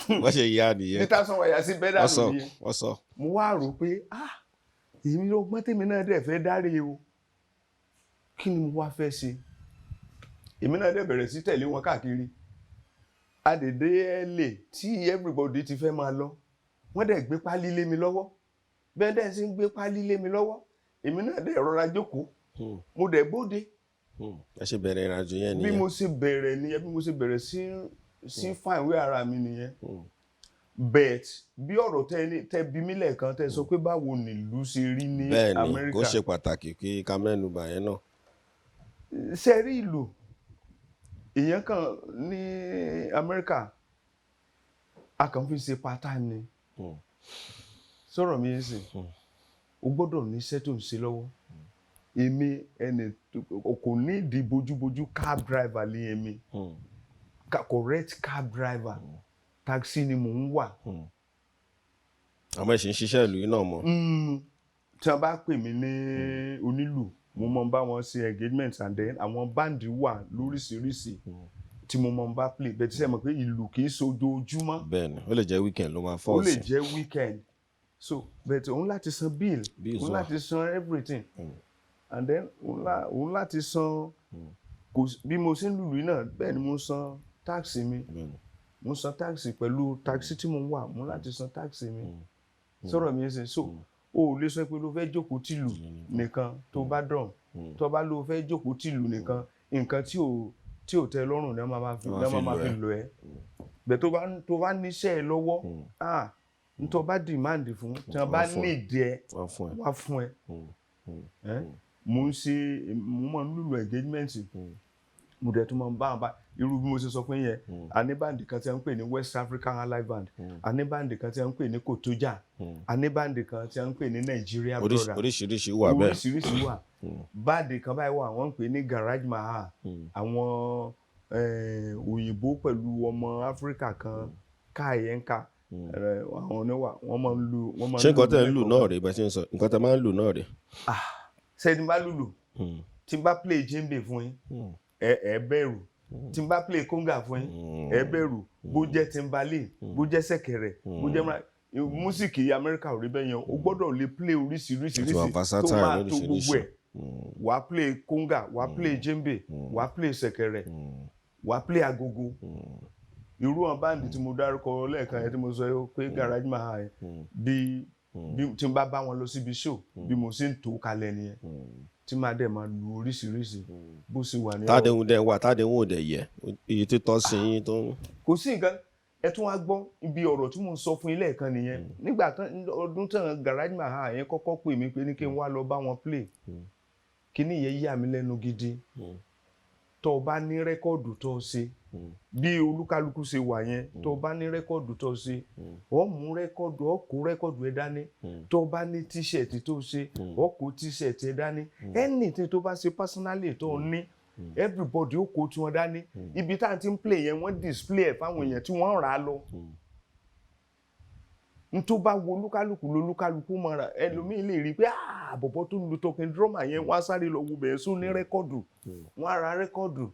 Speaker 1: wọ́n ṣe yá nìyẹn
Speaker 2: ní thousand wire sí bẹ́ẹ̀ dànù nìyẹn
Speaker 1: wọ́n sọ.
Speaker 2: mo wá rò pé èmi ló gbọ́n tèmi náà dẹ̀ fẹ́ dáre o kí ni mo wá fẹ́ ṣe èmi náà dẹ̀ bẹ̀rẹ̀ sí tẹ̀lé wọn káàkiri àdèdè ẹ̀lẹ̀ tí everybody ti fẹ́ máa lọ wọ́n dẹ̀ gbé pálí lé mi lọ́wọ́ bẹ́ẹ̀ dẹ̀ sì ń gbé pálí lé mi lọ́wọ́ èmi náà dẹ̀ rọra jókòó mo dẹ̀ bóde.
Speaker 1: ẹ ṣe bẹ̀rẹ̀ ìrìnàjò yẹn nìyẹn.
Speaker 2: bí mo ṣe bẹ̀rẹ̀ nìyẹn bí mo ṣe bẹ̀rẹ̀ sí fà ìwé ara mi nìyẹn bet bí ọ̀rọ̀ tẹ bí mí lẹ́ẹ̀kan tẹ sọ pé báwo nílùú ṣe rí ní Amẹ́ríkà.
Speaker 1: bẹ́ẹ̀ni kò ṣe pàtàkì kí ká mẹ́nu bà yẹn náà.
Speaker 2: ṣe rí ìlú èèyàn kan ní Amẹ́ríkà a kàn fi ṣe part time ni sọ̀rọ̀ mi yẹn sìn o gbọ́dọ̀ ní iṣẹ́ tó ń ṣe lọ́wọ́ èmi ẹni kò ní ìdí bójúbójú cab driver lé èmi correct cab driver taxi ni mò ń wà.
Speaker 1: àmọ́ ẹ ṣì ń ṣiṣẹ́ ìlú yìí náà mọ́.
Speaker 2: tí wọ́n bá pè mí ní onílù mo mọ̀ bá wọn ṣe engagement and then àwọn báǹdì wà lóríṣiríṣi tí mo mọ̀ bá play bẹ́ẹ̀ tí sẹ́ mọ̀ pé ìlú kì í ṣojoojúmọ́.
Speaker 1: bẹ́ẹ̀ni ó lè jẹ́ weekend ló máa fọ́
Speaker 2: ó lè jẹ́ weekend so bẹ́ẹ̀ tí òun láti san bill òun láti san everything and then òun láti san bí mo ṣe ń lùlù yìí náà bẹ́ẹ̀ ni mo san táàsì mi mo san táàsì pẹ̀lú táàsì tí mo ń wà mo láti san táàsì mi sọ̀rọ̀ mi ṣe so o ò lè sọ pé ló fẹ́ jókòó tìlù nìkan tó bá dàn tó bá ló fẹ́ jókòó tìlù nìkan nǹkan tí ò tẹ́ lọ́rùn náà máa fi lọ ẹ́ bẹ́ẹ̀ tó bá níṣẹ́ ẹ lọ́wọ́ nítorí bá demand fún tí wọ́n bá nídìí ẹ wá fún ẹ mo máa ń lùlù engagement mo dẹ̀ tún máa ń bá wọn bá irú bí mo ṣe sọ fún yẹn a ní báǹdì kan tí wọ́n ń pè ní West African Live Band a ní báǹdì kan tí wọ́n ń pè ní Kotoja a ní báǹdì kan tí wọ́n ń pè ní Nigeria Brother
Speaker 1: oríṣiríṣi wà bẹ́ẹ̀
Speaker 2: oríṣiríṣi wà báǹdì kan báyìí wà wọ́n ń pè ní Garage Mahal àwọn òyìnbó pẹ̀lú ọmọ Áfíríkà kan káàyẹ́ńká àwọn oníwà wọ́n máa ń lu.
Speaker 1: ṣé nǹkan tẹ́ ń lù náà rèé bẹ́ẹ̀ ṣe ń sọ nǹkan tẹ́ máa ń lù náà rèé.
Speaker 2: ṣé tí n bá lùlù tí n bá play djembe fún yín ẹ bẹ̀rù tí n bá play conga fún yín ẹ bẹ̀rù bó jẹ́ timbale bó jẹ́ ṣẹ̀kẹ̀rẹ̀ bó jẹ́ músíkì Amẹ́ríkà ò rí bẹ́ẹ̀ yẹn o gbọ́dọ̀ lè play oríṣiríṣi tó máa tó gbogbo ẹ̀ wàá play conga wàá play djembe wàá play ṣẹ̀kẹ̀rẹ̀ wàá play agogo irú àwọn báńdì tí mo dárúkọ lẹ́ẹ̀kan yẹn tí mo sọ pé Garage Mahal yẹn bí tí n bá wọn lọ síbi show bí mo ṣe ń tó kalẹ̀ nìyẹn tí máa dẹ̀ máa lu oríṣiríṣi bó ṣe wà ní.
Speaker 1: tádéhùn dẹ̀ wà tádéhùn ò dẹ̀ yẹ iye tó tọ́ sí yín tó.
Speaker 2: kò sí nǹkan ẹ tún wá gbọ́ ibi ọ̀rọ̀ tí mo ń sọ fún yín lẹ́ẹ̀kan nìyẹn nígbà ọdún tán Garage Mahal yẹn kọ́kọ́ pè mí pé ní kí n wá lọ bá wọn play kíní yẹn yà mí lẹ́nu gidi tó o bá ní rẹ́kọ̀dù tó o ṣe bí olúkálukú ṣe wà yẹn tó o bá ní rẹ́kọ̀dù tó o ṣe o mú rẹ́kọ̀dù o kó rẹ́kọ̀dù ẹ dání tó o bá ní tíṣẹ̀tì tó o ṣe o kó tíṣẹ̀tì ẹ dání anything tó bá ṣe personally tó o ní everybody ó kó tiwọn dání ibi tá à ti ń play yẹn wọ́n display ẹ̀ fáwọn èèyàn tí wọ́n rà á lọ ntó bá wo olúkálukú mọ́ra ẹlòmíì lè rí i pé àbọ̀bọ̀ tó ń lu talking drummer yẹn wọ́n á sáré lọ wo bẹ̀rẹ̀ sún ní rẹ́kọ̀dù wọ́n á ra rẹ́kọ̀dù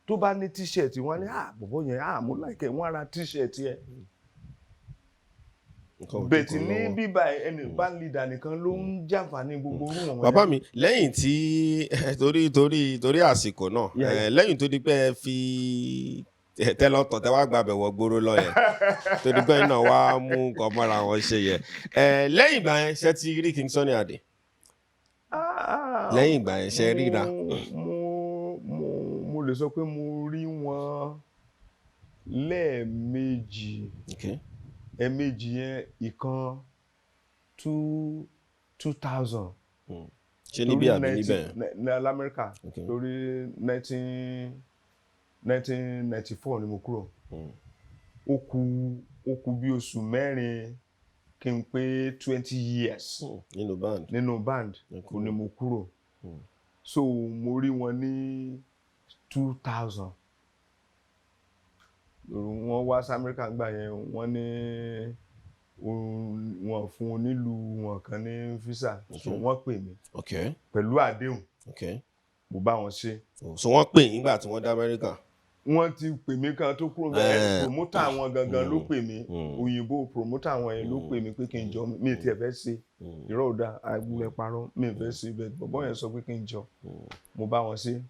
Speaker 2: tó bá ní tíṣẹ̀tì wọ́n á ní àbọ̀bọ̀ yẹn mo like wọ́n á ra tíṣẹ̀tì ẹ̀ bẹ̀tì ní bíbá ẹni band leader nìkan ló ń jàǹfààní gbogbo orú wọn.
Speaker 1: bàbá mi lẹ́yìn tí torí àsìkò náà lẹ́yìn tó di pé ẹ fi tẹ́lọ̀tọ̀ tẹ́ wá gbàbẹ̀ wọ gbòòrò lọ yẹn tó di pé náà wá mú nǹkan mọ́ra wọn ṣe yẹ lẹ́yìn ìgbà yẹn ṣe ti rí King Sunny Ade lẹ́yìn ìgbà yẹn ṣe ríra.
Speaker 2: mo lè sọ pé mo rí wọn lẹ́ẹ̀mejì ẹ̀ẹ̀mejì yẹn ìkan 2000
Speaker 1: ṣe níbí àbí níbẹ̀
Speaker 2: ní Amẹ́ríkà torí 1994 ni mo kúrò. Ó kù bí oṣù mẹ́rin kí n pé 20 years nínú band kò ní mo kúrò. So mo rí wọn ní 2000. Wọ́n wá sí America gbà yẹn, wọ́n ní wọ́n fún onílù wọn kan ní visa. So wọ́n pè mí pẹ̀lú àdéhùn. Mo bá wọn ṣe.
Speaker 1: So wọ́n pè yín nígbà tí wọ́n dé America.
Speaker 2: Wọ́n ti pè mí kan tó kúrò bẹ́ẹ̀, promoter wọn gangan ló pè mí. Òyìnbó promoter wọn yẹn ló pè mí pé kí n jọ, mi ti ẹ̀ fẹ́ ṣe. Irọ́ ò dáa, àìgbúlẹ̀ parọ́, mi ò fẹ́ ṣe bẹ́ẹ̀. Bọ̀bọ́ yẹn sọ pé kí n jọ. Mo bá wọn ṣe.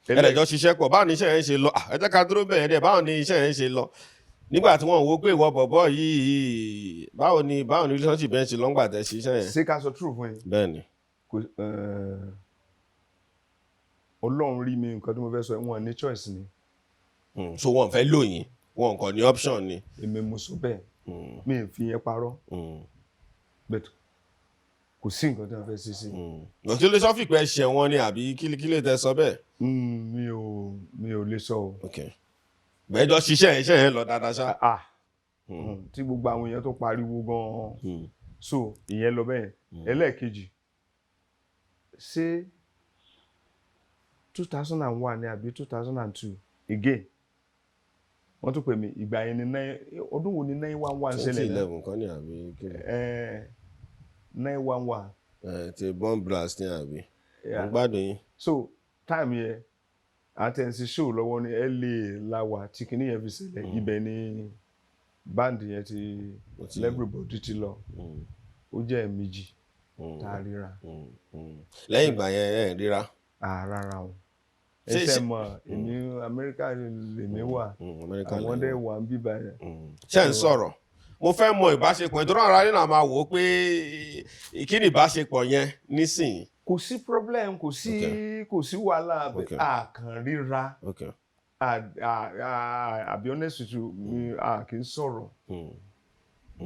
Speaker 1: Ẹlẹ́jọ́ ṣiṣẹ́ pọ̀, báwo ni iṣẹ́ yẹn ṣe lọ? Ẹ jẹ́ ká dúró bẹ́ẹ̀ dẹ̀, báwo ni iṣẹ́ yẹn ṣe lọ? Nígbà tí wọ́n wò pé ìwọ bọ̀bọ́ yìí, báwo ni relationship yẹn ṣe lọ ńgbà tẹ́ ṣiṣẹ́ yẹn?
Speaker 2: Ṣé ká sọ true fún yín?
Speaker 1: Bẹ́ẹ̀ni.
Speaker 2: Ọlọ́run rí mi, nǹkan tí mo fẹ́ sọ, wọn ní choice ni.
Speaker 1: So wọn fẹ́ lò yín, wọn kàn ní option ni.
Speaker 2: Èmi mo sọ bẹ́ẹ̀, mi ò fi yẹn parọ́. But kò sí nǹkan tí wọ́n fẹ́ ṣe sí.
Speaker 1: Kí ló sọ fìpẹ́ ṣẹ̀ wọ́n ni àbí kí lè tẹ́ sọ bẹ́ẹ̀?
Speaker 2: Mi ò lè sọ o.
Speaker 1: Bẹ́ẹ̀jọ́ ṣiṣẹ́ iṣẹ́ yẹn lọ dáadáa ṣá.
Speaker 2: Tí gbogbo àwọn èèyàn tó pariwo gan-an. So ìyẹn lọ bẹ́ẹ̀. Ẹlẹ́ẹ̀kejì, ṣé 2001 ni àbí 2002 again wọ́n tún pè mí ìgbà yẹn ni ọdún wo ni 911 ṣẹlẹ̀ náà?
Speaker 1: 2011 kọ́ ni àbí kí ni?
Speaker 2: 911.
Speaker 1: Ti bomb blast ni àbí? Mo gbádùn yín.
Speaker 2: So time yẹn àtẹ̀sí show lọ́wọ́ ní LA láwà tí kìíní yẹn fi ṣẹlẹ̀, ibẹ̀ ni band yẹn ti everybody ti lọ. Ó jẹ́ ẹ̀ẹ̀mejì tá a ríra.
Speaker 1: Lẹ́yìn ìgbà yẹn ẹ̀ ríra?
Speaker 2: Rárá o. Ẹsẹ̀ mọ̀ èmi Amẹ́ríkà lèmi wà, àwọn dẹ̀ wà ń bíbá yẹn.
Speaker 1: Ṣé ń sọ̀rọ̀? Mo fẹ́ mọ ìbáṣepọ̀ ìdúró ara nínú àmà wò ó pé kí ni ìbáṣepọ̀ yẹn nísìnyí?
Speaker 2: Kò sí problem, kò sí wàhálà, àkànríra. Àbí honest with you, mi kì í sọ̀rọ̀,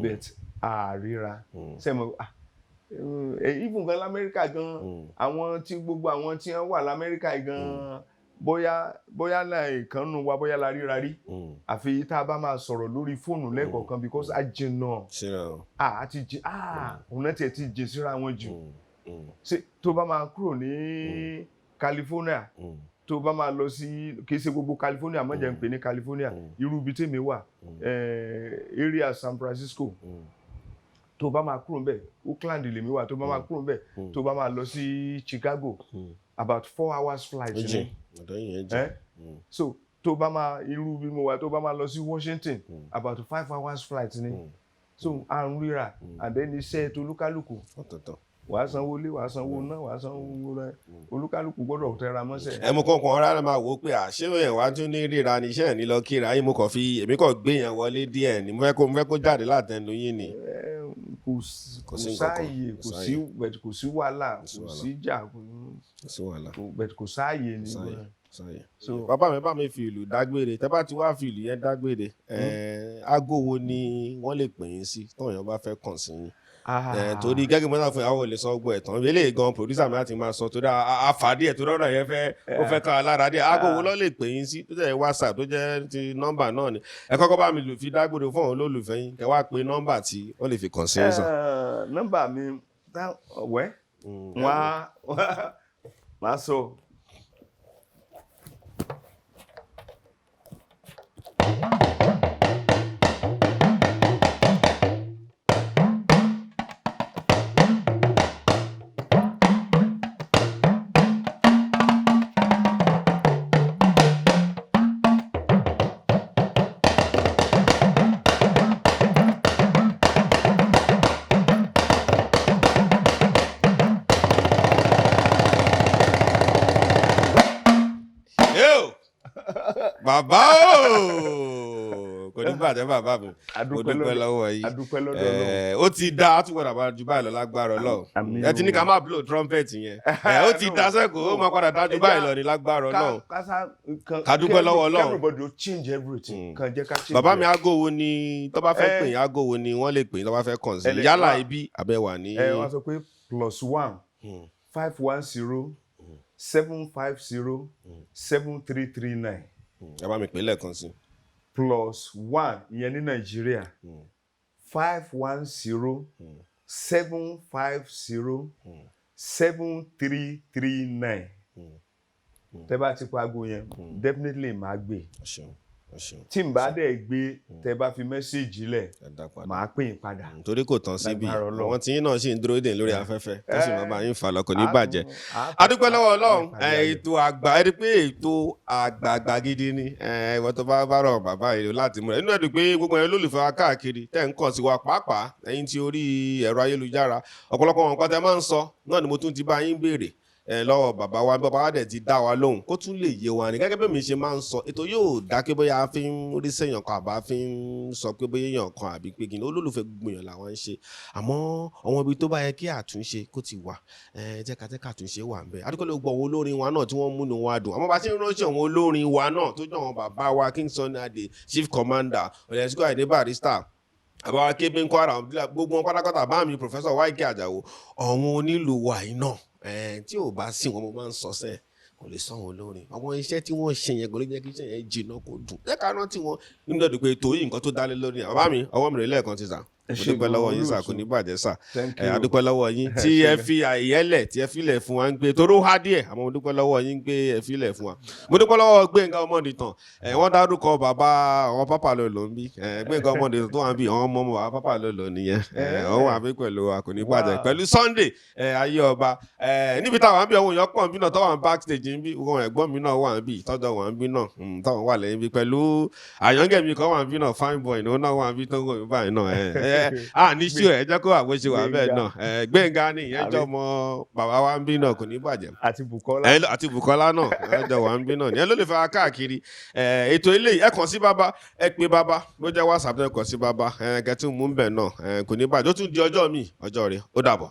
Speaker 2: but àríra. Sẹ́mo even gan l'Amẹ́ríkà gan, gbogbo àwọn tí wọ́n wà l'Amẹ́ríkà gan, bóyá náà ìkànnù wa bóyá la ríra rí. Àfi tá a bá máa sọ̀rọ̀ lórí fóònù lẹ́ẹ̀kọ̀ọ̀kan because a jìnnà. Òun náà tiẹ̀ ti jìn síra wọn jù. Ṣé tó bá máa kúrò ní California, tó bá máa lọ sí, kì í ṣe gbogbo California, mọ̀ jẹ́ ń pè ní California, irú ibi tèmi wà, area San Francisco. Tó bá máa kúrò ńbẹ̀, Oakland lèmi wà, tó bá máa kúrò ńbẹ̀, tó bá máa lọ sí Chicago, about 4 hours flight ni. So tó bá máa irú bí mo wà, tó bá máa lọ sí Washington, about 5 hours flight ni. So à ń ríra, and then iṣẹ́ tolúkálùkù. Wàá sanwó ilé, wàá sanwó iná, wàá sanwó rẹ, olúkálùkù gbọ́dọ̀ tẹra mọ́ṣẹ́.
Speaker 1: Ẹ mú kọ̀ọ̀kan rárá máa wò ó pé àṣé yẹn wá tún ní ríra ní iṣẹ́ ní lọ kíra yín, èmi kò gbé yẹn wọlé díẹ̀ ni, mo fẹ́ kó jáde látẹnu yín ni.
Speaker 2: Kò sáàyè, kò sí wàhálà, kò sí ìjà, kò sáàyè ni.
Speaker 1: Bàbá mi bá mi fi ìlú dágbére, tẹ́ bá ti wá fi ìlú yẹn dágbére, aago wo ni wọ́n lè pè yín sí tóyàn bá fẹ́ kàn sí yín? Torí gẹ́gẹ́ mọ́tà fún ìyàwó lè sọ gbọ́ ẹ̀tàn ilé gan producer mi láti máa sọ torí àfàdí ẹ̀ tó rọrọ̀ yẹn ó fẹ́ ká lára díẹ̀. Aago wo ló lè pè yín sí tó jẹ́ WhatsApp tó jẹ́ ti nọ́mbà náà ni? Ẹ kọ́kọ́ bá mi fi dágbére fún àwọn olólùfẹ́ yín, kẹ́ wá pe nọ́mbà tí wọ́n lè fi kàn sí yín sàn.
Speaker 2: Nọ́mbà mi wàá sọ.
Speaker 1: Bàbá kò ní bàjẹ́ bàbá mi, mo dúpẹ́ lọ́wọ́ yìí. Ó ti dá àtúgbọ̀dà bá ju báyìí lọ lágbára Ọlọ́run. Ẹ ti ní ká má blow trumpet yẹn. Ó ti dá sẹ́kọ̀ọ́, ó máa padà dájú báyìí lọ ní lágbára Ọlọ́run. Ká dúpẹ́ lọ́wọ́ Ọlọ́run.
Speaker 2: Everybody will change everything.
Speaker 1: Bàbá mi, aago wo ni tó bá fẹ́ pè yín, aago wo ni wọ́n lè pè yín tó bá fẹ́ kàn sí yín? Yálà ibi àbẹ̀wà ní.
Speaker 2: Wọ́n sọ pé +1 510 750 7339.
Speaker 1: ẹ bá mi pè lẹ́ẹ̀kan sí.
Speaker 2: +1 ìyẹn ní Nàìjíríà 510 750 7339 tẹ́ bá ti pago yẹn definitely máa gbé. Tí n bá dẹ̀ gbé tẹ́ bá fi mẹ́sẹ̀jì lẹ̀ máa pè yín padà.
Speaker 1: Torí kò tán síbi àwọn tí yín náà sì ń dúró dè lórí afẹ́fẹ́ tó sì máa bá yín fà lọ́kọ̀ ní bàjẹ́. A dúpẹ́ lọ́wọ́ Ọlọ́run ètò àgbà ẹ rí pé ètò àgbààgbà gidi ni ìwọ tó bá rọ bàbá yìí láti múra inú ẹ̀dùn pé gbogbo ẹ̀yin olólùfẹ́ wa káàkiri tẹ̀ ń kàn sí wa pàápàá ẹ̀yin tí orí ẹ̀rọ ayélujára ọ̀pọ̀lọpọ̀ wọn pátá máa ń sọ náà ni mo tún ti bá yín béèrè lọ́wọ́ bàbá wa dẹ̀ ti dá wa lóhùn kó tún lè yé wa ní gẹ́gẹ́ bí mi ṣe máa ń sọ ètò yóò dákẹ́ bóyá a fi ń rí sẹ́yàn kan àbá fi ń sọ pé bóyá èèyàn kan àbí pé kí ni olólùfẹ́ gbìyànjú làwọn ń ṣe àmọ́ àwọn ibi tó bá yẹ kí àtúnṣe kó ti wà jẹ́ka àtúnṣe wà ń bẹ adúgbò ló gbọ́ àwọn olórin wa náà tí wọ́n múnú wa dùn àmọ́ bá ṣe ń ránṣẹ́ àwọn olórin wa náà tó jọ àwọn bàbá wa King Sunny Ade Chief Commander ọ̀lẹ́sìkò Ayinde Barrister àbáwá kébé ń kọ́ ara gbogbo wọn pátákọ́tà bá mi Professor Wáìkì Àjàó àwọn onílù wa yìí náà tí ò bá sí wọn mo máa ń sọ sẹ́ẹ̀ kò lè sọ wọn lórin àwọn iṣẹ́ tí wọ́n ṣe yẹn gbọ́dọ̀ jẹ́ kí iṣẹ́ yẹn jìnnà kó dùn jẹ́ ká rántí wọn nínú ọdún pé ètò yìí nǹkan tó dálé lórí bàbá mi ọwọ́ mi rè lẹ́ẹ̀kan ti sà mo dúpẹ́ lọ́wọ́ yín sà kò ní bàjẹ́ sà a dúpẹ́ lọ́wọ́ yín tí ẹ fi àyẹ́lẹ̀ tí ẹ filẹ̀ fún wa ń gbé toró há díẹ̀ àmọ́ mo dúpẹ́ lọ́wọ́ yín gbé ẹ filẹ̀ fún wa mo dúpẹ́ lọ́wọ́ Gbénga Ọmọdìtàn wọ́n dárúkọ bàbá àwọn pápá lòlò ń bí Gbénga Ọmọdìtàn tó wà ń bí àwọn ọmọ bàbá pápá lòlò nìyẹn wọ́n wà bí pẹ̀lú wa kò ní bàjẹ́ pẹ̀lú Sunday ayé ọba níbi táwọn bí àwọn èèyàn pọ̀ ń bí náà tọ́wọ́n backstage ń bí wọn ẹ̀gbọ́n mi náà wà ń bí tọ́jọ́ wà ń bí náà táwọn wà lẹ́yìn bí pẹ̀lú àyàngẹ̀mí kan wà ń bí náà fine boy náà wà ń bí tó ń gbọ́ mi báyìí náà ní sí ẹ jẹ́ kó àwọn ṣe wà bẹ́ẹ̀ náà Gbénga ni ìyẹn jọ mọ bàbá wa ń bí náà kò ní bàjẹ́ àti Bùkọ́lá náà ẹ jọ wà ń bí náà ní ẹ ló lè fẹ́ káàkiri ètò ilé ẹ kàn sí bàbá ẹ pé bàbá ló jẹ́ WhatsApp ẹ kàn sí bàbá kẹtí mú bẹ̀ náà kò ní bàjẹ́ ó tún di ọjọ́ mi ọjọ́ rẹ̀ ó dàbọ̀.